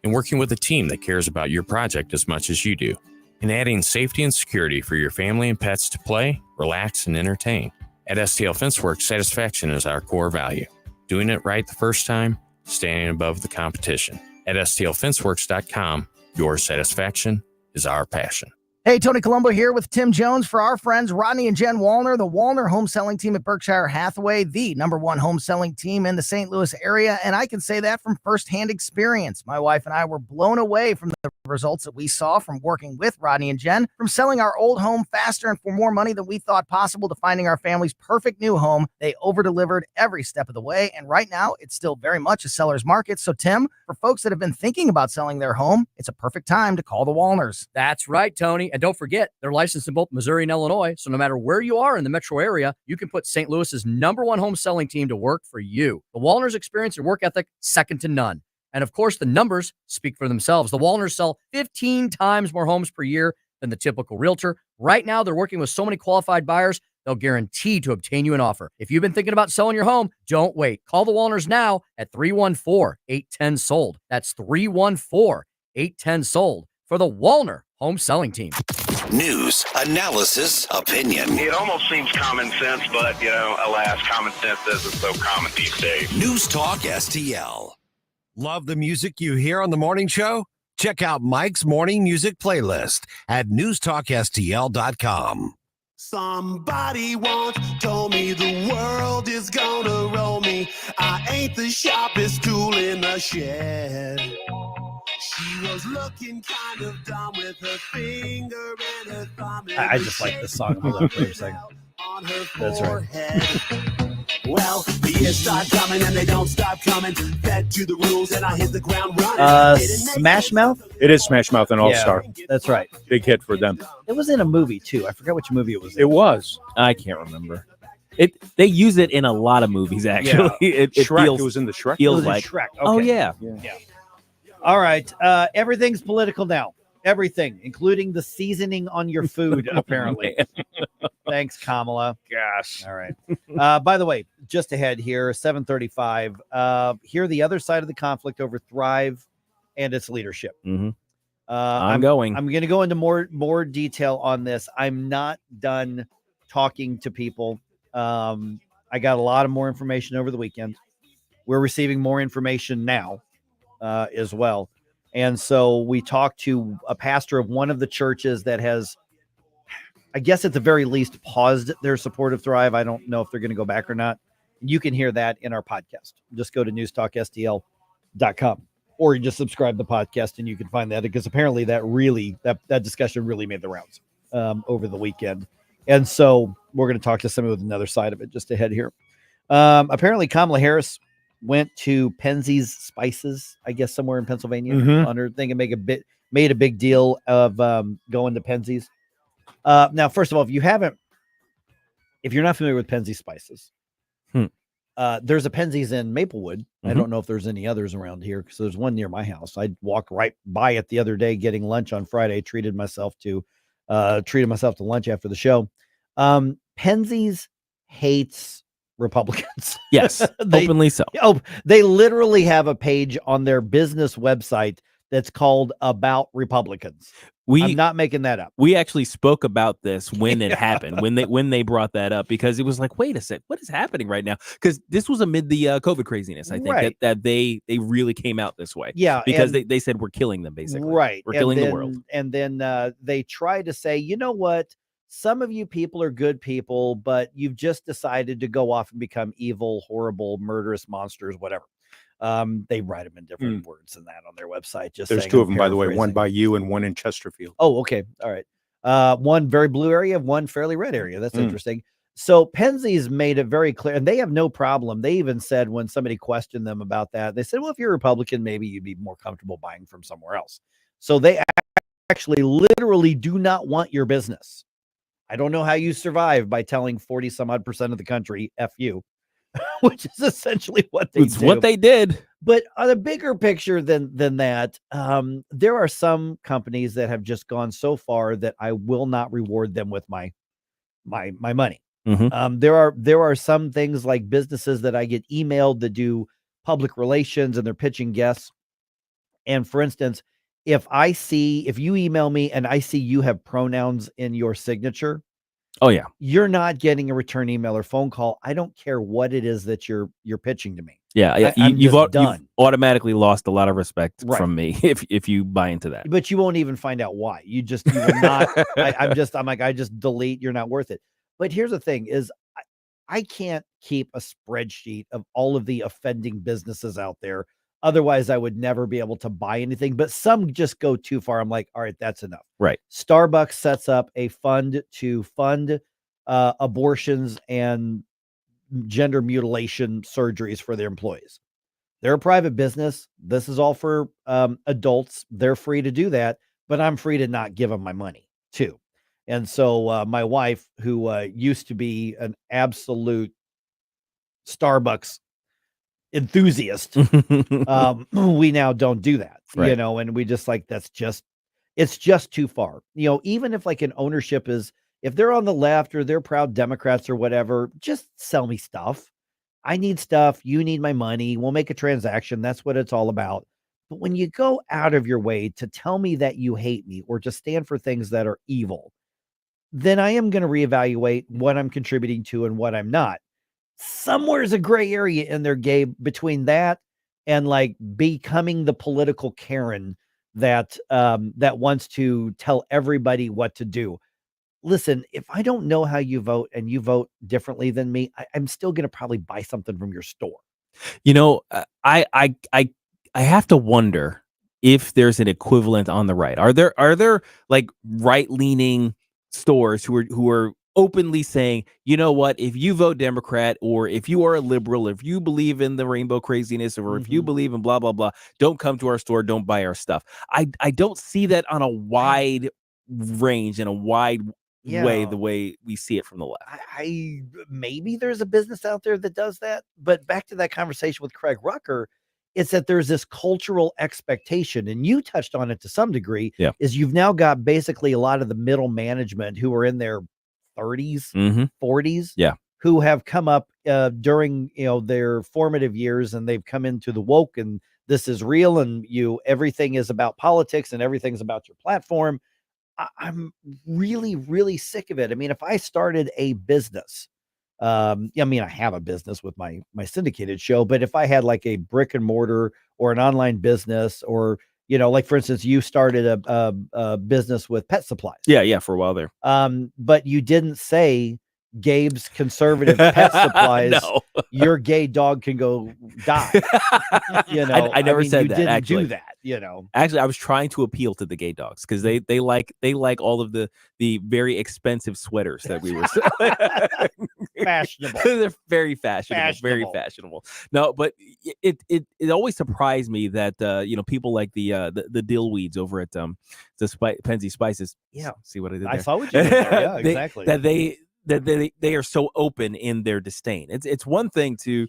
And working with a team that cares about your project as much as you do. And adding safety and security for your family and pets to play, relax, and entertain. At STL Fenceworks, satisfaction is our core value. Doing it right the first time, standing above the competition. At STLFenceworks.com, your satisfaction is our passion. Hey, Tony Colombo here with Tim Jones for our friends Rodney and Jen Wallner, the Wallner home selling team at Berkshire Hathaway, the #1 home selling team in the St. Louis area. And I can say that from firsthand experience. My wife and I were blown away from the results that we saw from working with Rodney and Jen, from selling our old home faster and for more money than we thought possible to finding our family's perfect new home. They over-delivered every step of the way. And right now, it's still very much a seller's market. So, Tim, for folks that have been thinking about selling their home, it's a perfect time to call the Wallners. That's right, Tony. And don't forget, they're licensed in both Missouri and Illinois. So no matter where you are in the metro area, you can put St. Louis's #1 home selling team to work for you. The Wallners' experience and work ethic, second to none. And of course, the numbers speak for themselves. The Wallners sell 15 times more homes per year than the typical realtor. Right now, they're working with so many qualified buyers, they'll guarantee to obtain you an offer. If you've been thinking about selling your home, don't wait. Call the Wallners now at 314-810-SOLD. That's 314-810-SOLD for the Wallner home selling team. News, analysis, opinion. It almost seems common sense, but, alas, common sense isn't so common these days. News Talk STL. Love the music you hear on the morning show? Check out Mike's morning music playlist at newstalkstl.com. Somebody once told me the world is gonna roll me. I ain't the sharpest tool in the shed. She was looking kind of dumb with her finger and her thumb. I just like this song. Hold on for a second. That's right. Well, the years start coming and they don't stop coming. Fed to the rules and I hit the ground running. Smash Mouth? It is Smash Mouth and All Star. That's right. Big hit for them. It was in a movie too. I forgot which movie it was in. It was. I can't remember. They use it in a lot of movies, actually. Yeah. It Shrek. feels, it was in the Shrek. Feels like Shrek. Okay. Oh yeah. All right. Everything's political now. Everything, including the seasoning on your food, apparently. Thanks, Kamala. Gosh. All right. By the way, just ahead here, 7:35. Hear the other side of the conflict over Thrive and its leadership. Mm-hmm. I'm going. I'm going to go into more detail on this. I'm not done talking to people. I got a lot of more information over the weekend. We're receiving more information now as well. And so we talked to a pastor of one of the churches that has, I guess at the very least, paused their support of Thrive. I don't know if they're going to go back or not. You can hear that in our podcast. Just go to newstalkstl.com. Or you just subscribe to the podcast and you can find that, because apparently that discussion really made the rounds over the weekend. And so we're going to talk to somebody with another side of it just ahead here. Apparently Kamala Harris went to Penzeys Spices, I guess somewhere in Pennsylvania, on her thing, and made a big deal of going to Penzeys. Now, first of all, if you're not familiar with Penzeys Spices, there's a Penzeys in Maplewood. I don't know if there's any others around here, because there's one near my house. I walked right by it the other day getting lunch on Friday. Treated myself to lunch after the show. Penzeys hates Republicans. Yes, openly so. Oh, they literally have a page on their business website that's called About Republicans. I'm not making that up. We actually spoke about this when it happened, when they brought that up, because it was like, wait a sec, what is happening right now? Because this was amid the COVID craziness. I think that they really came out this way. Yeah, because they said we're killing them, basically. Right, we're killing the world. And then they tried to say, you know what? Some of you people are good people, but you've just decided to go off and become evil, horrible, murderous monsters, whatever. They write them in different words than that on their website. There's two of them, by the way, one by you and one in Chesterfield. Oh, okay. All right. One very blue area, one fairly red area. That's interesting. So Penzeys made it very clear, and they have no problem. They even said, when somebody questioned them about that, they said, well, if you're a Republican, maybe you'd be more comfortable buying from somewhere else. So they actually literally do not want your business. I don't know how you survive by telling 40 some odd % of the country, F you, which is essentially what they do. What they did. But on a bigger picture than that, there are some companies that have just gone so far that I will not reward them with my money. There are some things like businesses that I get emailed that do public relations and they're pitching guests. And for instance, if you email me and I see you have pronouns in your signature, oh yeah, you're not getting a return email or phone call. I don't care what it is that you're pitching to me. Yeah, you've automatically lost a lot of respect from me if you buy into that. But you won't even find out why. You will not. I just delete. You're not worth it. But here's the thing: is I can't keep a spreadsheet of all of the offending businesses out there. Otherwise, I would never be able to buy anything. But some just go too far. I'm like, all right, that's enough. Right. Starbucks sets up a fund to fund abortions and gender mutilation surgeries for their employees. They're a private business. This is all for adults. They're free to do that, but I'm free to not give them my money too. And so my wife, who used to be an absolute Starbucks enthusiast, we now don't do that, and we just like, it's just too far. Even if like an ownership is, if they're on the left or they're proud Democrats or whatever, just sell me stuff. I need stuff. You need my money. We'll make a transaction. That's what it's all about. But when you go out of your way to tell me that you hate me or to stand for things that are evil, then I am going to reevaluate what I'm contributing to and what I'm not. Somewhere's a gray area in there, Gabe, between that and like becoming the political Karen that wants to tell everybody what to do. Listen, if I don't know how you vote and you vote differently than me, I'm still going to probably buy something from your store. I have to wonder if there's an equivalent on the right. Are there like right-leaning stores who are openly saying, you know what, if you vote Democrat or if you are a liberal, if you believe in the rainbow craziness or if you believe in blah, blah, blah, don't come to our store, don't buy our stuff. I don't see that on a wide range and a wide way, the way we see it from the left. I maybe there's a business out there that does that, but back to that conversation with Craig Rucker, it's that there's this cultural expectation, and you touched on it to some degree, is you've now got basically a lot of the middle management who are in their 30s, 40s, who have come up during their formative years, and they've come into the woke and this is real and everything is about politics and everything's about your platform. I'm really, really sick of it. I mean, if I started a business, I mean, I have a business with my syndicated show, but if I had like a brick and mortar or an online business, or, like for instance, you started a business with pet supplies. Yeah. For a while there. But you didn't say Gabe's Conservative Pet Supplies. No. Your gay dog can go die. I never said you that. Didn't actually, do that. Actually, I was trying to appeal to the gay dogs because they like all of the very expensive sweaters that we were fashionable. They're very fashionable, very fashionable. No, but it always surprised me that people like the dillweeds over at Penzi Spices. Yeah, see what I did there? I saw what you did there. Yeah, exactly. They are so open in their disdain. It's one thing to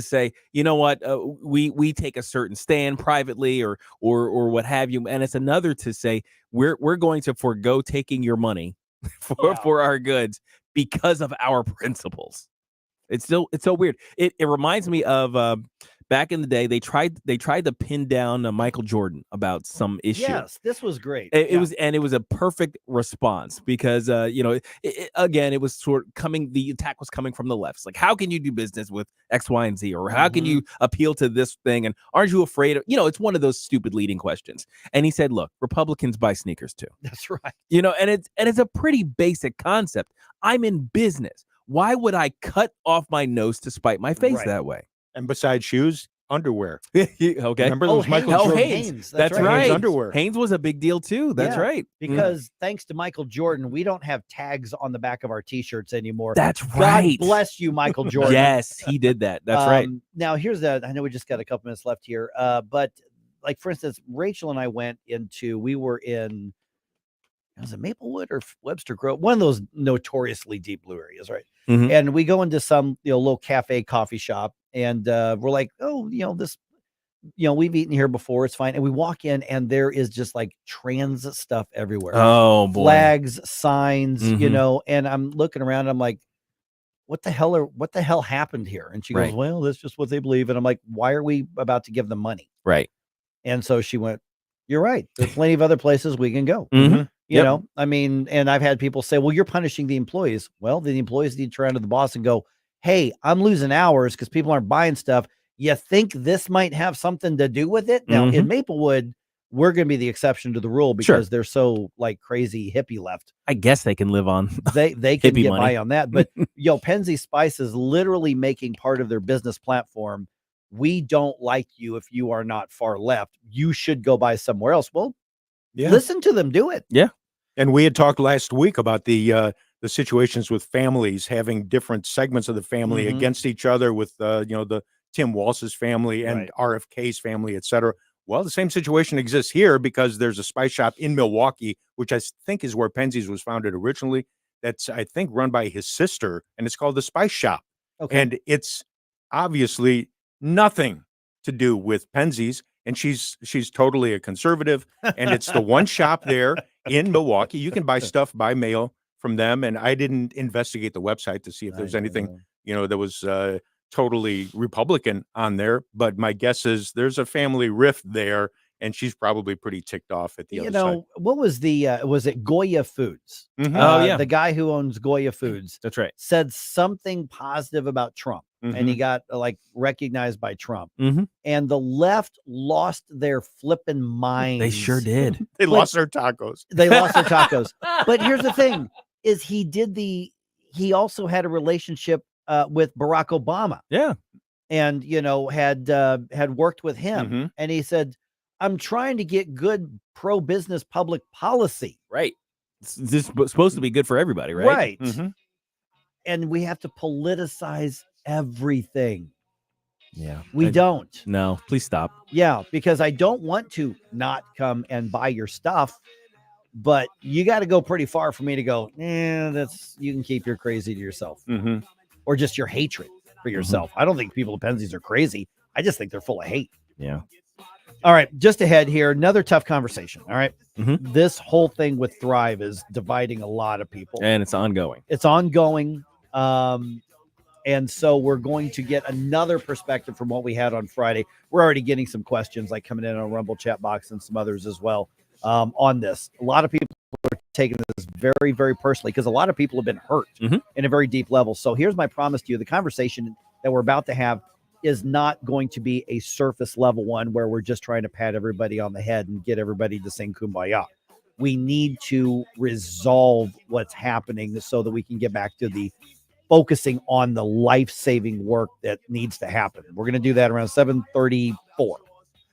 say, you know what, we take a certain stand privately or what have you, and it's another to say we're going to forego taking your money for our goods because of our principles. It's so weird. It reminds me of back in the day, they tried to pin down Michael Jordan about some issue. Yes, this was great. It was a perfect response because again, it was sort of the attack was coming from the left. It's like, how can you do business with X, Y, and Z, or how can you appeal to this thing? And aren't you afraid of, it's one of those stupid leading questions. And he said, look, Republicans buy sneakers too. That's right. And it's a pretty basic concept. I'm in business. Why would I cut off my nose to spite my face that way? And besides shoes, underwear. Okay. Remember those Michael Jordan? Hanes. That's right. Hanes underwear. Hanes was a big deal too. That's right. Because thanks to Michael Jordan, we don't have tags on the back of our t-shirts anymore. That's right. God bless you, Michael Jordan. Yes, he did that. That's right. Now here's I know we just got a couple minutes left here. But like for instance, Rachel and I we were in, was it Maplewood or Webster Grove? One of those notoriously deep blue areas, right? And we go into some little cafe coffee shop, and we're like, oh, this, we've eaten here before, it's fine. And we walk in, and there is just like trans stuff everywhere. Oh boy. Flags, signs, and I'm looking around, and I'm like, what the hell happened here? And she goes, well, that's just what they believe. And I'm like, why are we about to give them money? Right. And so she went, you're right. There's plenty of other places we can go. You know, I mean, and I've had people say, well, you're punishing the employees. Well, the employees need to turn to the boss and go, hey, I'm losing hours because people aren't buying stuff. You think this might have something to do with it? Now, in Maplewood, we're going to be the exception to the rule because they're so like crazy hippie left. I guess they can live on they can get money. by on that. But Penzi Spice is literally making part of their business platform. We don't like you if you are not far left. You should go buy somewhere else. Well, listen to them do it. Yeah. And we had talked last week about the situations with families having different segments of the family against each other with the Tim Walsh's family and RFK's family, et cetera. Well, the same situation exists here because there's a spice shop in Milwaukee, which I think is where Penzi's was founded originally. That's, I think, run by his sister, and it's called the Spice Shop. Okay. And it's obviously nothing to do with Penzi's, and she's totally a conservative, and it's the one shop there in Milwaukee. You can buy stuff by mail from them, and I didn't investigate the website to see if there's anything that was totally Republican on there, but my guess is there's a family rift there, and she's probably pretty ticked off at the other side. What was was it Goya Foods? The guy who owns Goya Foods, that's right, said something positive about Trump, and he got recognized by Trump, and the left lost their flipping minds. They sure did. They lost their tacos. They lost their tacos. But here's the thing: is he also had a relationship with Barack Obama. Yeah. And, had worked with him. And he said, I'm trying to get good pro-business public policy. Right. This is supposed to be good for everybody, right? Right. And we have to politicize everything. Yeah. We don't. No, please stop. Yeah, because I don't want to not come and buy your stuff. But you got to go pretty far for me to go, you can keep your crazy to yourself. Or just your hatred for yourself. I don't think people at Penzi's are crazy. I just think they're full of hate. Yeah. All right. Just ahead here, another tough conversation. All right. This whole thing with Thrive is dividing a lot of people. And it's ongoing. It's ongoing. And so we're going to get another perspective from what we had on Friday. We're already getting some questions like coming in on Rumble chat box and some others as well on this. A lot of people are taking this very, very personally because a lot of people have been hurt in a very deep level. So here's my promise to you. The conversation that we're about to have is not going to be a surface level one where we're just trying to pat everybody on the head and get everybody to sing Kumbaya. We need to resolve what's happening so that we can get back to the focusing on the life-saving work that needs to happen. We're going to do that around 7:34.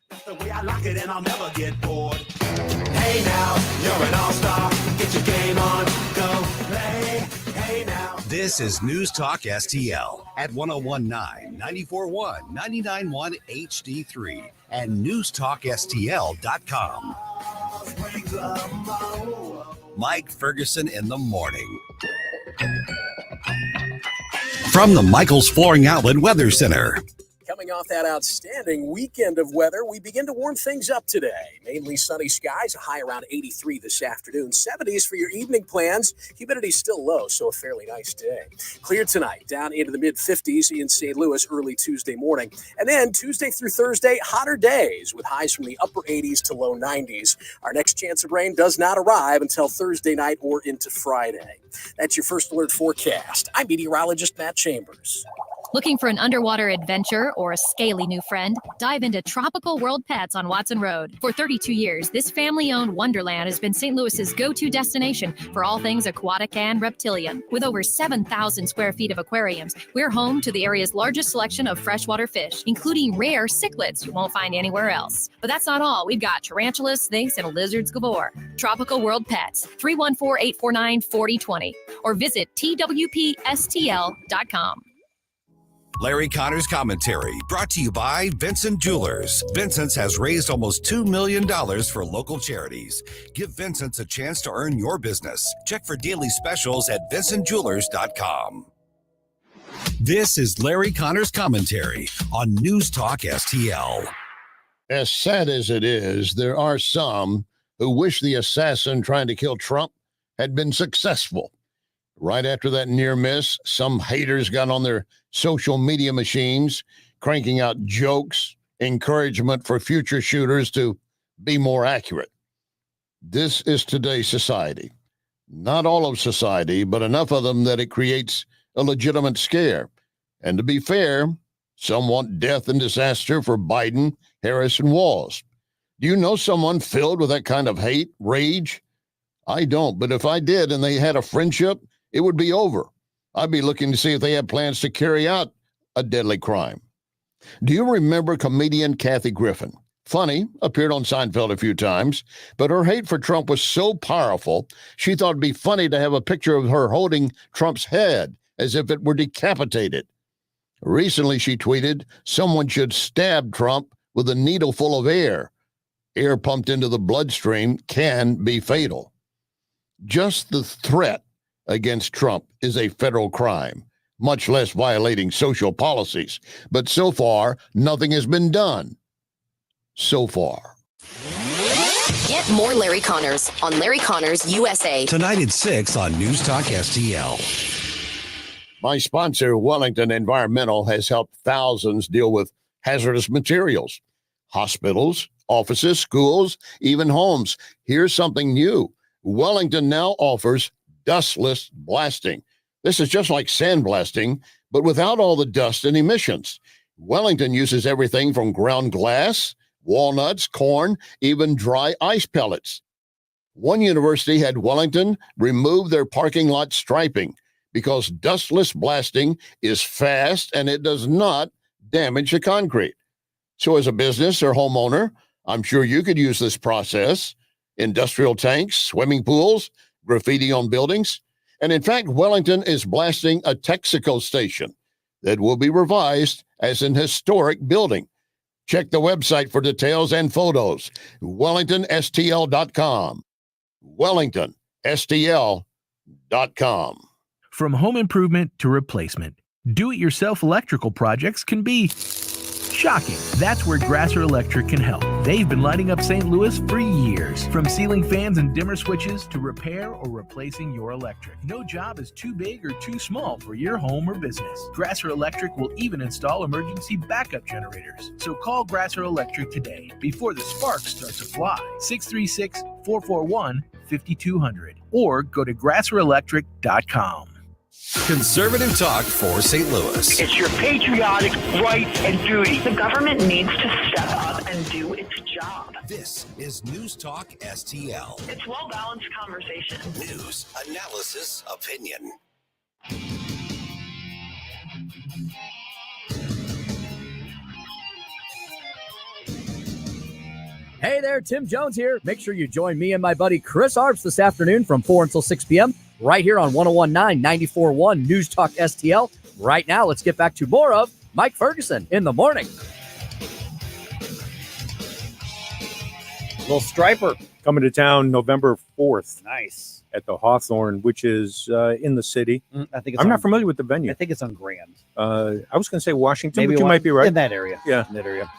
That's the way I like it, and I'll never get bored. Hey now, you're an all-star. Get your game on, go play. Hey now. This is News Talk STL at 1019, 94.1, 99.1 HD3 and newstalkstl.com. Mike Ferguson in the morning. From the Michaels Flooring Outlet Weather Center. Coming off that outstanding weekend of weather, we begin to warm things up today. Mainly sunny skies, a high around 83 this afternoon. 70s for your evening plans. Humidity still low, so a fairly nice day. Clear tonight, down into the mid-50s in St. Louis early Tuesday morning. And then Tuesday through Thursday, hotter days with highs from the upper 80s to low 90s. Our next chance of rain does not arrive until Thursday night or into Friday. That's your first alert forecast. I'm meteorologist Matt Chambers. Looking for an underwater adventure or a scaly new friend? Dive into Tropical World Pets on Watson Road. For 32 years, this family-owned wonderland has been St. Louis's go-to destination for all things aquatic and reptilian. With over 7,000 square feet of aquariums, we're home to the area's largest selection of freshwater fish, including rare cichlids you won't find anywhere else. But that's not all. We've got tarantulas, snakes, and lizards galore. Tropical World Pets, 314-849-4020, or visit twpstl.com. Larry Connor's commentary brought to you by Vincent Jewelers. Vincent's has raised almost $2 million for local charities. Give Vincent's a chance to earn your business. Check for daily specials at vincentjewelers.com. This is Larry Connor's commentary on News Talk STL. As sad as it is, there are some who wish the assassin trying to kill Trump had been successful. Right after that near miss, some haters got on their social media machines, cranking out jokes, encouragement for future shooters to be more accurate. This is today's society. Not all of society, but enough of them that it creates a legitimate scare. And to be fair, some want death and disaster for Biden, Harris, and Walz. Do you know someone filled with that kind of hate, rage? I don't, but if I did and they had a friendship, it would be over. I'd be looking to see if they had plans to carry out a deadly crime. Do you remember comedian Kathy Griffin? Funny, appeared on Seinfeld a few times, but her hate for Trump was so powerful, she thought it'd be funny to have a picture of her holding Trump's head as if it were decapitated. Recently, she tweeted, someone should stab Trump with a needle full of air. Air pumped into the bloodstream can be fatal. Just the threat against Trump is a federal crime, much less violating social policies. But so far, nothing has been done. So far. Get more Larry Connors on Larry Connors USA. Tonight at 6 on News Talk STL. My sponsor, Wellington Environmental, has helped thousands deal with hazardous materials. Hospitals, offices, schools, even homes. Here's something new. Wellington now offers dustless blasting. This is just like sandblasting, but without all the dust and emissions. Wellington uses everything from ground glass, walnuts, corn, even dry ice pellets. One university had Wellington remove their parking lot striping because dustless blasting is fast and it does not damage the concrete. So as a business or homeowner, I'm sure you could use this process. Industrial tanks, swimming pools, graffiti on buildings. And in fact, Wellington is blasting a Texaco station that will be revised as an historic building. Check the website for details and photos. WellingtonSTL.com. WellingtonSTL.com. From home improvement to replacement, do-it-yourself electrical projects can be shocking. That's where Grasser Electric can help. They've been lighting up St. Louis for years. From ceiling fans and dimmer switches to repair or replacing your electric. No job is too big or too small for your home or business. Grasser Electric will even install emergency backup generators. So call Grasser Electric today before the sparks start to fly. 636-441-5200 or go to grasserelectric.com. Conservative talk for St. Louis. It's your patriotic right and duty. The government needs to step up and do its job. This is News Talk STL. It's well-balanced conversation. News, analysis, opinion. Hey there, Tim Jones here. Make sure you join me and my buddy Chris Arps this afternoon from 4 until 6 p.m. right here on 101.9, 94.1 News Talk STL. Right now, let's get back to more of Mike Ferguson in the morning. Little Striper coming to town November 4th. Nice. At the Hawthorne, which is in the city. I think it's I'm not familiar with the venue. I think it's on Grand. I was going to say Washington, Maybe but you might be right. In that area. Yeah. In that area.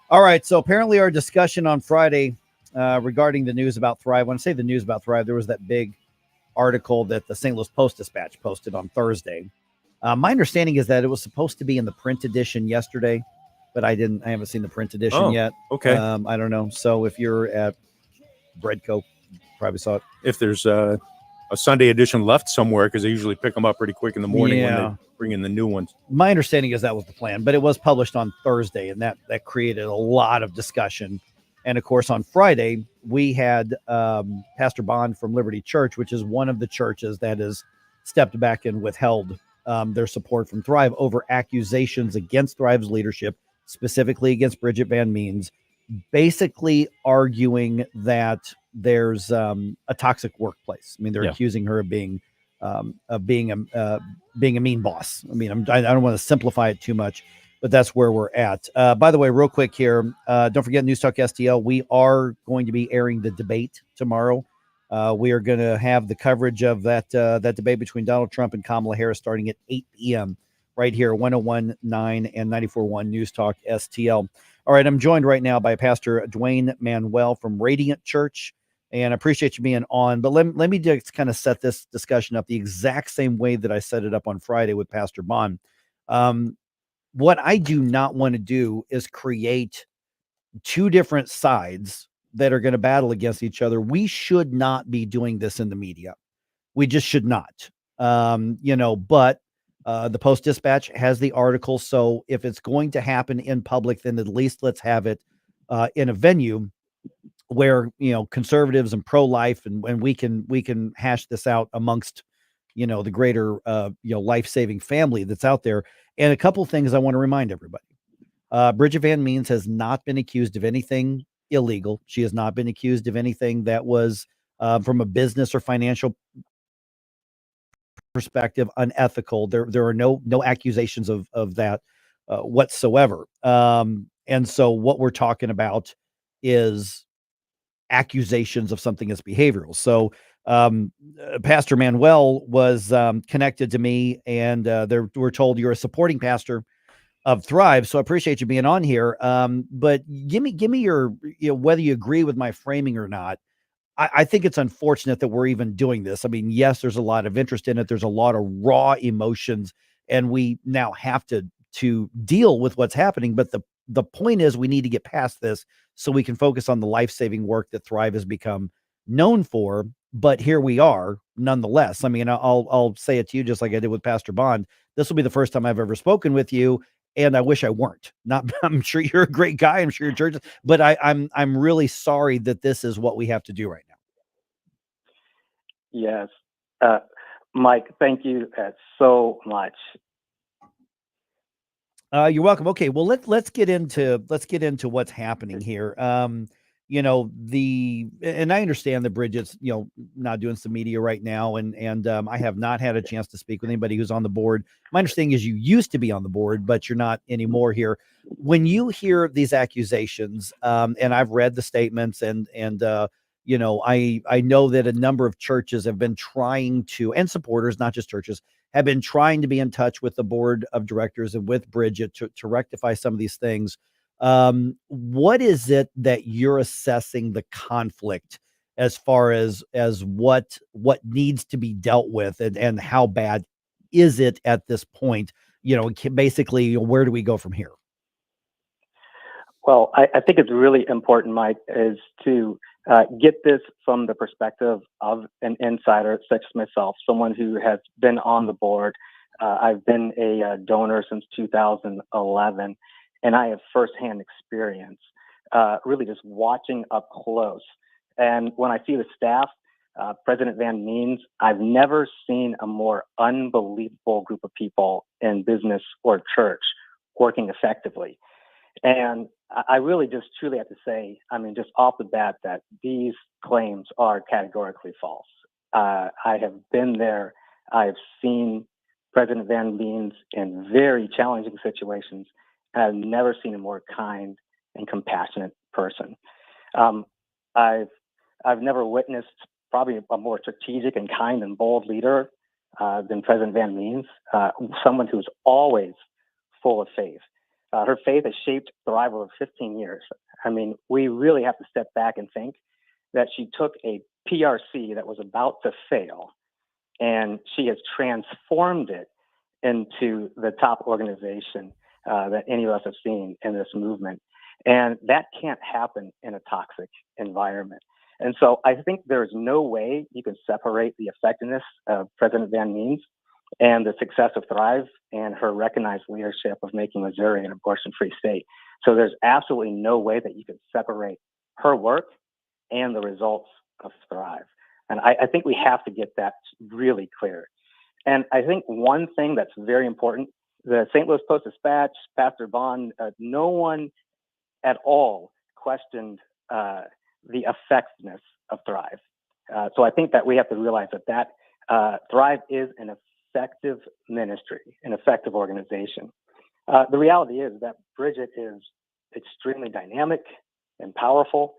All right. So apparently our discussion on Friday regarding the news about Thrive. When I say the news about Thrive, there was that big article that the St. Louis Post-Dispatch posted on Thursday. My understanding is that it was supposed to be in the print edition yesterday, but I haven't seen the print edition yet. Okay. I don't know. So if you're at Breadco, probably saw it. If there's a Sunday edition left somewhere, because they usually pick them up pretty quick in the morning when they bring in the new ones. My understanding is that was the plan, but it was published on Thursday, and that created a lot of discussion. And of course, on Friday, we had Pastor Bond from Liberty Church, which is one of the churches that has stepped back and withheld their support from Thrive over accusations against Thrive's leadership, specifically against Bridget Van Means, basically arguing that there's a toxic workplace. I mean, they're accusing her of being a mean boss. I mean, I don't want to simplify it too much, but that's where we're at. By the way, real quick here, don't forget News Talk STL. We are going to be airing the debate tomorrow. We are going to have the coverage of that debate between Donald Trump and Kamala Harris starting at 8 p.m. right here, 101.9 and 94.1 News Talk STL. All right, I'm joined right now by Pastor Duane Manuel from Radiant Church, and I appreciate you being on. But let me just kind of set this discussion up the exact same way that I set it up on Friday with Pastor Bond. What I do not want to do is create two different sides that are going to battle against each other. We should not be doing this in the media. We just should not. But the Post-Dispatch has the article. So if it's going to happen in public, then at least let's have it in a venue where, conservatives and pro-life and we can hash this out amongst, the greater, life-saving family that's out there. And a couple of things I want to remind everybody. Bridget Van Means has not been accused of anything illegal. She has not been accused of anything that was from a business or financial perspective unethical. There are no accusations of that whatsoever. And so what we're talking about is accusations of something that's behavioral. So Pastor Manuel was connected to me, and we're told you're a supporting pastor of Thrive. So I appreciate you being on here. But give me your, whether you agree with my framing or not. I think it's unfortunate that we're even doing this. I mean, yes, there's a lot of interest in it. There's a lot of raw emotions, and we now have to deal with what's happening. But the point is we need to get past this so we can focus on the life-saving work that Thrive has become known for. But here we are nonetheless. I mean, I'll say it to you just like I did with Pastor Bond. This will be the first time I've ever spoken with you. And I wish I weren't. I'm sure you're a great guy. I'm sure your church, but I'm really sorry that this is what we have to do right now. Yes, Mike. Thank you so much. You're welcome. Okay, well let's get into what's happening here. And I understand that Bridget's not doing some media right now, and I have not had a chance to speak with anybody who's on the board. My understanding is you used to be on the board, but you're not anymore here. When you hear these accusations, and I've read the statements, and I know that a number of churches have been trying to, and supporters, not just churches, have been trying to be in touch with the board of directors and with Bridget to rectify some of these things. What is it that you're assessing the conflict as far as what needs to be dealt with, and how bad is it at this point? Basically, where do we go from here? Well, I think it's really important, Mike, is to get this from the perspective of an insider such as myself, someone who has been on the board. I've been a donor since 2011, and I have firsthand experience really just watching up close. And when I see the staff, President Van Means, I've never seen a more unbelievable group of people in business or church working effectively. And I really just truly have to say, I mean, just off the bat, that these claims are categorically false. I have been there. I've seen President Van Means in very challenging situations. I've never seen a more kind and compassionate person. I've never witnessed probably a more strategic and kind and bold leader than President Van Means, someone who's always full of faith. Her faith has shaped Thrive over 15 years. I mean, we really have to step back and think that she took a PRC that was about to fail, and she has transformed it into the top organization that any of us have seen in this movement. And that can't happen in a toxic environment. And so I think there's no way you can separate the effectiveness of President Van Means and the success of Thrive and her recognized leadership of making Missouri an abortion-free state. So there's absolutely no way that you can separate her work and the results of Thrive. And I think we have to get that really clear. And I think one thing that's very important, the St. Louis Post-Dispatch, Pastor Vaughn, no one at all questioned the effectiveness of Thrive. So I think that we have to realize that Thrive is an effective ministry, an effective organization. The reality is that Bridget is extremely dynamic and powerful.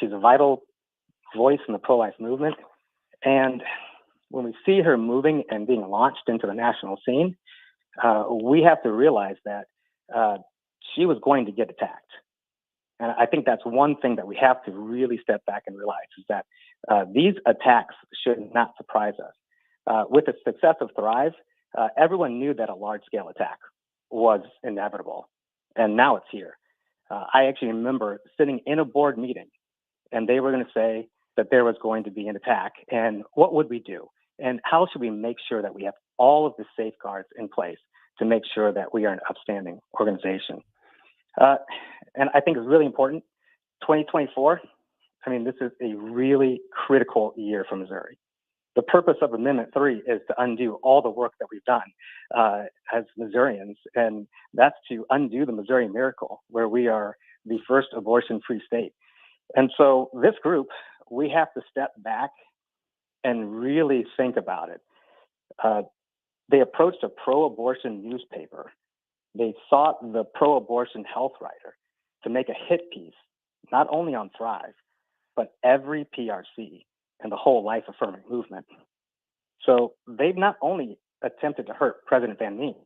She's a vital voice in the pro-life movement. And when we see her moving and being launched into the national scene, we have to realize that she was going to get attacked. And I think that's one thing that we have to really step back and realize, is that these attacks should not surprise us. With the success of Thrive, everyone knew that a large-scale attack was inevitable, and now it's here. I actually remember sitting in a board meeting, and they were going to say that there was going to be an attack, and what would we do? And how should we make sure that we have all of the safeguards in place to make sure that we are an upstanding organization? And I think it's really important. 2024, I mean, this is a really critical year for Missouri. The purpose of Amendment 3 is to undo all the work that we've done as Missourians, and that's to undo the Missouri miracle, where we are the first abortion-free state. And so this group, we have to step back and really think about it. They approached a pro-abortion newspaper. They sought the pro-abortion health writer to make a hit piece, not only on Thrive, but every PRC and the whole life-affirming movement. So they've not only attempted to hurt President Van Means,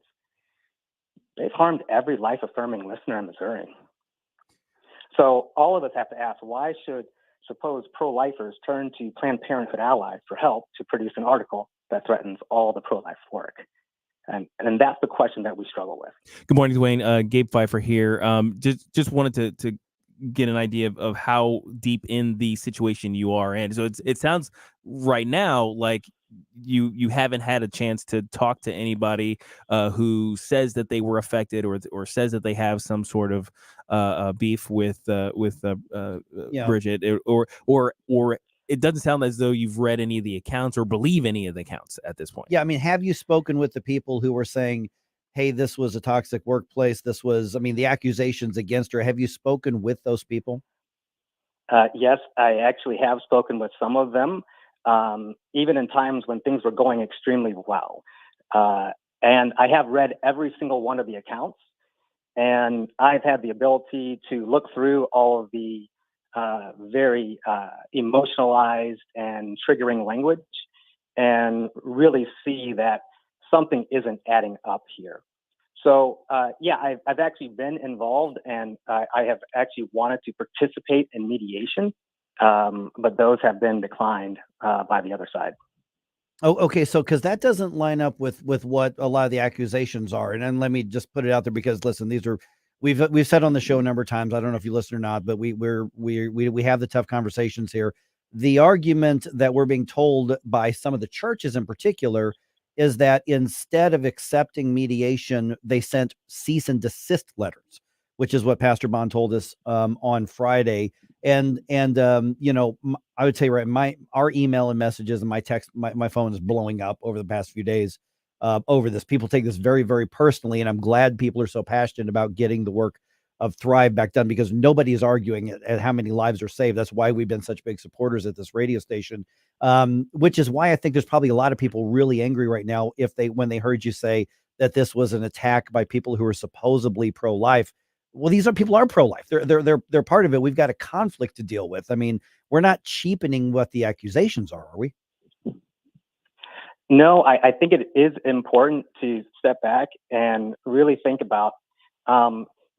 they've harmed every life-affirming listener in Missouri. So all of us have to ask, why should supposed pro-lifers turn to Planned Parenthood allies for help to produce an article that threatens all the pro-life work? And that's the question that we struggle with. Good morning, Duane. Gabe Pfeiffer here. Just wanted to get an idea of how deep in the situation you are in. So it sounds right now like you haven't had a chance to talk to anybody who says that they were affected or says that they have some sort of beef with Bridget, or it doesn't sound as though you've read any of the accounts or believe any of the accounts at this point. Yeah, I mean, have you spoken with the people who were saying, hey, this was a toxic workplace? This was, I mean, the accusations against her. Have you spoken with those people? Yes, I actually have spoken with some of them, even in times when things were going extremely well. And I have read every single one of the accounts, and I've had the ability to look through all of the very emotionalized and triggering language and really see that something isn't adding up here. So, I've actually been involved, and I have actually wanted to participate in mediation, but those have been declined by the other side. Oh, okay. So, because that doesn't line up with what a lot of the accusations are, and then let me just put it out there because listen, these are we've said on the show a number of times. I don't know if you listen or not, but we have the tough conversations here. The argument that we're being told by some of the churches in particular is that instead of accepting mediation, they sent cease and desist letters, which is what Pastor Bond told us on Friday. And I would say our email and messages and my text, my phone is blowing up over the past few days over this. People take this very, very personally, and I'm glad people are so passionate about getting the work of Thrive back done, because nobody is arguing at how many lives are saved. That's why we've been such big supporters at this radio station, which is why I think there's probably a lot of people really angry right now when they heard you say that this was an attack by people who are supposedly pro-life. Well, these people are pro-life. They're part of it. We've got a conflict to deal with. I mean, we're not cheapening what the accusations are we? No, I think it is important to step back and really think about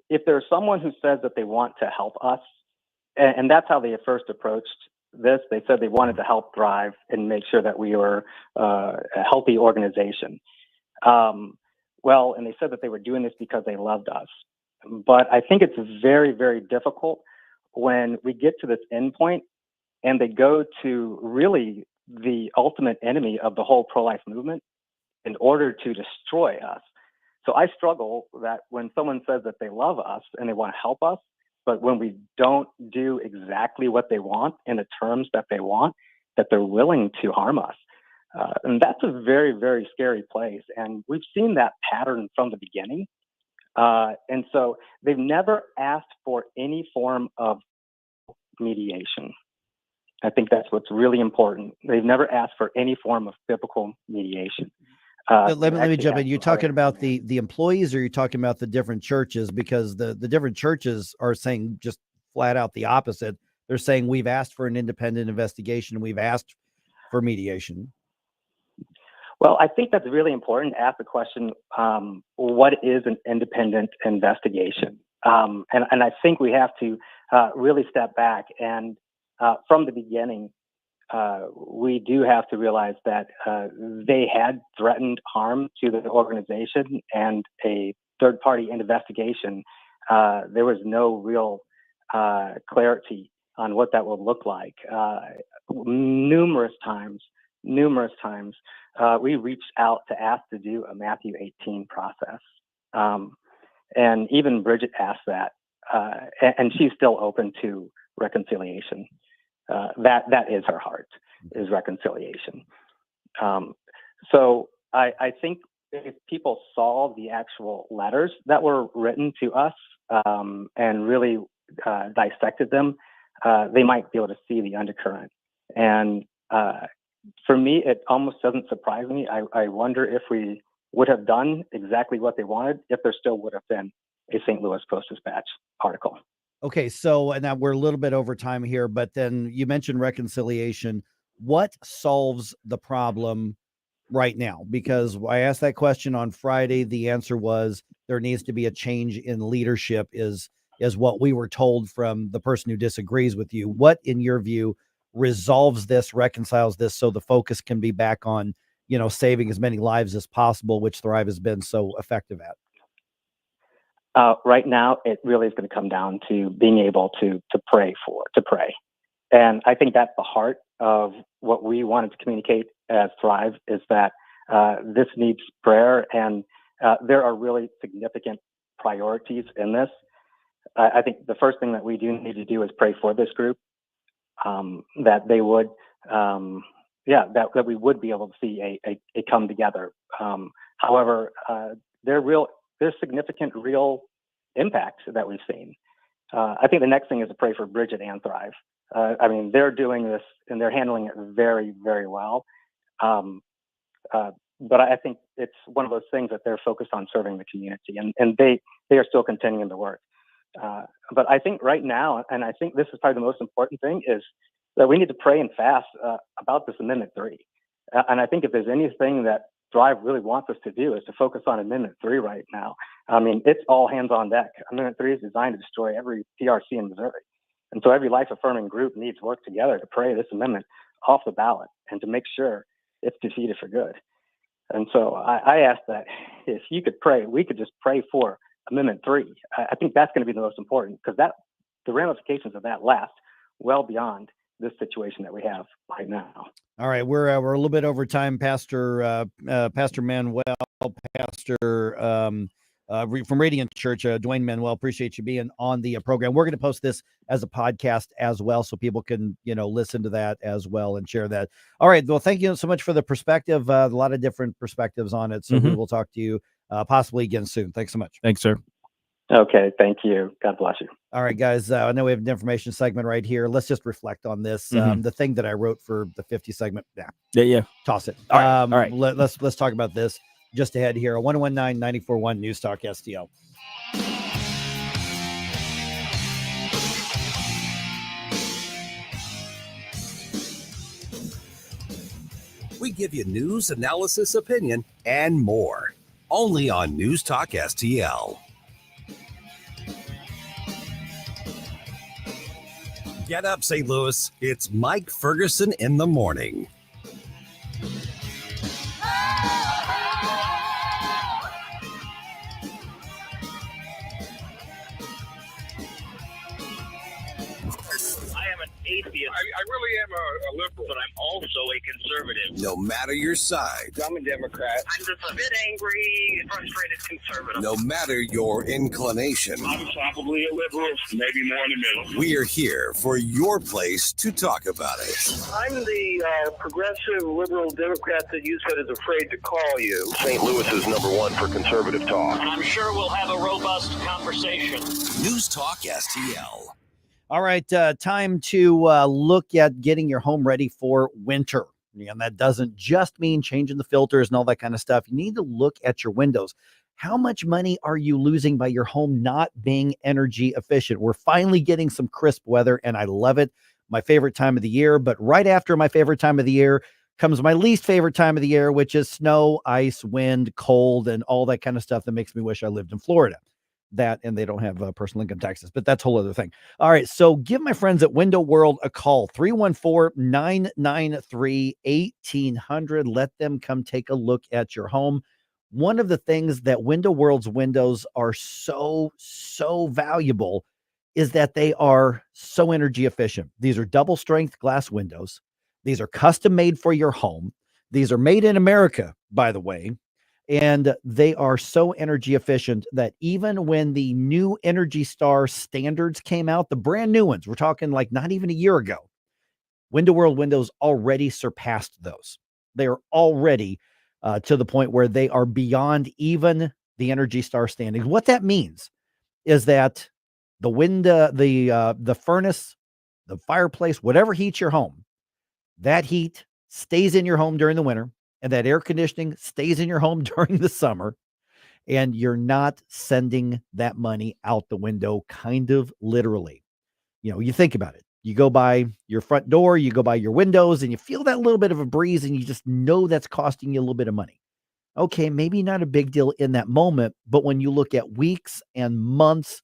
if there's someone who says that they want to help us, and that's how they first approached this. They said they wanted to help Thrive and make sure that we were a healthy organization. And they said that they were doing this because they loved us. But I think it's very, very difficult when we get to this endpoint and they go to really the ultimate enemy of the whole pro-life movement in order to destroy us. So I struggle that when someone says that they love us and they want to help us, but when we don't do exactly what they want in the terms that they want, that they're willing to harm us. And that's a very, very scary place. And we've seen that pattern from the beginning. And so they've never asked for any form of mediation. I think that's what's really important. They've never asked for any form of biblical mediation. Let me jump in. You're talking about the employees, or you're talking about the different churches? Because the different churches are saying just flat out the opposite. They're saying we've asked for an independent investigation. We've asked for mediation. Well, I think that's really important to ask the question, what is an independent investigation? And I think we have to really step back and from the beginning, we do have to realize that they had threatened harm to the organization, and a third-party investigation, there was no real clarity on what that would look like. Numerous times, we reached out to ask to do a Matthew 18 process. And even Bridget asked that, and she's still open to reconciliation. That is her heart, is reconciliation. So I think if people saw the actual letters that were written to us and really dissected them, they might be able to see the undercurrent. And for me, it almost doesn't surprise me. I wonder if we would have done exactly what they wanted if there still would have been a St. Louis Post-Dispatch article. Okay, so and now we're a little bit over time here, but then you mentioned reconciliation. What solves the problem right now? Because I asked that question on Friday. The answer was there needs to be a change in leadership is what we were told from the person who disagrees with you. What, in your view, resolves this, reconciles this, so the focus can be back on, saving as many lives as possible, which Thrive has been so effective at? Right now, it really is going to come down to being able to pray. And I think that's the heart of what we wanted to communicate as Thrive, is that this needs prayer, and there are really significant priorities in this. I think the first thing that we do need to do is pray for this group, that they would, that we would be able to see a come together. However, there's significant real impact that we've seen. I think the next thing is to pray for Bridget and Thrive. They're doing this and they're handling it very, very well. But I think it's one of those things that they're focused on serving the community, and they are still continuing the work. But I think right now, and I think this is probably the most important thing, is that we need to pray and fast about this Amendment 3. And I think if there's anything that drive really wants us to do is to focus on Amendment 3 right now. I mean, it's all hands on deck. Amendment 3 is designed to destroy every PRC in Missouri. And so every life-affirming group needs to work together to pray this amendment off the ballot and to make sure it's defeated for good. And so I asked that if you could pray, we could just pray for Amendment 3. I think that's going to be the most important, because the ramifications of that last well beyond this situation that we have right now. All right, we're a little bit over time, Pastor Manuel, Pastor from Radiant Church, Duane Manuel. Appreciate you being on the program. We're going to post this as a podcast as well, so people can listen to that as well and share that. All right, well, thank you so much for the perspective. A lot of different perspectives on it. So we will talk to you possibly again soon. Thanks so much. Thanks, sir. Okay, thank you. God bless you. All right, guys. I know we have an information segment right here. Let's just reflect on this. The thing that I wrote for the 50 segment. Yeah. Toss it. All right. All right. Let's talk about this just ahead here. 1019-94.1 News Talk STL. We give you news, analysis, opinion, and more. Only on News Talk STL. Get up, St. Louis. It's Mike Ferguson in the morning. I am an atheist. I really am a liberal, but I'm also a conservative. No matter your side. I'm a Democrat. I'm just a bit angry, frustrated conservative. No matter your inclination. I'm probably a liberal, maybe more in the middle. We are here for your place to talk about it. I'm the progressive liberal Democrat that you said is afraid to call you. St. Louis is number one for conservative talk. I'm sure we'll have a robust conversation. News Talk STL. All right, time to look at getting your home ready for winter. And that doesn't just mean changing the filters and all that kind of stuff. You need to look at your windows. How much money are you losing by your home not being energy efficient? We're finally getting some crisp weather, and I love it. My favorite time of the year. But right after my favorite time of the year comes my least favorite time of the year, which is snow, ice, wind, cold, and all that kind of stuff that makes me wish I lived in Florida. That, and they don't have personal income taxes, but that's a whole other thing. All right, so give my friends at Window World a call, 314-993-1800. Let them come take a look at your home. One of the things that Window World's windows are so valuable is that they are so energy efficient. These are double strength glass windows. These are custom made for your home. These are made in America, by the way. And they are so energy efficient that even when the new Energy Star standards came out, the brand new ones, we're talking like not even a year ago, Window World windows already surpassed those. They are already to the point where they are beyond even the Energy Star standings. What that means is that the window, the furnace, the fireplace, whatever heats your home, that heat stays in your home during the winter. And that air conditioning stays in your home during the summer, and you're not sending that money out the window, kind of literally. You think about it. You go by your front door, you go by your windows, and you feel that little bit of a breeze, and you just know that's costing you a little bit of money. Okay, maybe not a big deal in that moment, but when you look at weeks and months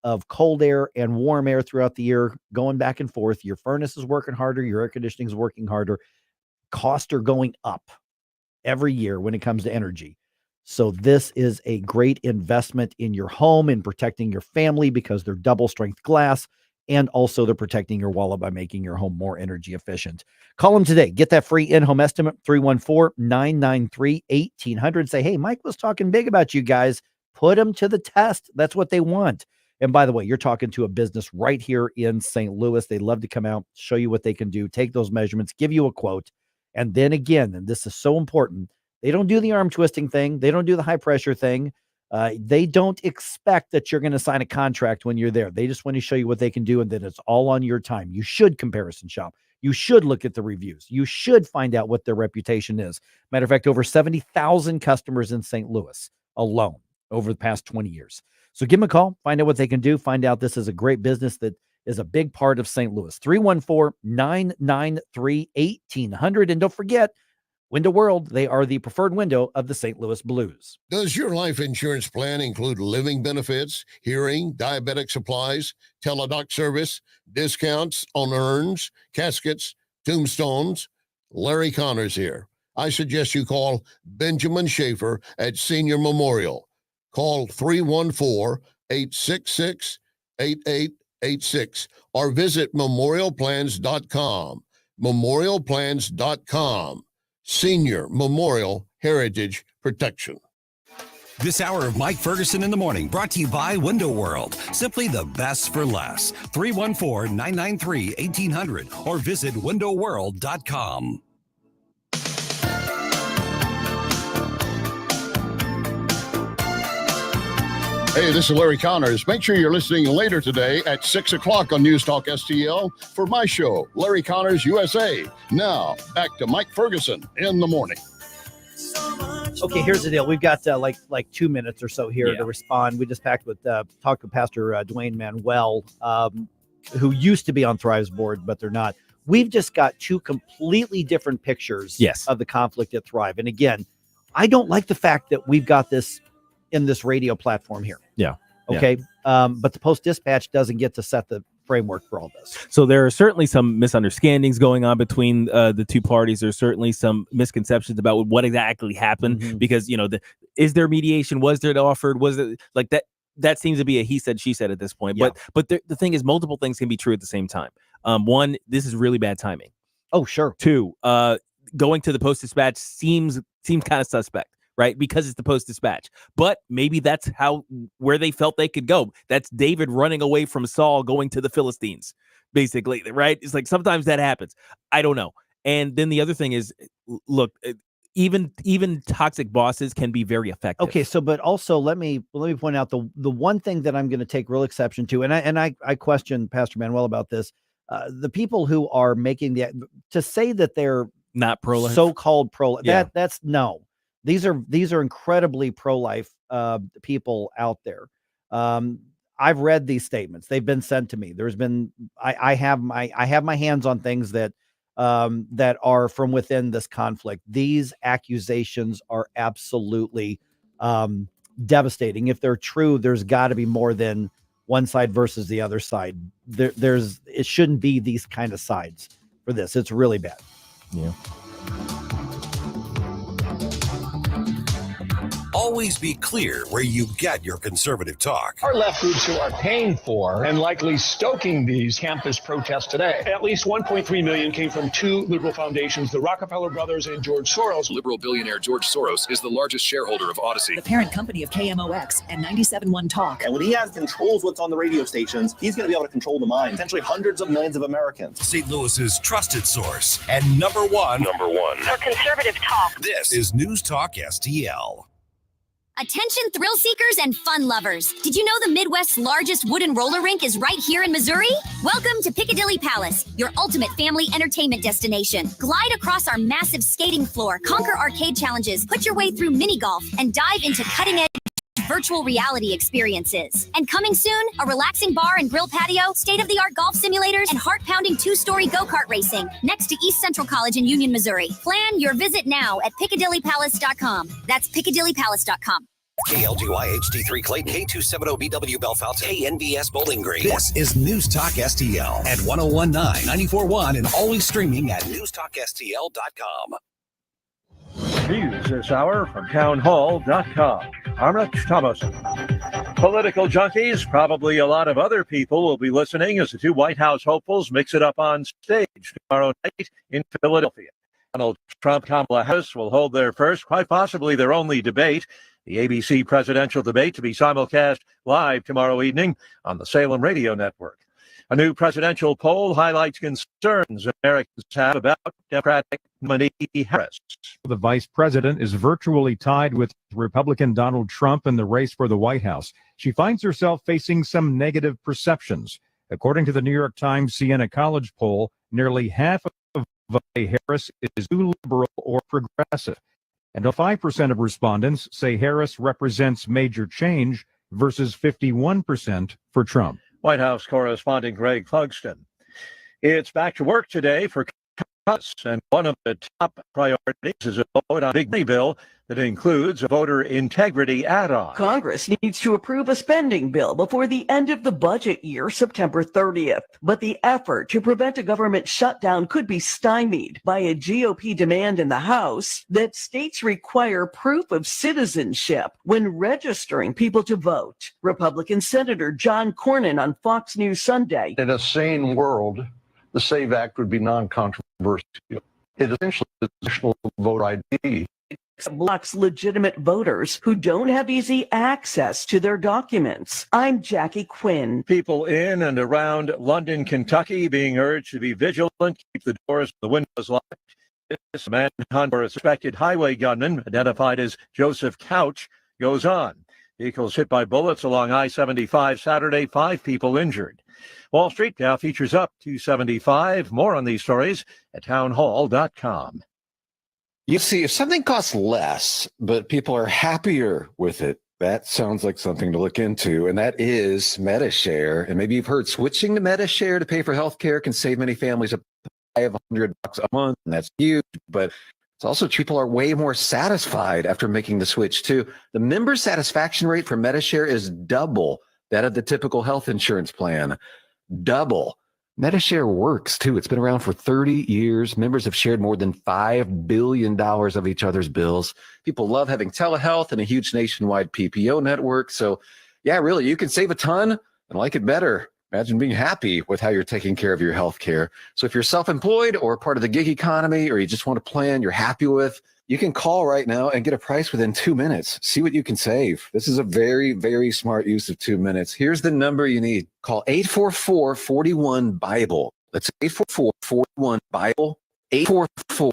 of cold air and warm air throughout the year, going back and forth, your furnace is working harder, your air conditioning is working harder. Costs are going up every year when it comes to energy. So this is a great investment in your home and protecting your family because they're double strength glass, and also they're protecting your wallet by making your home more energy efficient. Call them today. Get that free in-home estimate, 314-993-1800. Say, hey, Mike was talking big about you guys. Put them to the test. That's what they want. And by the way, you're talking to a business right here in St. Louis. They love to come out, show you what they can do, take those measurements, give you a quote. And then again, and this is so important, they don't do the arm twisting thing. They don't do the high pressure thing. They don't expect that you're going to sign a contract when you're there. They just want to show you what they can do, and then it's all on your time. You should comparison shop. You should look at the reviews. You should find out what their reputation is. Matter of fact, over 70,000 customers in St. Louis alone over the past 20 years. So give them a call, find out what they can do, find out this is a great business that is a big part of St. Louis. 314-993-1800. And don't forget, Window World, they are the preferred window of the St. Louis Blues. Does your life insurance plan include living benefits, hearing, diabetic supplies, teledoc service, discounts on urns, caskets, tombstones? Larry Connors here. I suggest you call Benjamin Schaefer at Senior Memorial. Call 314-866-8886 or visit memorialplans.com. Memorialplans.com. Senior Memorial Heritage Protection. This hour of Mike Ferguson in the Morning brought to you by Window World. Simply the best for less. 314-993-1800 or visit windowworld.com. Hey, this is Larry Connors. Make sure you're listening later today at 6 o'clock on News Talk STL for my show, Larry Connors USA. Now, back to Mike Ferguson in the morning. Okay, here's the deal. We've got like 2 minutes or so here to respond. We just talked with Pastor Duane Manuel, who used to be on Thrive's board, but they're not. We've just got two completely different pictures of the conflict at Thrive. And again, I don't like the fact that we've got this in this radio platform here. Yeah. Okay. But the Post-Dispatch doesn't get to set the framework for all this. So there are certainly some misunderstandings going on between the two parties. There's certainly some misconceptions about what exactly happened because, is there mediation? Was there offered? Was it like that? That seems to be a he said, she said at this point. Yeah. But the thing is, multiple things can be true at the same time. One, this is really bad timing. Oh, sure. Two, going to the Post-Dispatch seems kind of suspect. Right, because it's the Post-Dispatch, but maybe that's where they felt they could go. That's David running away from Saul, going to the Philistines, basically. Right? It's like sometimes that happens. I don't know. And then the other thing is, look, even toxic bosses can be very effective. Okay, so but also let me point out the one thing that I'm going to take real exception to, and I question Pastor Manuel about this. The people who are making to say that they're not pro-life, so-called pro-life, that's no. These are incredibly pro-life people out there. I've read these statements. They've been sent to me. There's been I have my hands on things that are from within this conflict. These accusations are absolutely devastating. If they're true, there's got to be more than one side versus the other side. It shouldn't be these kind of sides for this. It's really bad. Yeah. Always be clear where you get your conservative talk. Our left groups who are paying for and likely stoking these campus protests today. At least 1.3 million came from two liberal foundations, the Rockefeller brothers and George Soros. Liberal billionaire George Soros is the largest shareholder of Odyssey, the parent company of KMOX and 97.1 Talk. And when he controls what's on the radio stations, he's going to be able to control the mind, potentially hundreds of millions of Americans. St. Louis's trusted source and number one for conservative talk. This is News Talk STL. Attention thrill seekers and fun lovers. Did you know the Midwest's largest wooden roller rink is right here in Missouri? Welcome to Piccadilly Palace, your ultimate family entertainment destination. Glide across our massive skating floor, conquer arcade challenges, put your way through mini golf, and dive into cutting-edge virtual reality experiences. And coming soon, a relaxing bar and grill patio, state-of-the-art golf simulators, and heart-pounding two-story go-kart racing next to East Central College in Union, Missouri. Plan your visit now at PiccadillyPalace.com. That's PiccadillyPalace.com. KLGY HD3 Clayton, K270BW Belfast, KNVS Bowling Green. This is News Talk STL at 1019, 94.1, and always streaming at newstalkstl.com. News this hour from townhall.com. I'm Rich Thomason. Political junkies, probably a lot of other people will be listening as the two White House hopefuls mix it up on stage tomorrow night in Philadelphia. Donald Trump, Kamala Harris will hold their first, quite possibly their only debate. The ABC presidential debate to be simulcast live tomorrow evening on the Salem Radio Network. A new presidential poll highlights concerns Americans have about Democratic nominee Harris. The vice president is virtually tied with Republican Donald Trump in the race for the White House. She finds herself facing some negative perceptions. According to the New York Times Siena College poll, nearly half of Harris is too liberal or progressive. And 5% of respondents say Harris represents major change versus 51% for Trump. White House correspondent Greg Clugston. It's back to work today for And one of the top priorities is a vote on a big money bill that includes a voter integrity add-on. Congress needs to approve a spending bill before the end of the budget year, September 30th. But the effort to prevent a government shutdown could be stymied by a GOP demand in the House that states require proof of citizenship when registering people to vote. Republican Senator John Cornyn on Fox News Sunday. In a sane world, the SAVE Act would be non-controversial. It essentially is a national voter ID. Blocks legitimate voters who don't have easy access to their documents. I'm Jackie Quinn. People in and around London, Kentucky being urged to be vigilant, keep the doors and the windows locked. This manhunt for a suspected highway gunman, identified as Joseph Couch, goes on. Vehicles hit by bullets along I-75 Saturday, 5 people injured. Wall Street now features up 275. More on these stories at townhall.com. You see, if something costs less, but people are happier with it, that sounds like something to look into, and that is MediShare. And maybe you've heard switching to MediShare to pay for healthcare can save many families up to $500 a month, and that's huge. But it's also people are way more satisfied after making the switch too. The member satisfaction rate for MediShare is double that of the typical health insurance plan. Double. MediShare works too. It's been around for 30 years. Members have shared more than $5 billion of each other's bills. People love having telehealth and a huge nationwide PPO network. So yeah, really, you can save a ton and like it better. Imagine being happy with how you're taking care of your health care. So if you're self-employed or part of the gig economy, or you just want a plan you're happy with, you can call right now and get a price within 2 minutes. See what you can save. This is a very, very smart use of 2 minutes. Here's the number you need. Call 844-41-BIBLE. That's 844-41-BIBLE. 844.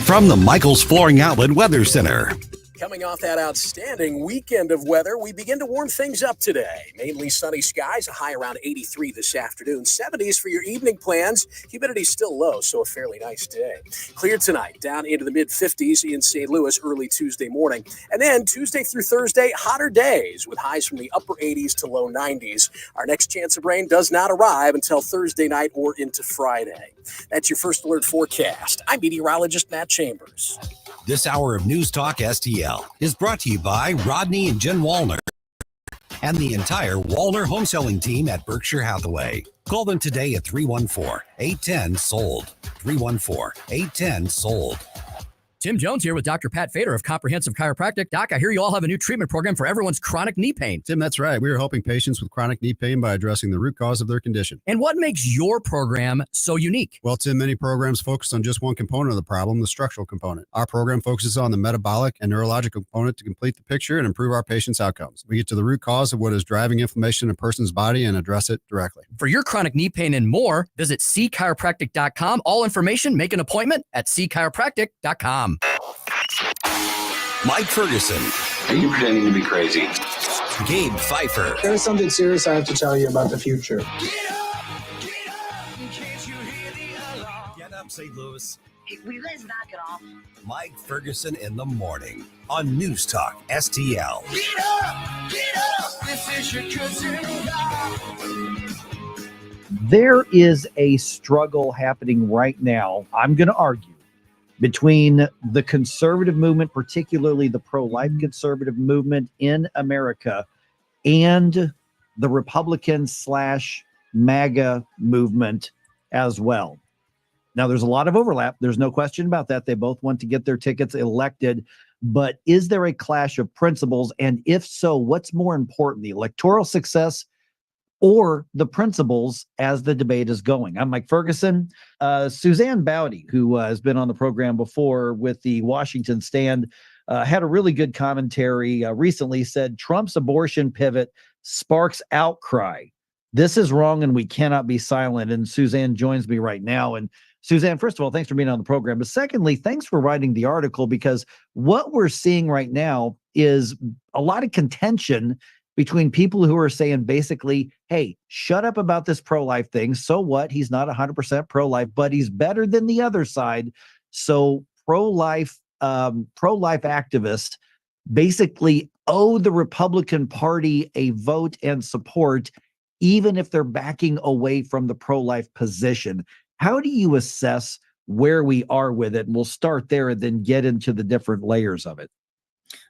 From the Michaels Flooring Outlet Weather Center. Coming off that outstanding weekend of weather, we begin to warm things up today. Mainly sunny skies, a high around 83 this afternoon. 70s for your evening plans. Humidity still low, so a fairly nice day. Clear tonight, down into the mid-50s in St. Louis early Tuesday morning. And then Tuesday through Thursday, hotter days with highs from the upper 80s to low 90s. Our next chance of rain does not arrive until Thursday night or into Friday. That's your First Alert forecast. I'm meteorologist Matt Chambers. This hour of News Talk STL is brought to you by Rodney and Jen Wallner and the entire Wallner home selling team at Berkshire Hathaway. Call them today at 314-810-SOLD. 314-810-SOLD. Tim Jones here with Dr. Pat Fader of Comprehensive Chiropractic. Doc, I hear you all have a new treatment program for everyone's chronic knee pain. Tim, that's right. We are helping patients with chronic knee pain by addressing the root cause of their condition. And what makes your program so unique? Well, Tim, many programs focus on just one component of the problem, the structural component. Our program focuses on the metabolic and neurologic component to complete the picture and improve our patients' outcomes. We get to the root cause of what is driving inflammation in a person's body and address it directly. For your chronic knee pain and more, visit cchiropractic.com. All information, make an appointment at cchiropractic.com. Mike Ferguson. Are you pretending to be crazy? Gabe Pfeiffer. There's something serious I have to tell you about the future. Get up, St. Louis. Will let's knock it off? Mike Ferguson in the morning on News Talk STL. Get up, this is your cousin. There is a struggle happening right now, I'm going to argue, between the conservative movement, particularly the pro-life conservative movement in America, and the Republican/MAGA movement as well. Now, there's a lot of overlap. There's no question about that. They both want to get their tickets elected. But is there a clash of principles? And if so, what's more important, the electoral success or the principles as the debate is going? I'm Mike Ferguson. Suzanne Bowdey, who has been on the program before with the Washington Stand, had a really good commentary recently, said Trump's abortion pivot sparks outcry. This is wrong and we cannot be silent. And Suzanne joins me right now. And Suzanne, first of all, thanks for being on the program. But secondly, thanks for writing the article, because what we're seeing right now is a lot of contention between people who are saying basically, hey, shut up about this pro-life thing. So what? He's not 100% pro-life, but he's better than the other side. So pro-life activists basically owe the Republican Party a vote and support, even if they're backing away from the pro-life position. How do you assess where we are with it. And we'll start there and then get into the different layers of it.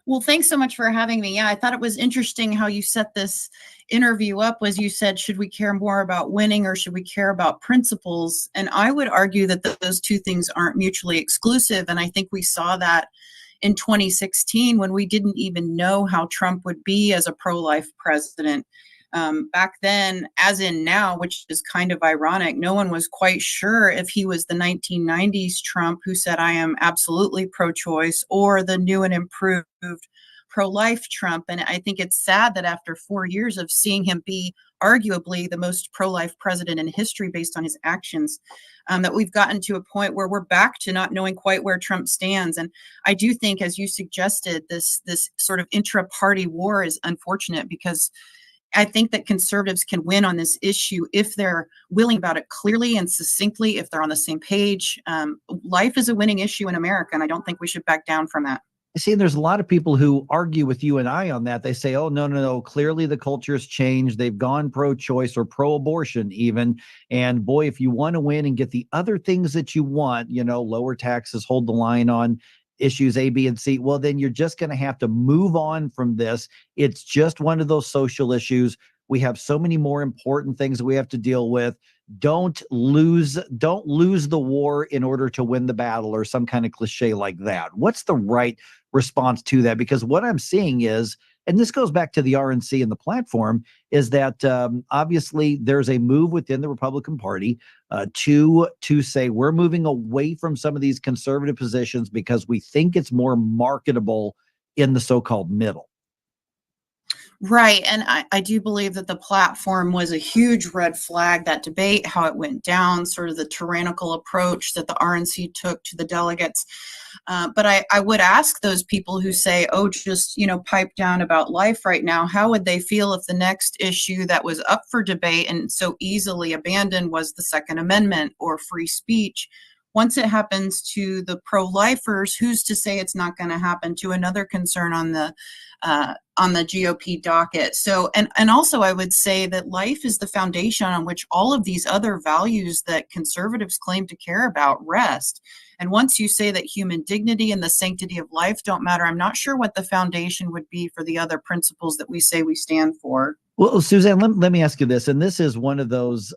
Well, thanks so much for having me. Yeah, I thought it was interesting how you set this interview up. Was you said, should we care more about winning or should we care about principles? And I would argue that those two things aren't mutually exclusive. And I think we saw that in 2016 when we didn't even know how Trump would be as a pro-life president. Back then, as in now, which is kind of ironic, no one was quite sure if he was the 1990s Trump who said, I am absolutely pro-choice, or the new and improved pro-life Trump. And I think it's sad that after 4 years of seeing him be arguably the most pro-life president in history based on his actions, that we've gotten to a point where we're back to not knowing quite where Trump stands. And I do think, as you suggested, this sort of intra-party war is unfortunate, because I think that conservatives can win on this issue if they're willing about it clearly and succinctly, if they're on the same page. Life is a winning issue in America, and I don't think we should back down from that. See, there's a lot of people who argue with you and I on that. They say, oh, no. Clearly the culture's changed. They've gone pro-choice or pro-abortion even. And boy, if you want to win and get the other things that you want, lower taxes, hold the line on issues A, B, and C, well, then you're just going to have to move on from this. It's just one of those social issues. We have so many more important things that we have to deal with. Don't lose the war in order to win the battle, or some kind of cliche like that. What's the right response to that? Because what I'm seeing is, and this goes back to the RNC and the platform, is that obviously there's a move within the Republican Party to say we're moving away from some of these conservative positions because we think it's more marketable in the so-called middle. Right. And I do believe that the platform was a huge red flag, that debate, how it went down, sort of the tyrannical approach that the RNC took to the delegates. But I would ask those people who say, oh, just, pipe down about life right now, how would they feel if the next issue that was up for debate and so easily abandoned was the Second Amendment or free speech? Once it happens to the pro-lifers, who's to say it's not going to happen to another concern on the GOP docket? So, and also I would say that life is the foundation on which all of these other values that conservatives claim to care about rest. And once you say that human dignity and the sanctity of life don't matter, I'm not sure what the foundation would be for the other principles that we say we stand for. Well, Suzanne, let me ask you this, and this is one of those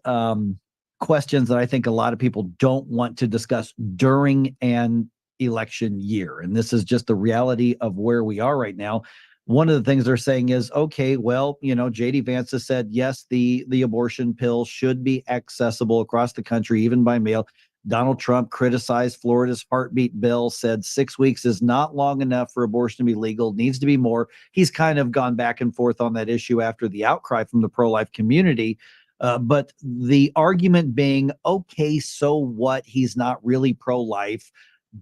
questions that I think a lot of people don't want to discuss during an election year. And this is just the reality of where we are right now. One of the things they're saying is, okay, well, J.D. Vance has said, yes, the abortion pill should be accessible across the country, even by mail. Donald Trump criticized Florida's heartbeat bill, said 6 weeks is not long enough for abortion to be legal, needs to be more. He's kind of gone back and forth on that issue after the outcry from the pro-life community. But the argument being, okay, so what? He's not really pro-life.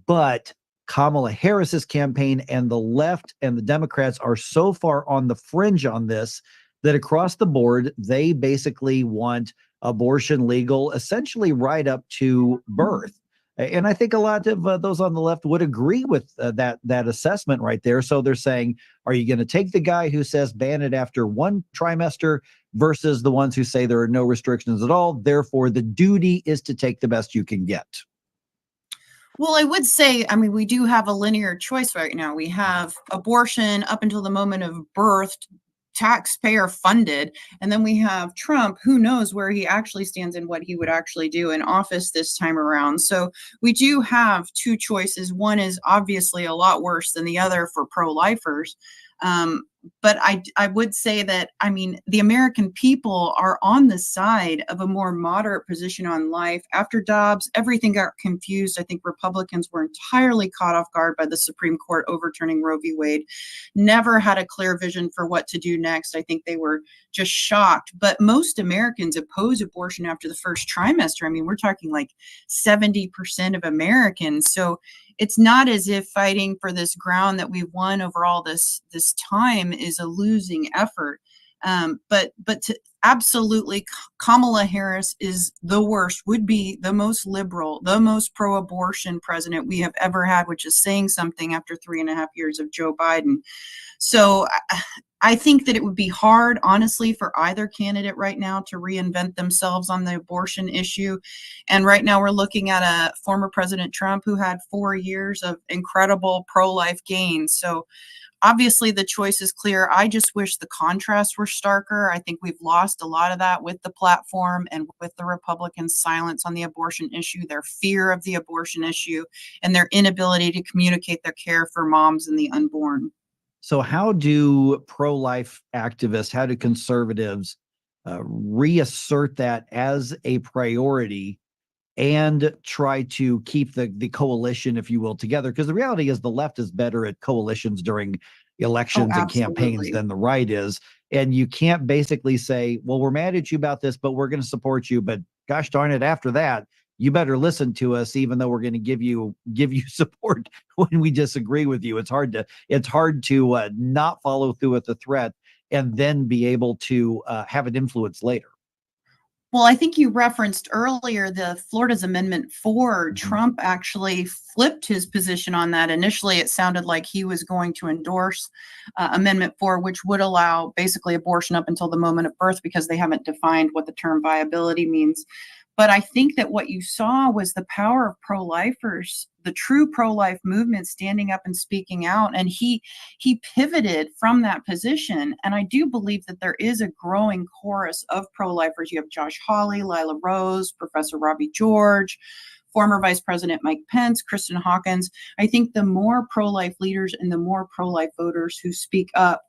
But Kamala Harris's campaign and the left and the Democrats are so far on the fringe on this that across the board, they basically want abortion legal essentially right up to birth. And I think a lot of those on the left would agree with that assessment right there. So they're saying, are you going to take the guy who says ban it after one trimester versus the ones who say there are no restrictions at all? Therefore, the duty is to take the best you can get. Well, I would say, we do have a linear choice right now. We have abortion up until the moment of birth, taxpayer funded. And then we have Trump, who knows where he actually stands and what he would actually do in office this time around. So we do have two choices. One is obviously a lot worse than the other for pro-lifers. But I would say that, the American people are on the side of a more moderate position on life. After Dobbs, everything got confused. I think Republicans were entirely caught off guard by the Supreme Court overturning Roe v. Wade, never had a clear vision for what to do next. I think they were just shocked. But most Americans oppose abortion after the first trimester. We're talking like 70% of Americans. So it's not as if fighting for this ground that we've won over all this time is a losing effort. But absolutely, Kamala Harris is the worst, would be the most liberal, the most pro-abortion president we have ever had, which is saying something after 3.5 years of Joe Biden. So I think that it would be hard, honestly, for either candidate right now to reinvent themselves on the abortion issue. And right now we're looking at a former President Trump who had 4 years of incredible pro-life gains. So obviously the choice is clear. I just wish the contrasts were starker. I think we've lost a lot of that with the platform and with the Republicans' silence on the abortion issue, their fear of the abortion issue, and their inability to communicate their care for moms and the unborn. So how do pro-life activists, how do conservatives reassert that as a priority and try to keep the coalition, if you will, together? Because the reality is the left is better at coalitions during elections and campaigns than the right is. And you can't basically say, well, we're mad at you about this, but we're going to support you. But gosh darn it, after that, you better listen to us, even though we're going to give you support when we disagree with you. It's hard to not follow through with the threat and then be able to have an influence later. Well, I think you referenced earlier the Florida's Amendment 4. Trump actually flipped his position on that. Initially, it sounded like he was going to endorse Amendment 4, which would allow basically abortion up until the moment of birth, because they haven't defined what the term viability means. But I think that what you saw was the power of pro-lifers, the true pro-life movement standing up and speaking out. And he pivoted from that position. And I do believe that there is a growing chorus of pro-lifers. You have Josh Hawley, Lila Rose, Professor Robbie George, former Vice President Mike Pence, Kristen Hawkins. I think the more pro-life leaders and the more pro-life voters who speak up,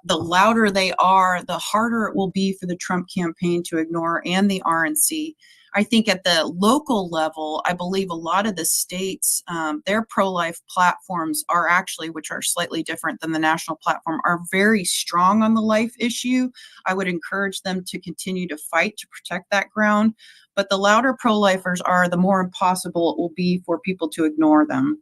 the louder they are, the harder it will be for the Trump campaign to ignore, and the RNC. I think at the local level, I believe a lot of the states, their pro-life platforms are actually, which are slightly different than the national platform, are very strong on the life issue. I would encourage them to continue to fight to protect that ground. But the louder pro-lifers are, the more impossible it will be for people to ignore them.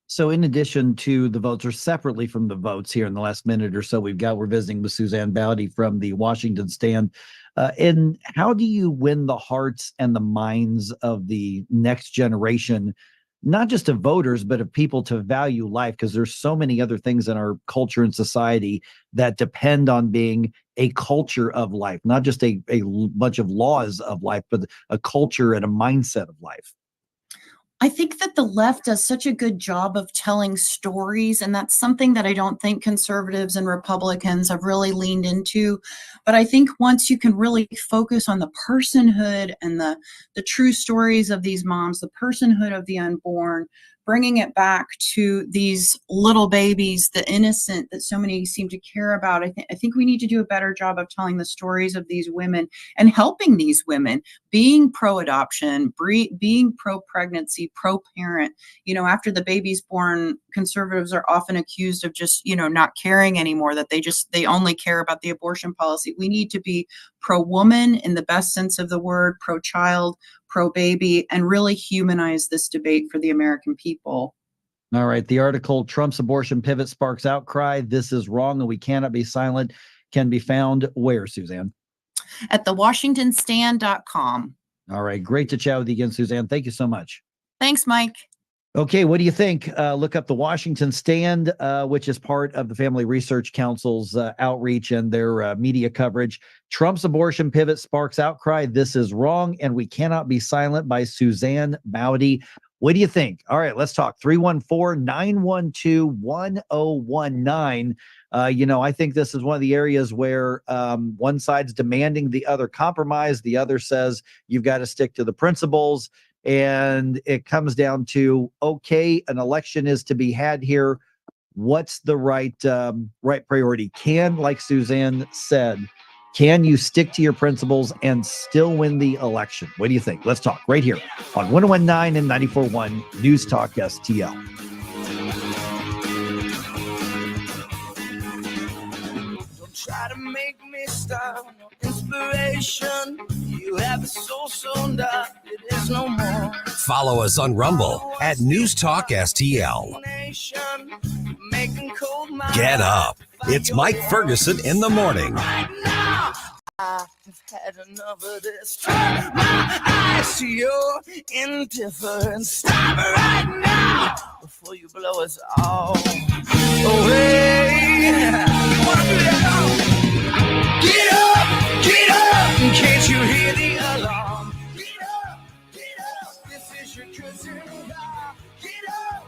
So in addition to the votes, or separately from the votes here in the last minute or so, we're visiting with Suzanne Bowdey from the Washington stand. And how do you win the hearts and the minds of the next generation, not just of voters, but of people to value life? Because there's so many other things in our culture and society that depend on being a culture of life, not just a bunch of laws of life, but a culture and a mindset of life. I think that the left does such a good job of telling stories, and that's something that I don't think conservatives and Republicans have really leaned into. But I think once you can really focus on the personhood and the true stories of these moms, the personhood of the unborn, bringing it back to these little babies, the innocent that so many seem to care about. I think we need to do a better job of telling the stories of these women and helping these women, being pro-adoption, being pro-pregnancy, pro-parent. You know, after the baby's born, conservatives are often accused of just, not caring anymore, that they only care about the abortion policy. We need to be pro-woman in the best sense of the word, pro-child, pro-baby, and really humanize this debate for the American people. All right. The article, Trump's Abortion Pivot Sparks Outcry, This is Wrong and We Cannot Be Silent, can be found where, Suzanne? At thewashingtonstand.com. All right. Great to chat with you again, Suzanne. Thank you so much. Thanks, Mike. Okay, what do you think? Look up the Washington Stand, which is part of the Family Research Council's outreach and their media coverage. Trump's Abortion Pivot Sparks Outcry, This is Wrong and We Cannot Be Silent by Suzanne Bowdey. What do you think? All right, let's talk. 314-912-1019. I think this is one of the areas where one side's demanding the other compromise. The other says you've got to stick to the principles. And it comes down to, okay, an election is to be had here. What's the right priority? Like Suzanne said, can you stick to your principles and still win the election? What do you think? Let's talk right here on 101.9 and 94.1 News Talk STL. Don't try to make me stop. Inspiration, you have a soul so dark, it is no more. Follow us on Rumble at News Talk STL. Get up. It's Mike Ferguson in the morning. I've had enough of this. Turn my eyes to your indifference. Stop right now before you blow us all away. You wanna do that? Get up, can't you hear the alarm? Get up, this is your cousin. Get up,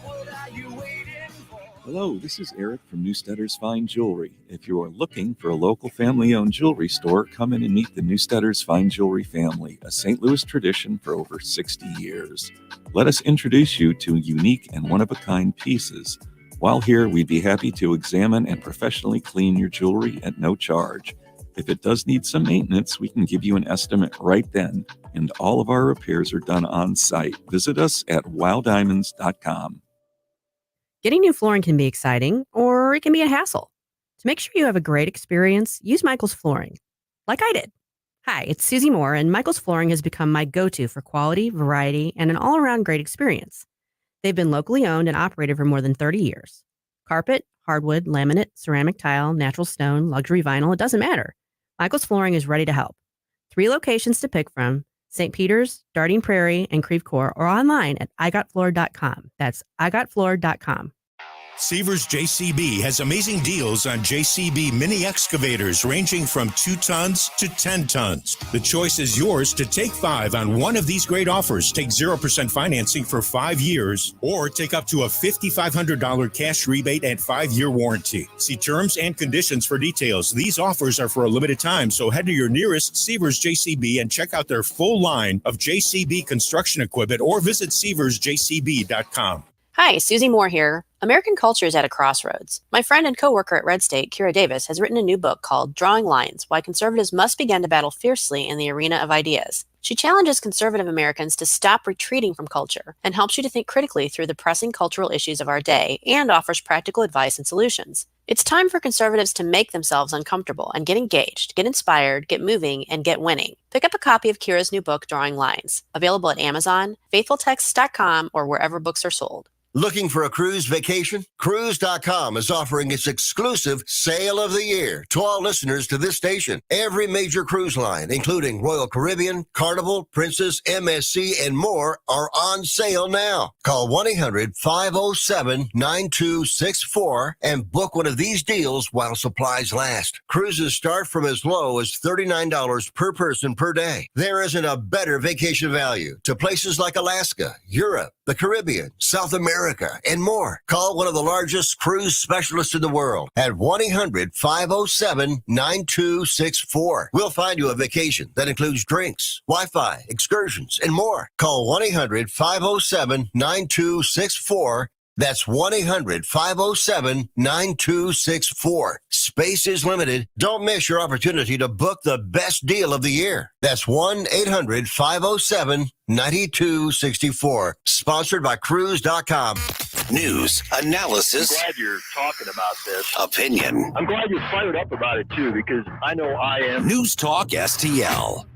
what are you waiting for? Hello, this is Eric from Newsteaders Fine Jewelry. If you are looking for a local family-owned jewelry store, come in and meet the Newsteaders Fine Jewelry family, a St. Louis tradition for over 60 years. Let us introduce you to unique and one-of-a-kind pieces. While here, we'd be happy to examine and professionally clean your jewelry at no charge. If it does need some maintenance, we can give you an estimate right then, and all of our repairs are done on site. Visit us at wowdiamonds.com. Getting new flooring can be exciting, or it can be a hassle. To make sure you have a great experience, use Michael's Flooring, like I did. Hi, it's Susie Moore, and Michael's Flooring has become my go-to for quality, variety, and an all-around great experience. They've been locally owned and operated for more than 30 years. Carpet, hardwood, laminate, ceramic tile, natural stone, luxury vinyl, it doesn't matter. Michael's Flooring is ready to help. 3 locations to pick from: St. Peter's, Darting Prairie, and Creve Coeur, or online at igotfloor.com. That's igotfloor.com. Seavers JCB has amazing deals on JCB mini excavators ranging from 2 tons to 10 tons. The choice is yours to take 5 on one of these great offers. Take 0% financing for 5 years or take up to a $5,500 cash rebate and 5-year warranty. See terms and conditions for details. These offers are for a limited time, so head to your nearest Seavers JCB and check out their full line of JCB construction equipment or visit seaversjcb.com. Hi, Susie Moore here. American culture is at a crossroads. My friend and coworker at Red State, Kira Davis, has written a new book called Drawing Lines: Why Conservatives Must Begin to Battle Fiercely in the Arena of Ideas. She challenges conservative Americans to stop retreating from culture and helps you to think critically through the pressing cultural issues of our day and offers practical advice and solutions. It's time for conservatives to make themselves uncomfortable and get engaged, get inspired, get moving, and get winning. Pick up a copy of Kira's new book, Drawing Lines, available at Amazon, faithfultexts.com, or wherever books are sold. Looking for a cruise vacation? Cruise.com is offering its exclusive sale of the year to all listeners to this station. Every major cruise line, including Royal Caribbean, Carnival, Princess, MSC, and more, are on sale now. Call 1-800-507-9264 and book one of these deals while supplies last. Cruises start from as low as $39 per person per day. There isn't a better vacation value to places like Alaska, Europe, the Caribbean, South America, and more. Call one of the largest cruise specialists in the world at 1-800-507-9264. We'll find you a vacation that includes drinks, Wi-Fi, excursions, and more. Call 1-800-507-9264. That's 1-800-507-9264. Space is limited. Don't miss your opportunity to book the best deal of the year. That's 1-800-507-9264. Sponsored by Cruise.com. News, analysis, I'm glad you're talking about this. opinion. I'm glad you're fired up about it, too, because I know I am. News Talk STL.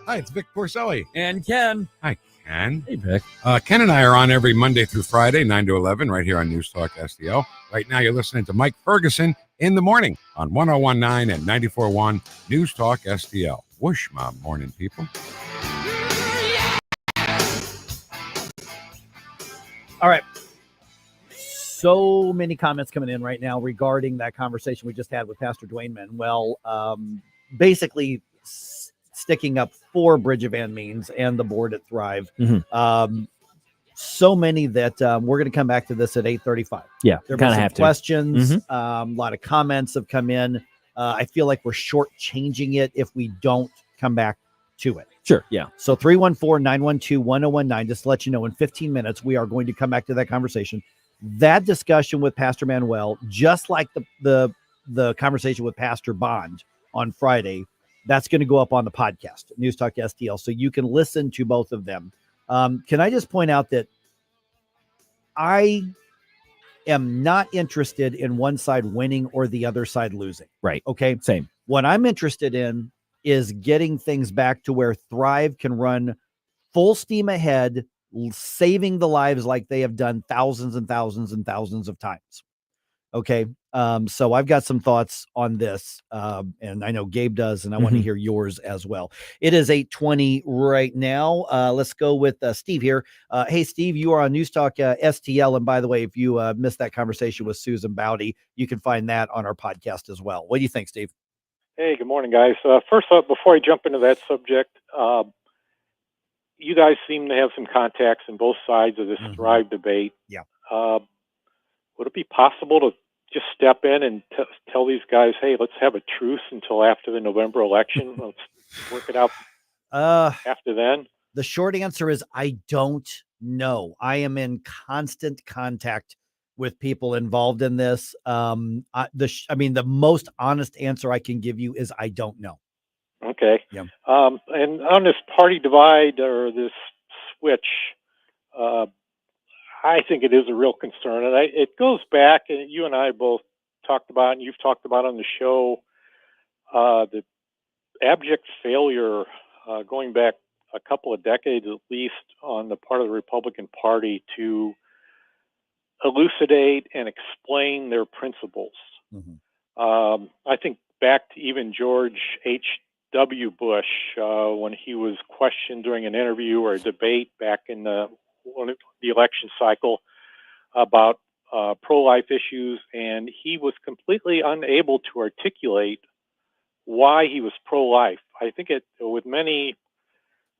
Hi, it's Vic Porcelli. And Ken. Hi, Ken. Hey, Vic. Ken and I are on every Monday through Friday, 9 to 11, right here on News Talk STL. Right now, you're listening to Mike Ferguson in the morning on 101.9 and 94.1 News Talk STL. Whoosh, my morning people. All right. So many comments coming in right now regarding that conversation we just had with Pastor Duane Manuel. Basically sticking up for Bridge of Van Means and the board at Thrive. Mm-hmm. So many that we're going to come back to this at 8:35. Yeah, there kind have of been have some to. questions. Mhm. A lot of comments have come in. I feel like we're shortchanging it if we don't come back to it. Sure. Yeah. So 314-912-1019, just to let you know, in 15 minutes, we are going to come back to that conversation. That discussion with Pastor Manuel, just like the conversation with Pastor Bond on Friday, that's going to go up on the podcast, News Talk STL, so you can listen to both of them. Can I just point out that I am not interested in one side winning or the other side losing. Right. Okay. Same. What I'm interested in is getting things back to where Thrive can run full steam ahead, saving the lives like they have done thousands and thousands and thousands of times. Okay. So I've got some thoughts on this, and I know Gabe does, and I want to hear yours as well. It is 8:20 right now. Let's go with Steve here. Hey, Steve, you are on News Talk STL. And by the way, if you missed that conversation with Suzanne Bowdey, you can find that on our podcast as well. What do you think, Steve? Hey, good morning, guys. First off, before I jump into that subject, you guys seem to have some contacts in both sides of this Thrive debate. Yeah. Would it be possible to just step in and tell these guys, hey, let's have a truce until after the November election? Let's work it out after then. The short answer is I don't know. I am in constant contact with people involved in this. The most honest answer I can give you is I don't know. Okay. Yeah. And on this party divide or this switch, I think it is a real concern, and it goes back, and you and I both talked about, and you've talked about on the show, the abject failure going back a couple of decades at least on the part of the Republican Party to elucidate and explain their principles. I think back to even George H.W. Bush when he was questioned during an interview or a debate back in the election cycle about pro-life issues, and he was completely unable to articulate why he was pro-life. I think with many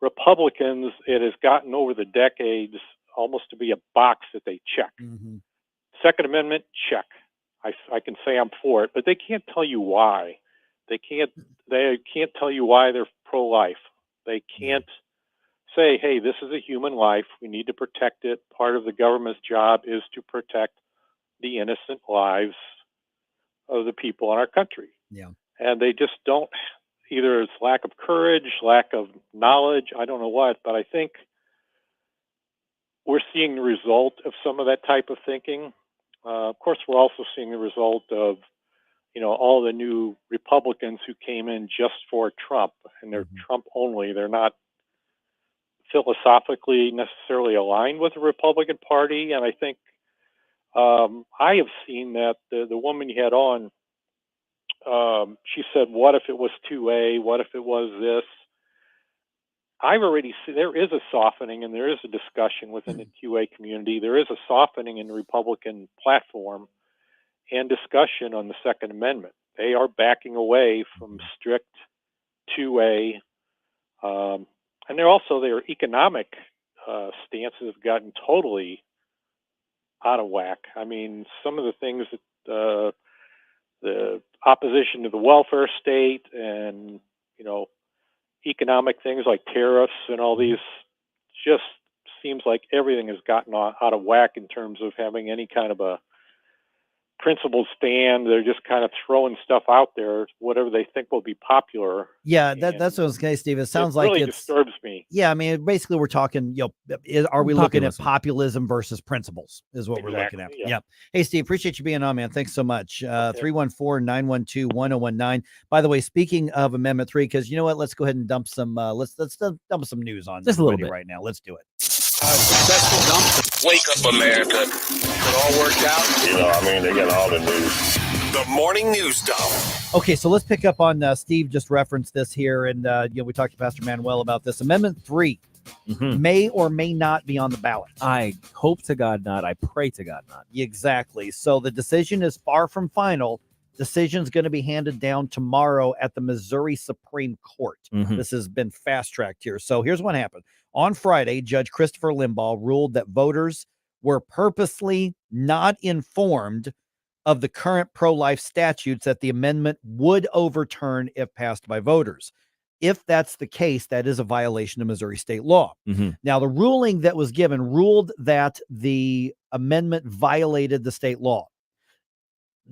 Republicans, it has gotten over the decades almost to be a box that they check. Second Amendment, check. I can say I'm for it, but they can't tell you why. They can't tell you why they're pro-life. They can't say, hey, this is a human life. We need to protect it. Part of the government's job is to protect the innocent lives of the people in our country. Yeah. And they just don't, either it's lack of courage, lack of knowledge, I don't know what, but I think we're seeing the result of some of that type of thinking. Of course, we're also seeing the result of, all the new Republicans who came in just for Trump, and they're Trump only. They're not philosophically necessarily aligned with the Republican Party. And I think I have seen that the woman you had on, she said, what if it was 2A? What if it was this? I've already seen there is a softening, and there is a discussion within the 2A community. There is a softening in the Republican platform and discussion on the Second Amendment. They are backing away from strict 2A. And their economic stances have gotten totally out of whack. I mean, some of the things that the opposition to the welfare state and, economic things like tariffs and all these, just seems like everything has gotten out of whack in terms of having any kind of a principled stand. They're just kind of throwing stuff out there, whatever they think will be popular. Yeah, that's what I was going to say, Steve. It sounds like really disturbs me. Yeah, I mean, basically, we're talking. Are we looking at populism versus principles? Is what we're looking at. Yeah. Hey, Steve, appreciate you being on, man. Thanks so much. 314-912-1019. By the way, speaking of Amendment 3, because you know what, let's go ahead and dump some. Let's dump some news on just a little bit right now. Let's do it. Successful dump. Wake up, America. It all worked out. They got all the news. The morning news dump. Okay, so let's pick up on Steve just referenced this here, and we talked to Pastor Manuel about this. Amendment 3 may or may not be on the ballot. I hope to God not. I pray to God not. Exactly. So the decision is far from final. Decision's going to be handed down tomorrow at the Missouri Supreme Court. This has been fast-tracked here. So here's what happened. On Friday, Judge Christopher Limbaugh ruled that voters were purposely not informed of the current pro-life statutes that the amendment would overturn if passed by voters. If that's the case, that is a violation of Missouri state law. Now, the ruling that was given ruled that the amendment violated the state law.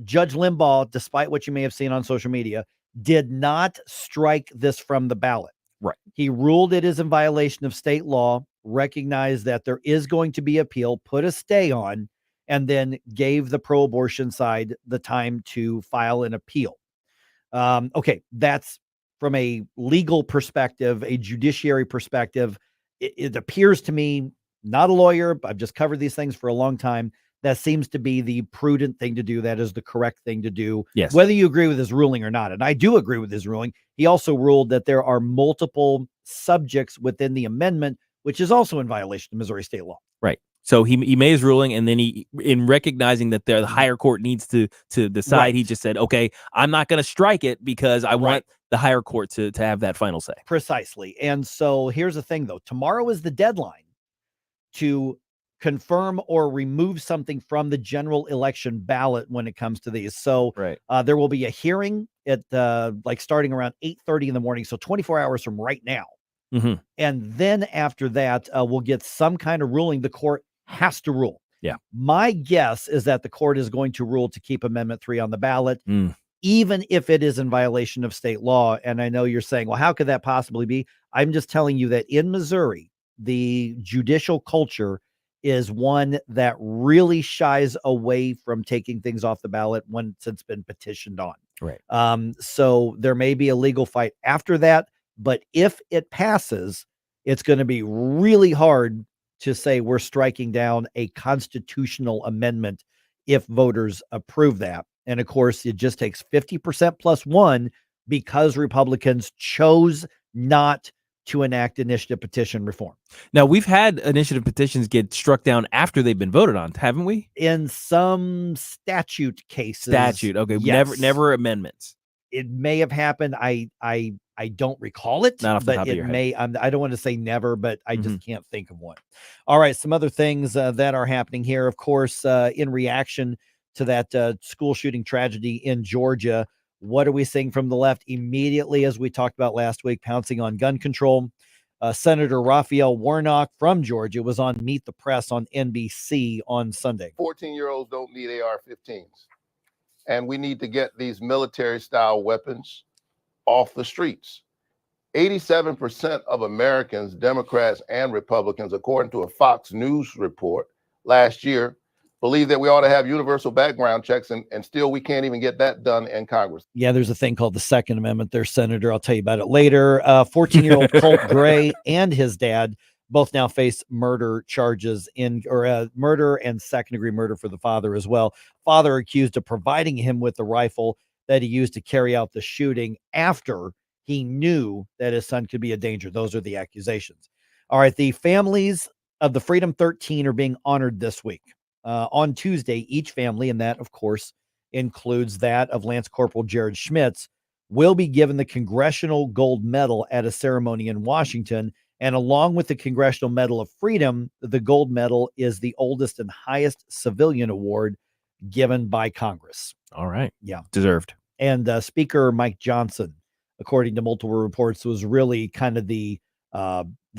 Judge Limbaugh, despite what you may have seen on social media, did not strike this from the ballot. Right. He ruled it is in violation of state law, recognized that there is going to be appeal, put a stay on, and then gave the pro-abortion side the time to file an appeal. Okay, that's from a legal perspective, a judiciary perspective, it appears to me, not a lawyer, but I've just covered these things for a long time, that seems to be the prudent thing to do. That is the correct thing to do, Yes. whether you agree with his ruling or not. And I do agree with his ruling. He also ruled that there are multiple subjects within the amendment, which is also in violation of Missouri state law. Right. So he made his ruling, and then he, in recognizing that the higher court needs to decide, Right. he just said, okay, I'm not going to strike it because I want the higher court to have that final say. Precisely. And so here's the thing, though. Tomorrow is the deadline to confirm or remove something from the general election ballot when it comes to these. So there will be a hearing at starting around 8:30 in the morning. So 24 hours from right now. Mm-hmm. And then after that, we'll get some kind of ruling. The court has to rule. Yeah. My guess is that the court is going to rule to keep Amendment 3 on the ballot, even if it is in violation of state law. And I know you're saying, well, how could that possibly be? I'm just telling you that in Missouri, the judicial culture is one that really shies away from taking things off the ballot once it's been petitioned on. Right. So there may be a legal fight after that, but if it passes, it's going to be really hard to say we're striking down a constitutional amendment if voters approve that. And of course, it just takes 50% plus one because Republicans chose not to enact initiative petition reform. Now, we've had initiative petitions get struck down after they've been voted on, haven't we? In some statute cases. Okay. Yes. Never amendments. It may have happened. I don't recall it, Not off the but top of it your head. may. I don't want to say never, but I just can't think of one. All right. Some other things that are happening here, of course, in reaction to that school shooting tragedy in Georgia. What are we seeing from the left immediately, as we talked about last week, pouncing on gun control? Senator Raphael Warnock from Georgia was on Meet the Press on NBC on Sunday. 14-year-olds don't need AR-15s. And we need to get these military-style weapons off the streets. 87% of Americans, Democrats and Republicans, according to a Fox News report last year, believe that we ought to have universal background checks, and still we can't even get that done in Congress. Yeah, there's a thing called the Second Amendment there, Senator. I'll tell you about it later. 14-year-old Colt Gray and his dad both now face murder charges murder and second-degree murder for the father as well. Father accused of providing him with the rifle that he used to carry out the shooting after he knew that his son could be a danger. Those are the accusations. All right, the families of the Freedom 13 are being honored this week. On Tuesday, each family, and that, of course, includes that of Lance Corporal Jared Schmitz, will be given the Congressional Gold Medal at a ceremony in Washington. And along with the Congressional Medal of Freedom, the Gold Medal is the oldest and highest civilian award given by Congress. All right. Yeah. Deserved. And Speaker Mike Johnson, according to multiple reports, was really kind of the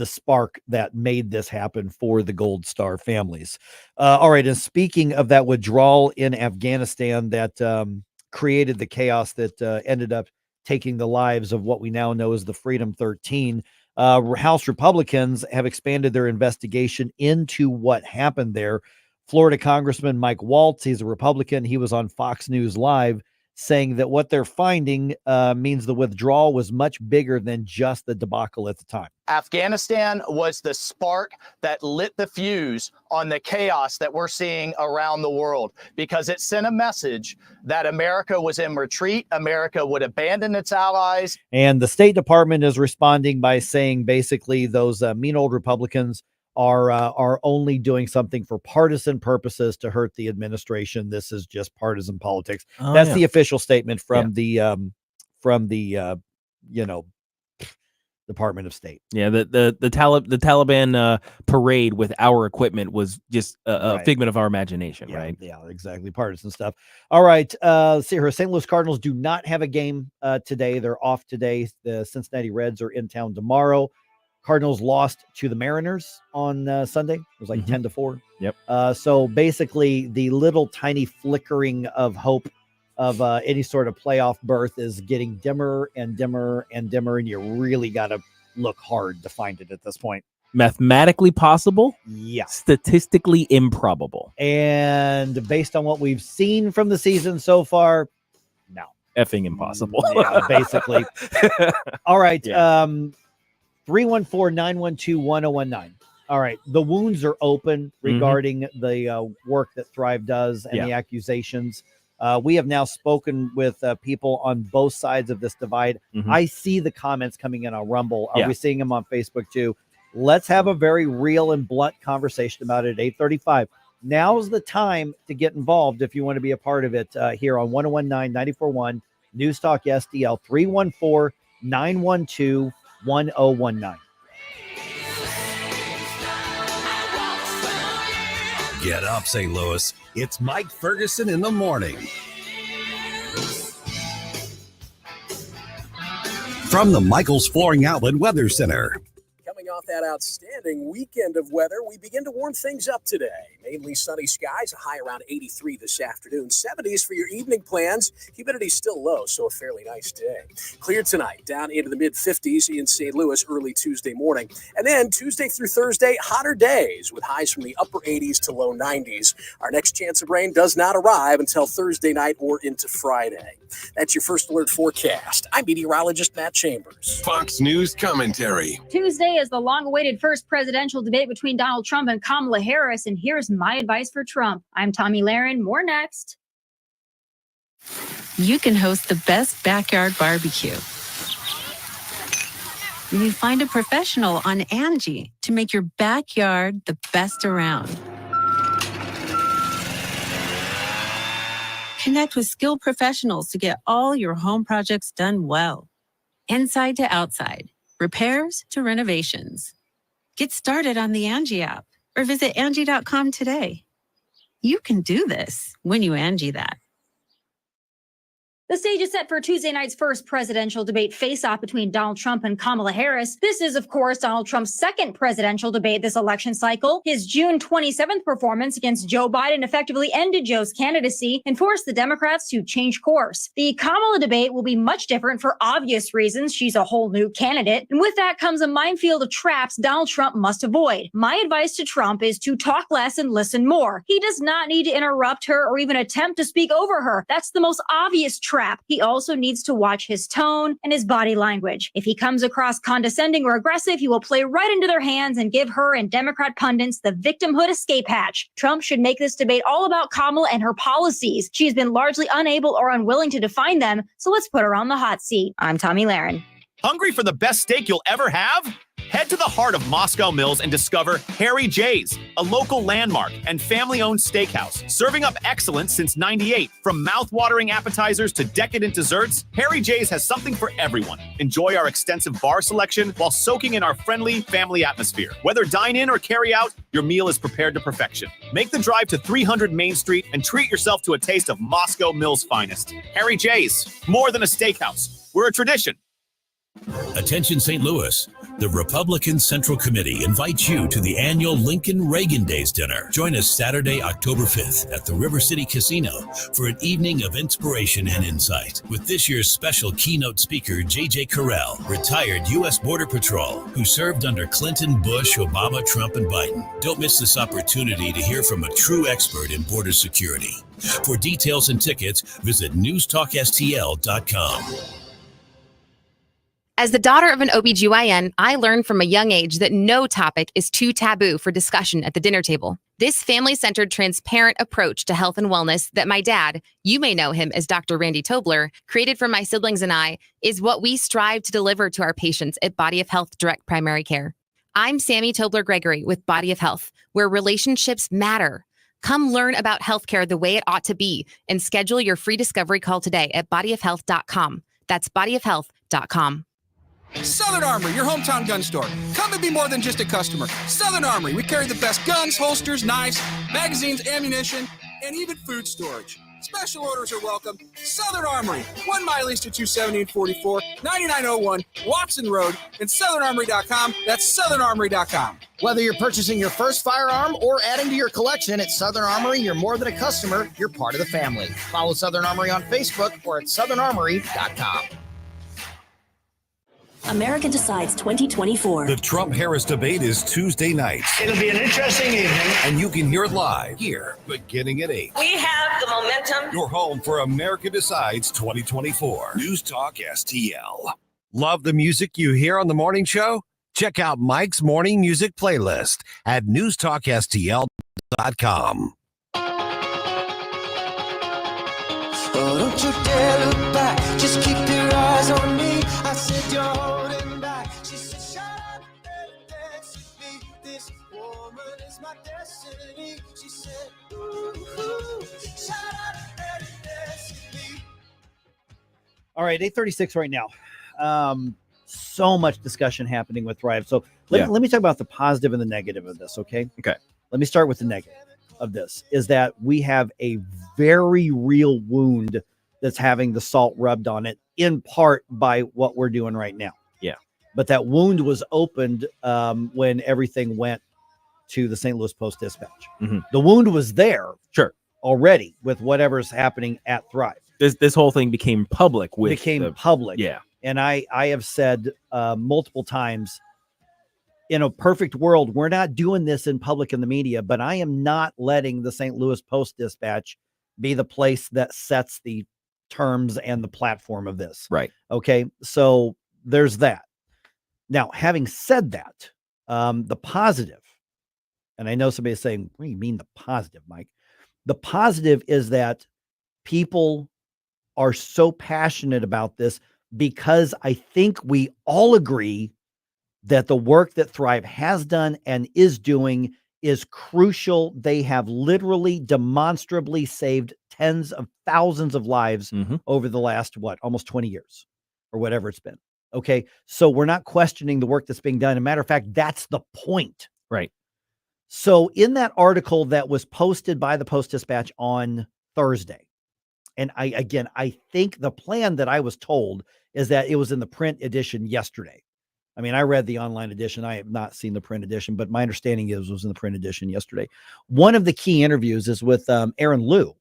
spark that made this happen for the Gold Star families. All right. And speaking of that withdrawal in Afghanistan that created the chaos that ended up taking the lives of what we now know as the Freedom 13, House Republicans have expanded their investigation into what happened there. Florida Congressman Mike Waltz, he's a Republican. He was on Fox News Live saying that what they're finding means the withdrawal was much bigger than just the debacle at the time. Afghanistan was the spark that lit the fuse on the chaos that we're seeing around the world, because it sent a message that America was in retreat. America would abandon its allies. And the State Department is responding by saying basically those mean old Republicans are only doing something for partisan purposes to hurt the administration. This is just partisan politics. That's the official statement from the Department of State. Yeah, the Taliban parade with our equipment was just a figment of our imagination, right? Yeah, exactly. Partisan stuff. All right. See here. St. Louis Cardinals do not have a game today. They're off today. The Cincinnati Reds are in town tomorrow. Cardinals lost to the Mariners on Sunday. It was like 10-4. Yep. So basically, the little tiny flickering of hope of any sort of playoff berth is getting dimmer and dimmer and dimmer, and you really got to look hard to find it at this point. Mathematically possible, yeah. Statistically improbable. And based on what we've seen from the season so far, no. effing impossible. Yeah, basically. All right. Yeah. 314-912-1019. All right. The wounds are open regarding the work that Thrive does and the accusations. We have now spoken with people on both sides of this divide. I see the comments coming in on Rumble. Are we seeing them on Facebook too? Let's have a very real and blunt conversation about it at 8:35. Now's the time to get involved if you want to be a part of it here on 1019-94.1 News Talk STL 314-912-1019. Get up, St. Louis. It's Mike Ferguson in the morning. From the Michaels Flooring Outlet Weather Center. Coming off that outstanding weekend of weather, we begin to warm things up today. Mainly sunny skies, a high around 83 this afternoon. 70s for your evening plans. Humidity still low, so a fairly nice day. Clear tonight, down into the mid-50s in St. Louis early Tuesday morning. And then Tuesday through Thursday, hotter days with highs from the upper 80s to low 90s. Our next chance of rain does not arrive until Thursday night or into Friday. That's your First Alert forecast. I'm meteorologist Matt Chambers. Fox News commentary. Tuesday is the long-awaited first presidential debate between Donald Trump and Kamala Harris, and here's my advice for Trump. I'm Tommy Lahren. More next. You can host the best backyard barbecue when you find a professional on Angie to make your backyard the best around. Connect with skilled professionals to get all your home projects done well. Inside to outside, repairs to renovations. Get started on the Angie app or visit Angie.com today. You can do this when you Angie that. The stage is set for Tuesday night's first presidential debate face-off between Donald Trump and Kamala Harris. This is, of course, Donald Trump's second presidential debate this election cycle. His June 27th performance against Joe Biden effectively ended Joe's candidacy and forced the Democrats to change course. The Kamala debate will be much different for obvious reasons. She's a whole new candidate. And with that comes a minefield of traps Donald Trump must avoid. My advice to Trump is to talk less and listen more. He does not need to interrupt her or even attempt to speak over her. That's the most obvious trap. He also needs to watch his tone and his body language. If he comes across condescending or aggressive, he will play right into their hands and give her and Democrat pundits the victimhood escape hatch. Trump should make this debate all about Kamala and her policies. She's been largely unable or unwilling to define them, so let's put her on the hot seat. I'm Tommy Lahren. Hungry for the best steak you'll ever have? Head to the heart of Moscow Mills and discover Harry J's, a local landmark and family-owned steakhouse, serving up excellence since '98. From mouth-watering appetizers to decadent desserts, Harry J's has something for everyone. Enjoy our extensive bar selection while soaking in our friendly family atmosphere. Whether dine-in or carry-out, your meal is prepared to perfection. Make the drive to 300 Main Street and treat yourself to a taste of Moscow Mills' finest. Harry J's, more than a steakhouse. We're a tradition. Attention St. Louis. The Republican Central Committee invites you to the annual Lincoln Reagan Days dinner. Join us Saturday, October 5th at the River City Casino for an evening of inspiration and insight with this year's special keynote speaker, J.J. Carell, retired U.S. Border Patrol, who served under Clinton, Bush, Obama, Trump, and Biden. Don't miss this opportunity to hear from a true expert in border security. For details and tickets, visit newstalkstl.com. As the daughter of an OBGYN, I learned from a young age that no topic is too taboo for discussion at the dinner table. This family-centered, transparent approach to health and wellness that my dad, you may know him as Dr. Randy Tobler, created for my siblings and I, is what we strive to deliver to our patients at Body of Health Direct Primary Care. I'm Sammy Tobler-Gregory with Body of Health, where relationships matter. Come learn about healthcare the way it ought to be and schedule your free discovery call today at bodyofhealth.com. That's bodyofhealth.com. Southern Armory, your hometown gun store. Come and be more than just a customer. Southern Armory, we carry the best guns, holsters, knives, magazines, ammunition, and even food storage. Special orders are welcome. Southern Armory, 1 mile east of 270 and 44, 9901 Watson Road, and southernarmory.com. That's southernarmory.com. Whether you're purchasing your first firearm or adding to your collection at Southern Armory, you're more than a customer, you're part of the family. Follow Southern Armory on Facebook or at southernarmory.com. America Decides 2024. The Trump-Harris debate is Tuesday night. It'll be an interesting evening. And you can hear it live here, beginning at 8. We have the momentum. Your home for America Decides 2024. News Talk STL. Love the music you hear on the morning show? Check out Mike's morning music playlist at newstalkstl.com. Oh, don't you dare look back. Just keep your eyes on me. I said you're holding back. She said, shut up and dance with me. This woman is my destiny. She said, ooh, shut up and dance with me. All right, 8:36 right now. So much discussion happening with Thrive. So let me talk about the positive and the negative of this, okay? Okay. Let me start with the negative of this, is that we have a very real wound that's having the salt rubbed on it, in part by what we're doing right now. Yeah. But that wound was opened when everything went to the St. Louis Post-Dispatch. Mm-hmm. The wound was there Sure. already with whatever's happening at Thrive. This whole thing became public. Public. Yeah. And I have said multiple times, in a perfect world, we're not doing this in public in the media, but I am not letting the St. Louis Post-Dispatch be the place that sets the terms and the platform of this. Right. Okay. So there's that. Now, having said that, the positive, and I know somebody's saying, what do you mean the positive, Mike? The positive is that people are so passionate about this because I think we all agree that the work that Thrive has done and is doing is crucial. They have literally demonstrably saved tens of thousands of lives over the last, almost 20 years or whatever it's been. Okay. So we're not questioning the work that's being done. As a matter of fact, that's the point. Right. So in that article that was posted by the Post-Dispatch on Thursday, and I think the plan that I was told is that it was in the print edition yesterday. I mean, I read the online edition. I have not seen the print edition, but my understanding is it was in the print edition yesterday. One of the key interviews is with Aaron Liu,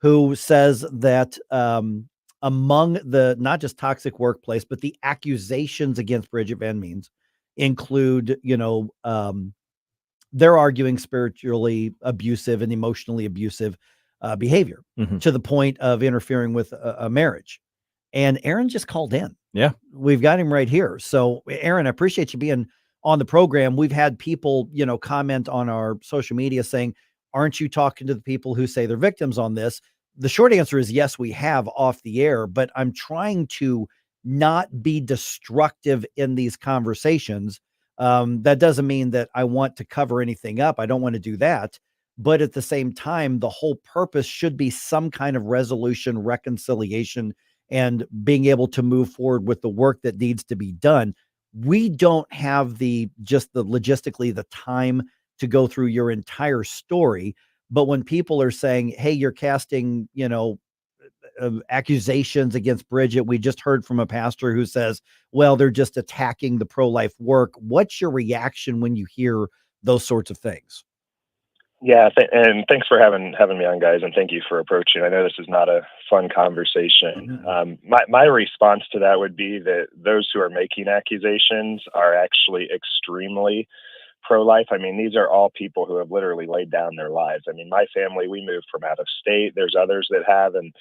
who says that among the not just toxic workplace, but the accusations against Bridget Van Means include, they're arguing spiritually abusive and emotionally abusive behavior to the point of interfering with a marriage. And Aaron just called in. Yeah. We've got him right here. So Aaron, I appreciate you being on the program. We've had people, comment on our social media saying, aren't you talking to the people who say they're victims on this? The short answer is yes, we have off the air, but I'm trying to not be destructive in these conversations. That doesn't mean that I want to cover anything up. I don't want to do that. But at the same time, the whole purpose should be some kind of resolution, reconciliation, and being able to move forward with the work that needs to be done. We don't have logistically the time to go through your entire story. But when people are saying, hey, you're casting, accusations against Bridget, we just heard from a pastor who says, well, they're just attacking the pro-life work. What's your reaction when you hear those sorts of things? Yeah, and thanks for having me on, guys, and thank you for approaching. I know this is not a fun conversation. My response to that would be that those who are making accusations are actually extremely pro-life. I mean, these are all people who have literally laid down their lives. I mean, my family, we moved from out of state. There's others that have, and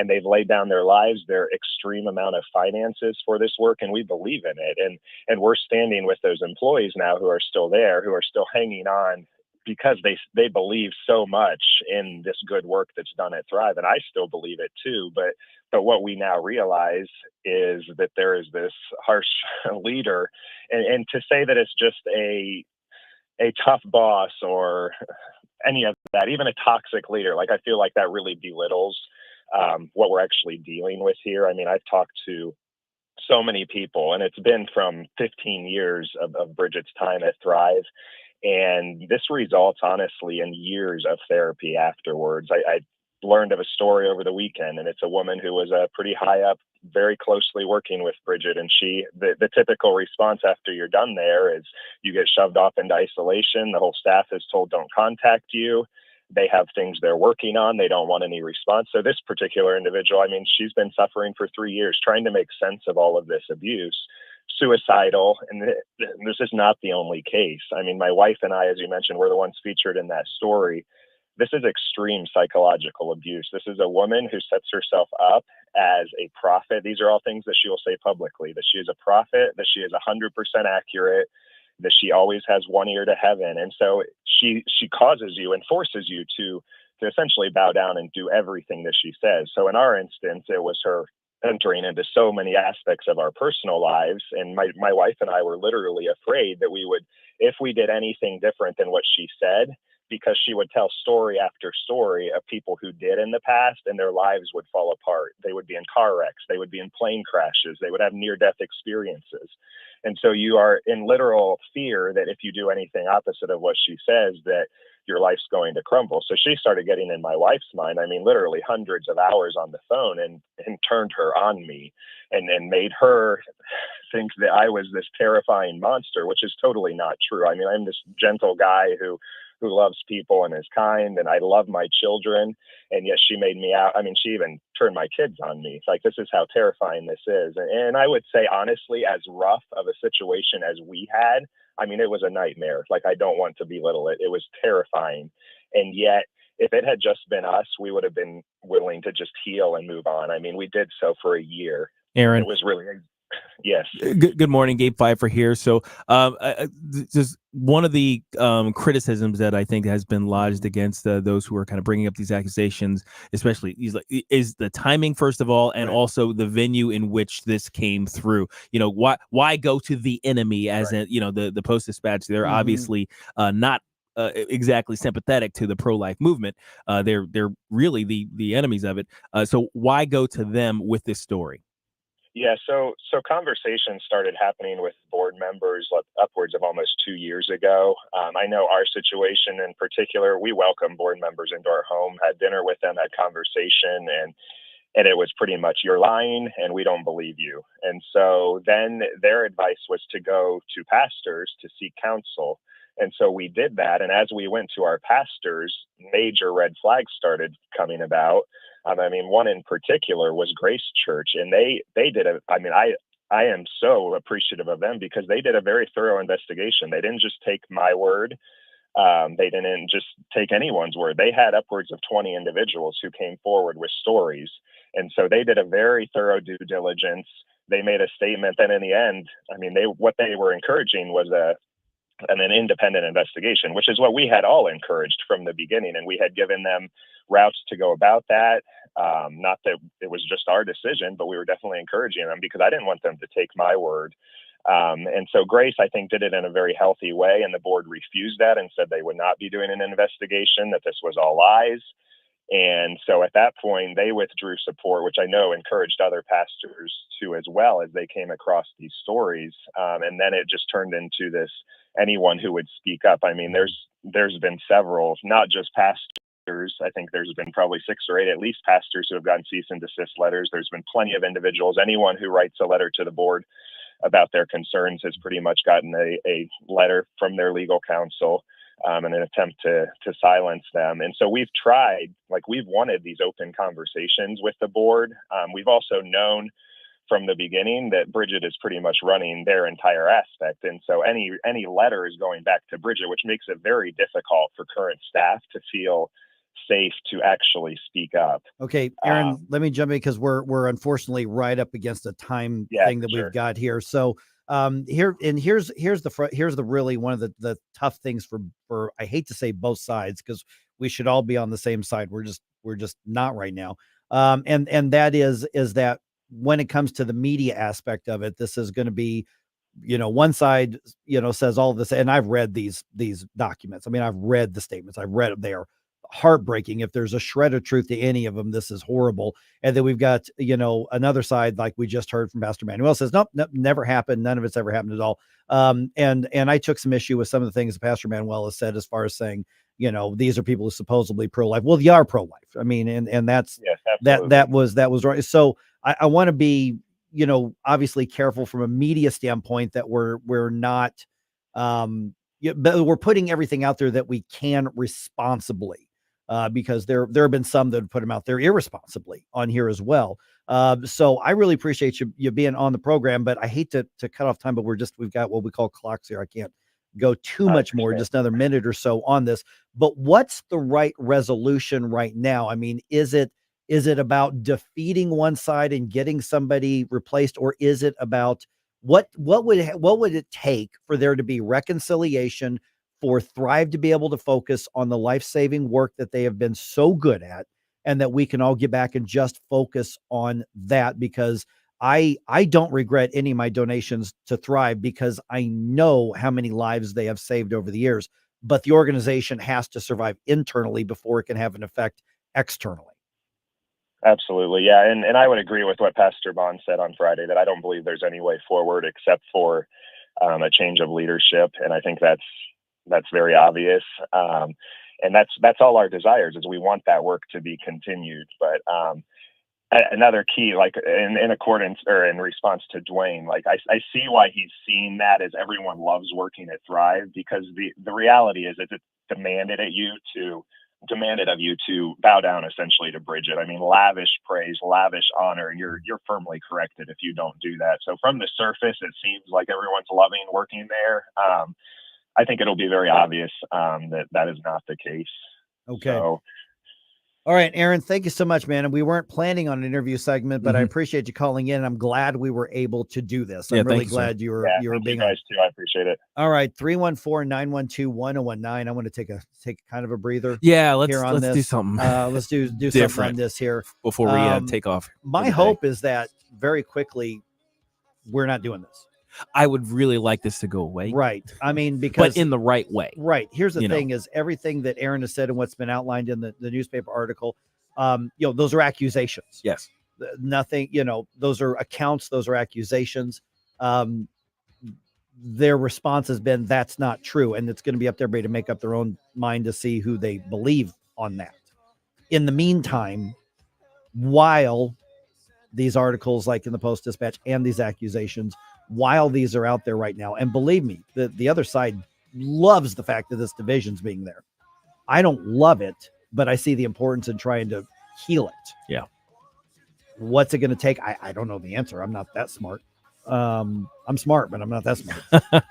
they've laid down their lives, their extreme amount of finances for this work, and we believe in it. And we're standing with those employees now who are still there, who are still hanging on, because they believe so much in this good work that's done at Thrive. And I still believe it too. But what we now realize is that there is this harsh leader, and to say that it's just a tough boss or any of that, even a toxic leader, I feel like that really belittles what we're actually dealing with here. I mean, I've talked to so many people, and it's been from 15 years of Bridget's time at Thrive. And this results, honestly, in years of therapy afterwards. I learned of a story over the weekend, and it's a woman who was pretty high up, very closely working with Bridget. And the typical response after you're done there is you get shoved off into isolation. The whole staff is told, don't contact you. They have things they're working on. They don't want any response. So this particular individual, I mean, she's been suffering for 3 years, trying to make sense of all of this abuse. suicidal. And this is not the only case. I mean, my wife and I, as you mentioned, were the ones featured in that story. This is extreme psychological abuse. This is a woman who sets herself up as a prophet. These are all things that she will say publicly, that she is a prophet, that she is 100% accurate, that she always has one ear to heaven. And so she causes you and forces you to essentially bow down and do everything that she says. So in our instance, it was her entering into so many aspects of our personal lives. And my wife and I were literally afraid that we would, if we did anything different than what she said, because she would tell story after story of people who did in the past, and their lives would fall apart. They would be in car wrecks. They would be in plane crashes. They would have near-death experiences. And so you are in literal fear that if you do anything opposite of what she says, that your life's going to crumble. So she started getting in my wife's mind, I mean, literally hundreds of hours on the phone, and turned her on me and made her think that I was this terrifying monster, which is totally not true. I mean, I'm this gentle guy who loves people and is kind, and I love my children. And yet she made me out. I mean, she even turned my kids on me. It's like, this is how terrifying this is. And I would say, honestly, as rough of a situation as we had, I mean, it was a nightmare. Like, I don't want to belittle it. It was terrifying. And yet, if it had just been us, we would have been willing to just heal and move on. I mean, we did so for a year. Aaron. It was really, yes. Good morning, Gabe Pfeiffer here. So, just one of the criticisms that I think has been lodged against those who are kind of bringing up these accusations, especially is the timing, first of all, and also the venue in which this came through. You know, why go to the enemy as in, you know, the Post-Dispatch? They're obviously not exactly sympathetic to the pro-life movement. They're really the enemies of it. So why go to them with this story? Yeah, so conversations started happening with board members upwards of almost 2 years ago. I know our situation in particular, we welcome board members into our home, had dinner with them, had conversation, and it was pretty much, you're lying and we don't believe you. And so then their advice was to go to pastors to seek counsel. And so we did that. And as we went to our pastors, major red flags started coming about. I mean, one in particular was Grace Church, and they did I am so appreciative of them because they did a very thorough investigation. They didn't just take my word. They didn't just take anyone's word. They had upwards of 20 individuals who came forward with stories. And so they did a very thorough due diligence. They made a statement. Then in the end, I mean, what they were encouraging was an independent investigation, which is what we had all encouraged from the beginning. And we had given them routes to go about that. Not that it was just our decision, but we were definitely encouraging them because I didn't want them to take my word. And so Grace, I think, did it in a very healthy way. And the board refused that and said they would not be doing an investigation, that this was all lies. And so at that point, they withdrew support, which I know encouraged other pastors to as well as they came across these stories. And then it just turned into this, anyone who would speak up. I mean, there's been several, not just pastors. I think there's been probably 6 or 8, at least, pastors who have gotten cease and desist letters. There's been plenty of individuals. Anyone who writes a letter to the board about their concerns has pretty much gotten a letter from their legal counsel in an attempt to silence them. And so we've tried, we've wanted these open conversations with the board. We've also known from the beginning that Bridget is pretty much running their entire aspect. And so any letter is going back to Bridget, which makes it very difficult for current staff to feel safe to actually speak up. Okay, Aaron, let me jump in because we're unfortunately right up against a time thing that we've got here. So here's the really one of the tough things for I hate to say both sides because we should all be on the same side. We're just not right now. And that is that when it comes to the media aspect of it, this is going to be, one side, says all this, and I've read these documents. I mean, I've read the statements. I've read them. They are heartbreaking. If there's a shred of truth to any of them, this is horrible. And then we've got, another side, like we just heard from Pastor Manuel, says, nope, never happened. None of it's ever happened at all. And I took some issue with some of the things that Pastor Manuel has said as far as saying, these are people who supposedly pro-life. Well, they are pro-life. I mean, and that's, that was right. So I want to be, obviously careful from a media standpoint that we're not, but we're putting everything out there that we can responsibly. because there have been some that put them out there irresponsibly on here as well. So I really appreciate you being on the program, but I hate to cut off time, but we've got what we call clocks here. I can't go too much more, just another minute or so on this. But what's the right resolution right now? I mean, is it about defeating one side and getting somebody replaced, or is it about what would it take for there to be reconciliation, for Thrive to be able to focus on the life-saving work that they have been so good at, and that we can all get back and just focus on that? Because I don't regret any of my donations to Thrive, because I know how many lives they have saved over the years, but the organization has to survive internally before it can have an effect externally. Absolutely. Yeah. And I would agree with what Pastor Bond said on Friday, that I don't believe there's any way forward except for a change of leadership. And I think that's very obvious. And that's all our desires, is we want that work to be continued. But another key, like in accordance or in response to Duane, like I see why he's seen that, as everyone loves working at Thrive, because the reality is it's demanded of you to bow down essentially to Bridget. I mean, lavish praise, lavish honor, and you're firmly corrected if you don't do that. So from the surface, it seems like everyone's loving working there. I think it'll be very obvious that is not the case. Okay. So, all right, Aaron, thank you so much, man. And we weren't planning on an interview segment, but I appreciate you calling in. I'm glad we were able to do this. I'm really glad you were being guys too. I appreciate it. All right, 314-912-1019. I want to take kind of a breather. Yeah, let's this. do something. Let's do something on this here before we take off. My hope is that very quickly we're not doing this. I would really like this to go away. Right. I mean, because but in the right way. Right. Here's the thing is everything that Aaron has said and what's been outlined in the newspaper article, those are accusations. Yes. Nothing, those are accounts. Those are accusations. Their response has been, that's not true. And it's going to be up to everybody to make up their own mind to see who they believe on that. In the meantime, while these articles like in the Post-Dispatch and these accusations, while these are out there right now, and believe me, the other side loves the fact that this division's being there. I don't love it, but I see the importance in trying to heal it. Yeah. What's it going to take? I don't know the answer. I'm not that smart. I'm smart, but I'm not that smart.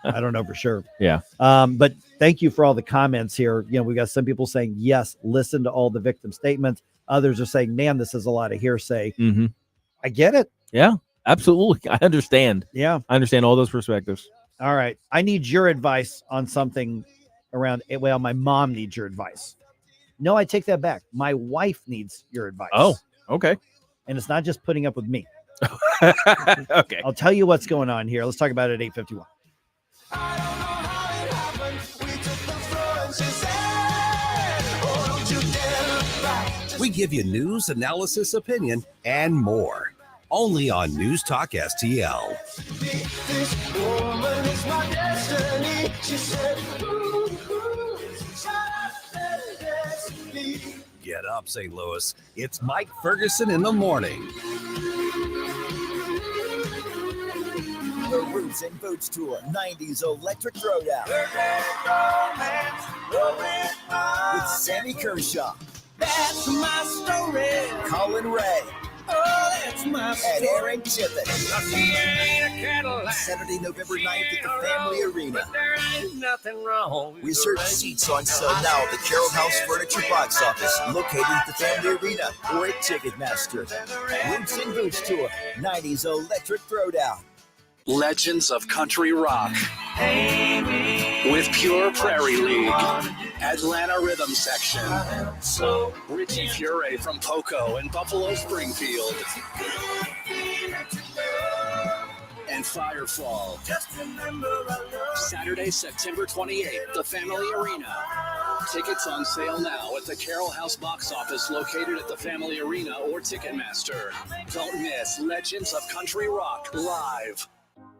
I don't know for sure. Yeah. But thank you for all the comments here. We got some people saying, yes, listen to all the victim statements. Others are saying, man, this is a lot of hearsay. Mm-hmm. I get it. Yeah. Absolutely. I understand. Yeah. I understand all those perspectives. All right. I need your advice on something around, well, my mom needs your advice. No, I take that back. My wife needs your advice. Oh, okay. And it's not just putting up with me. Okay. I'll tell you what's going on here. Let's talk about it at 8:51. We give you news, analysis, opinion, and more. Only on News Talk STL. This woman is my destiny. She said, Get up, St. Louis. It's Mike Ferguson in the morning. The Roots and Boots Tour 90s Electric Throwdown with Sammy Kershaw. That's my story. Colin Ray. Oh, that's my story. And Aaron Tippett. Lucky ain't a Cadillac. Saturday, November 9th at the Family Arena. But there ain't nothing wrong with Reserve seats on sale now at the Carroll House Furniture Box Office, located at the Family Arena or at Ticketmaster. Roots and Boots Tour 90s Electric Throwdown. Legends of Country Rock with Pure Prairie League, Atlanta Rhythm Section, Richie Furay from Poco and Buffalo Springfield, and Firefall. Saturday, September 28th, the Family Arena. Tickets on sale now at the Carroll House box office, located at the Family Arena or Ticketmaster. Don't miss Legends of Country Rock live.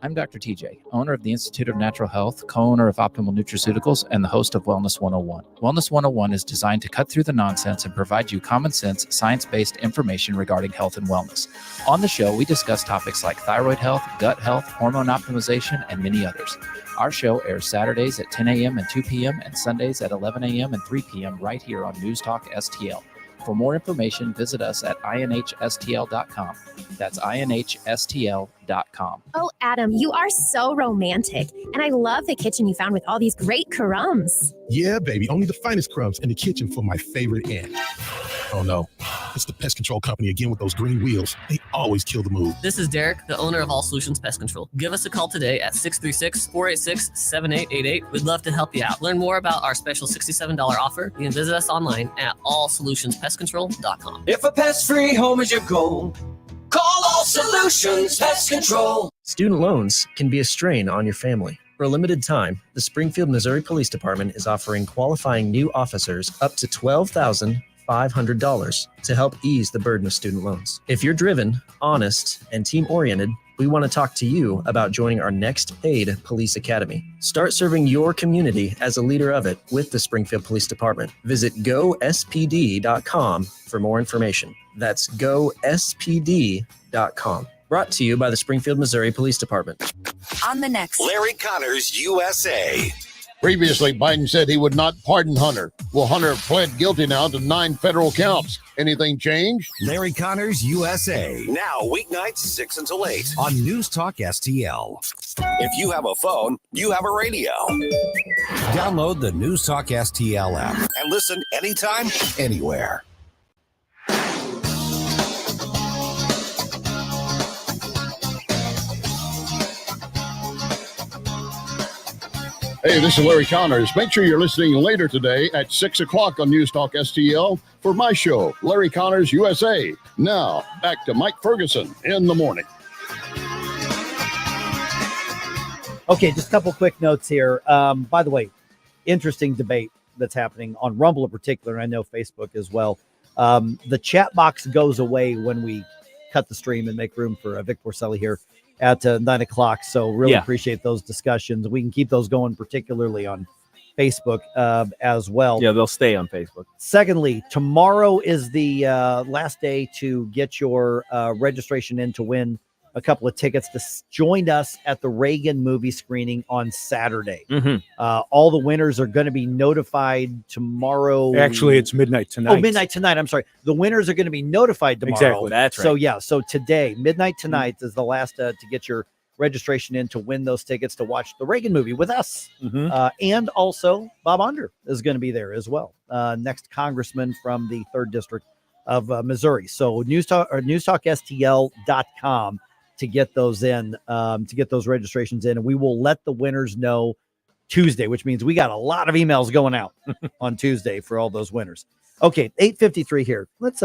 I'm Dr. TJ, owner of the Institute of Natural Health, co-owner of Optimal Nutraceuticals, and the host of Wellness 101. Wellness 101 is designed to cut through the nonsense and provide you common sense, science-based information regarding health and wellness. On the show, we discuss topics like thyroid health, gut health, hormone optimization, and many others. Our show airs Saturdays at 10 a.m. and 2 p.m. and Sundays at 11 a.m. and 3 p.m. right here on News Talk STL. For more information, visit us at inhstl.com. That's inhstl.com. Oh, Adam, you are so romantic. And I love the kitchen you found with all these great crumbs. Yeah, baby, only the finest crumbs in the kitchen for my favorite aunt. Oh no, it's the pest control company again with those green wheels. They always kill the mood. This is Derek, the owner of All Solutions Pest Control. Give us a call today at 636-486-7888. We'd love to help you out. Learn more about our special $67 offer. You can visit us online at allsolutionspestcontrol.com. If a pest-free home is your goal, call All Solutions Pest Control. Student loans can be a strain on your family. For a limited time, the Springfield, Missouri Police Department is offering qualifying new officers up to $12,500 to help ease the burden of student loans. If you're driven, honest, and team-oriented, we want to talk to you about joining our next paid police academy. Start serving your community as a leader of it with the Springfield Police Department. Visit gospd.com for more information. That's gospd.com. Brought to you by the Springfield, Missouri Police Department. On the next Larry Connors USA. Previously, Biden said he would not pardon Hunter. Well, Hunter pled guilty now to 9 federal counts. Anything changed? Larry Connors USA. Now, weeknights 6 until 8 on News Talk STL. If you have a phone, you have a radio. Download the News Talk STL app and listen anytime, anywhere. Hey, this is Larry Connors. Make sure you're listening later today at 6 o'clock on News Talk STL for my show, Larry Connors USA. Now, back to Mike Ferguson in the morning. Okay, just a couple quick notes here. By the way, interesting debate that's happening on Rumble in particular, and I know Facebook as well. The chat box goes away when we cut the stream and make room for Vic Porcelli here at 9 o'clock. So really appreciate those discussions. We can keep those going, particularly on Facebook as well. Yeah, they'll stay on Facebook. Secondly, tomorrow is the last day to get your registration in to win a couple of tickets to join us at the Reagan movie screening on Saturday. All the winners are going to be notified tomorrow. Actually, it's midnight tonight. Oh, midnight tonight. I'm sorry. The winners are going to be notified tomorrow. Exactly. That's right. So, yeah. So today, midnight tonight is the last to get your registration in to win those tickets to watch the Reagan movie with us. And also, Bob Under is going to be there as well. Next congressman from the 3rd District of Missouri. So, newstalkstl.com to get those in, to get those registrations in. And we will let the winners know Tuesday, which means we got a lot of emails going out on Tuesday for all those winners. Okay, 8:53 here. Let's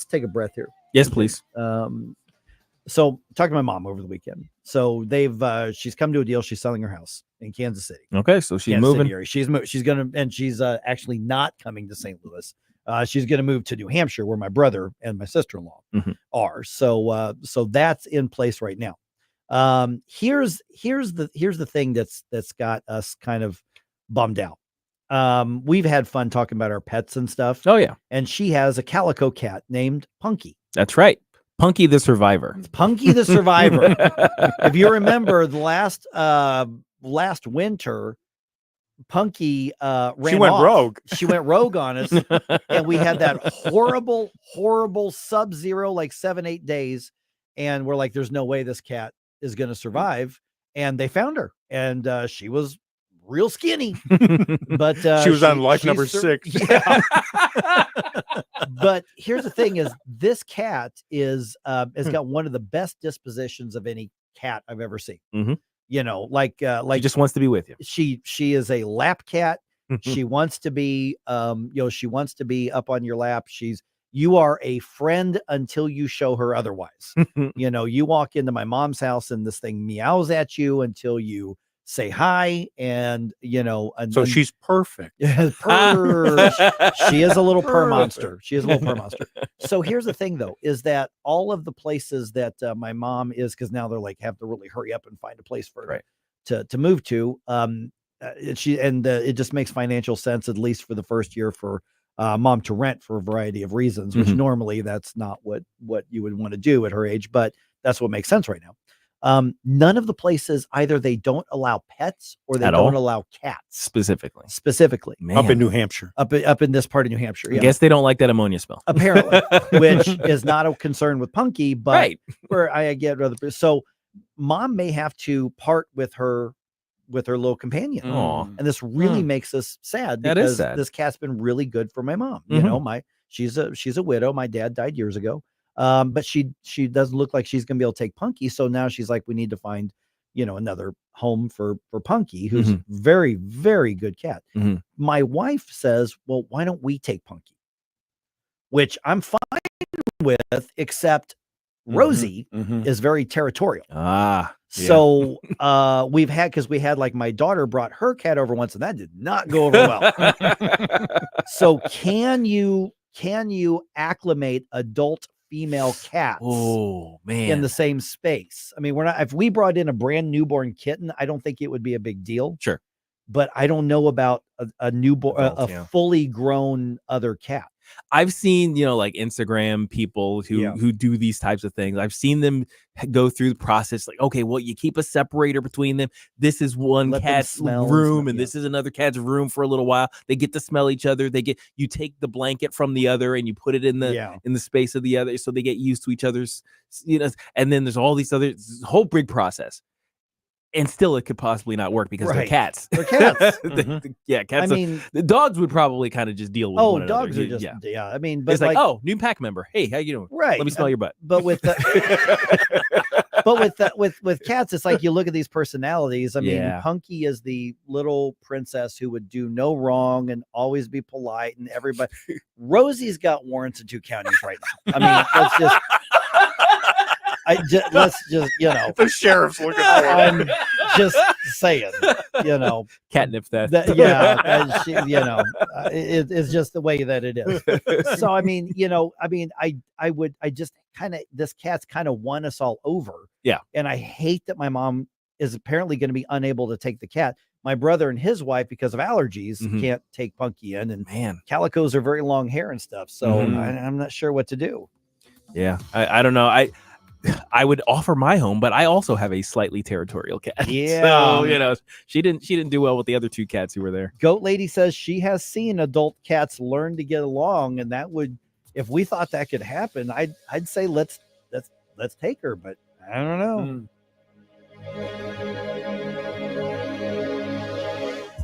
take a breath here. Yes, please. So talked to my mom over the weekend. So she's come to a deal. She's selling her house in Kansas City. Okay, so she's Kansas moving. City area. She's gonna, and she's actually not coming to St. Louis. She's going to move to New Hampshire, where my brother and my sister-in-law are. So that's in place right now. Here's the thing that's got us kind of bummed out. We've had fun talking about our pets and stuff. Oh yeah, and she has a calico cat named Punky. That's right, Punky the Survivor. Punky the Survivor. If you remember the last winter, Punky ran off. Rogue. She went rogue on us, and we had that horrible sub-zero, like 7-8 days, and we're like, there's no way this cat is going to survive. And they found her, and she was real skinny, but she was on life number 6. Yeah. But here's the thing: is this cat has got one of the best dispositions of any cat I've ever seen. You know, like she just wants to be with you. She is a lap cat. She wants to be, she wants to be up on your lap. You are a friend until you show her otherwise. You walk into my mom's house and this thing meows at you until you say hi. And, so she's perfect. She is a little purr monster. She is a little purr monster. So here's the thing though, is that all of the places that my mom is, cause now they're like, have to really hurry up and find a place for her to move to. It just makes financial sense, at least for the first year, for mom to rent for a variety of reasons, which normally that's not what you would want to do at her age, but that's what makes sense right now. None of the places, either they don't allow pets or they At don't all? allow cats. Specifically. Man. Up in New Hampshire. Up in this part of New Hampshire. I guess they don't like that ammonia smell. Apparently, which is not a concern with Punky, but Right. where I get other. So mom may have to part with her little companion. Aw. And this really makes us sad That is because sad. this cat's been really good for my mom. You know, she's a widow. My dad died years ago. But she doesn't look like she's gonna be able to take Punky. So now she's like, we need to find, another home for Punky, who's a very, very good cat. My wife says, well, why don't we take Punky? Which I'm fine with, except Rosie is very territorial. So we had like my daughter brought her cat over once, and that did not go over well. So can you acclimate adult female cats in the same space? I mean, if we brought in a brand newborn kitten, I don't think it would be a big deal. Sure. But I don't know about a newborn, a fully grown other cat. I've seen, like Instagram people who do these types of things. I've seen them go through the process. Like, okay, well, you keep a separator between them. This is one cat's room, and this is another cat's room for a little while. They get to smell each other. You take the blanket from the other and you put it in the space of the other, so they get used to each other's. And then there's all these this whole big process. And still, it could possibly not work because they're cats. They're cats. Cats. I mean, the dogs would probably kind of just deal with one another. Dogs are just I mean, but it's like, oh, new pack member. Hey, how you doing? Right. Let me smell your butt. But with with cats, it's like you look at these personalities. I mean, Punky is the little princess who would do no wrong and always be polite, and everybody. Rosie's got warrants in 2 counties right now. I mean, let's just. Let's just, the sheriff's looking for I'm just saying, catnip theft. It's just the way that it is. So, I mean, this cat's kind of won us all over. Yeah. And I hate that my mom is apparently going to be unable to take the cat. My brother and his wife, because of allergies, can't take Punky in. And calicos are very long hair and stuff. So I'm not sure what to do. Yeah. I don't know. I would offer my home, but I also have a slightly territorial cat. Yeah. So, she didn't do well with the other 2 cats who were there. Goat Lady says she has seen adult cats learn to get along, and that would, if we thought that could happen, I'd say let's take her, but I don't know.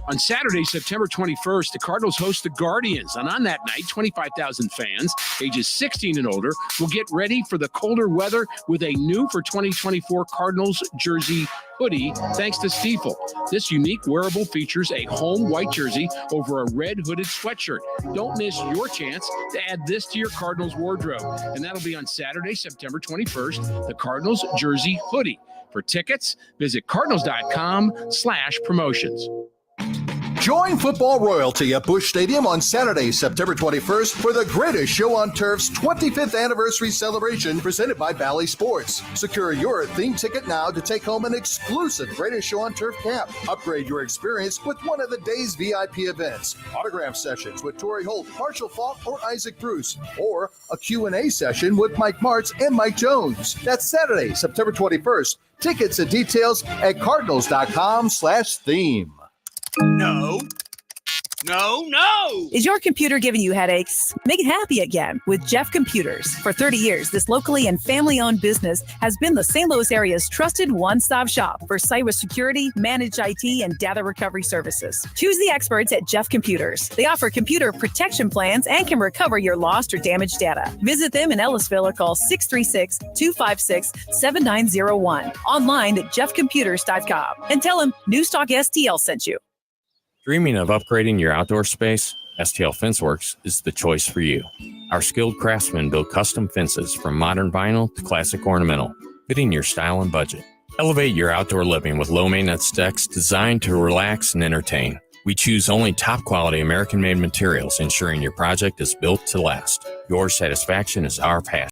On Saturday, September 21st, the Cardinals host the Guardians. And on that night, 25,000 fans ages 16 and older will get ready for the colder weather with a new for 2024 Cardinals jersey hoodie, thanks to Stiefel. This unique wearable features a home white jersey over a red hooded sweatshirt. Don't miss your chance to add this to your Cardinals wardrobe. And that'll be on Saturday, September 21st, the Cardinals jersey hoodie. For tickets, visit cardinals.com/promotions. Join football royalty at Busch Stadium on Saturday, September 21st for the greatest show on turf's 25th anniversary celebration presented by Bally Sports. Secure your theme ticket now to take home an exclusive greatest show on turf cap. Upgrade your experience with one of the day's VIP events, autograph sessions with Torrey Holt, Marshall Falk, or Isaac Bruce, or a Q&A session with Mike Martz and Mike Jones. That's Saturday, September 21st. Tickets and details at cardinals.com/theme. No. Is your computer giving you headaches? Make it happy again with Jeff Computers. For 30 years, this locally and family-owned business has been the St. Louis area's trusted one-stop shop for cybersecurity, managed IT, and data recovery services. Choose the experts at Jeff Computers. They offer computer protection plans and can recover your lost or damaged data. Visit them in Ellisville or call 636-256-7901. Online at jeffcomputers.com and tell them Newstalk STL sent you. Dreaming of upgrading your outdoor space? STL FenceWorks is the choice for you. Our skilled craftsmen build custom fences from modern vinyl to classic ornamental, fitting your style and budget. Elevate your outdoor living with low-maintenance decks designed to relax and entertain. We choose only top-quality American-made materials, ensuring your project is built to last. Your satisfaction is our passion.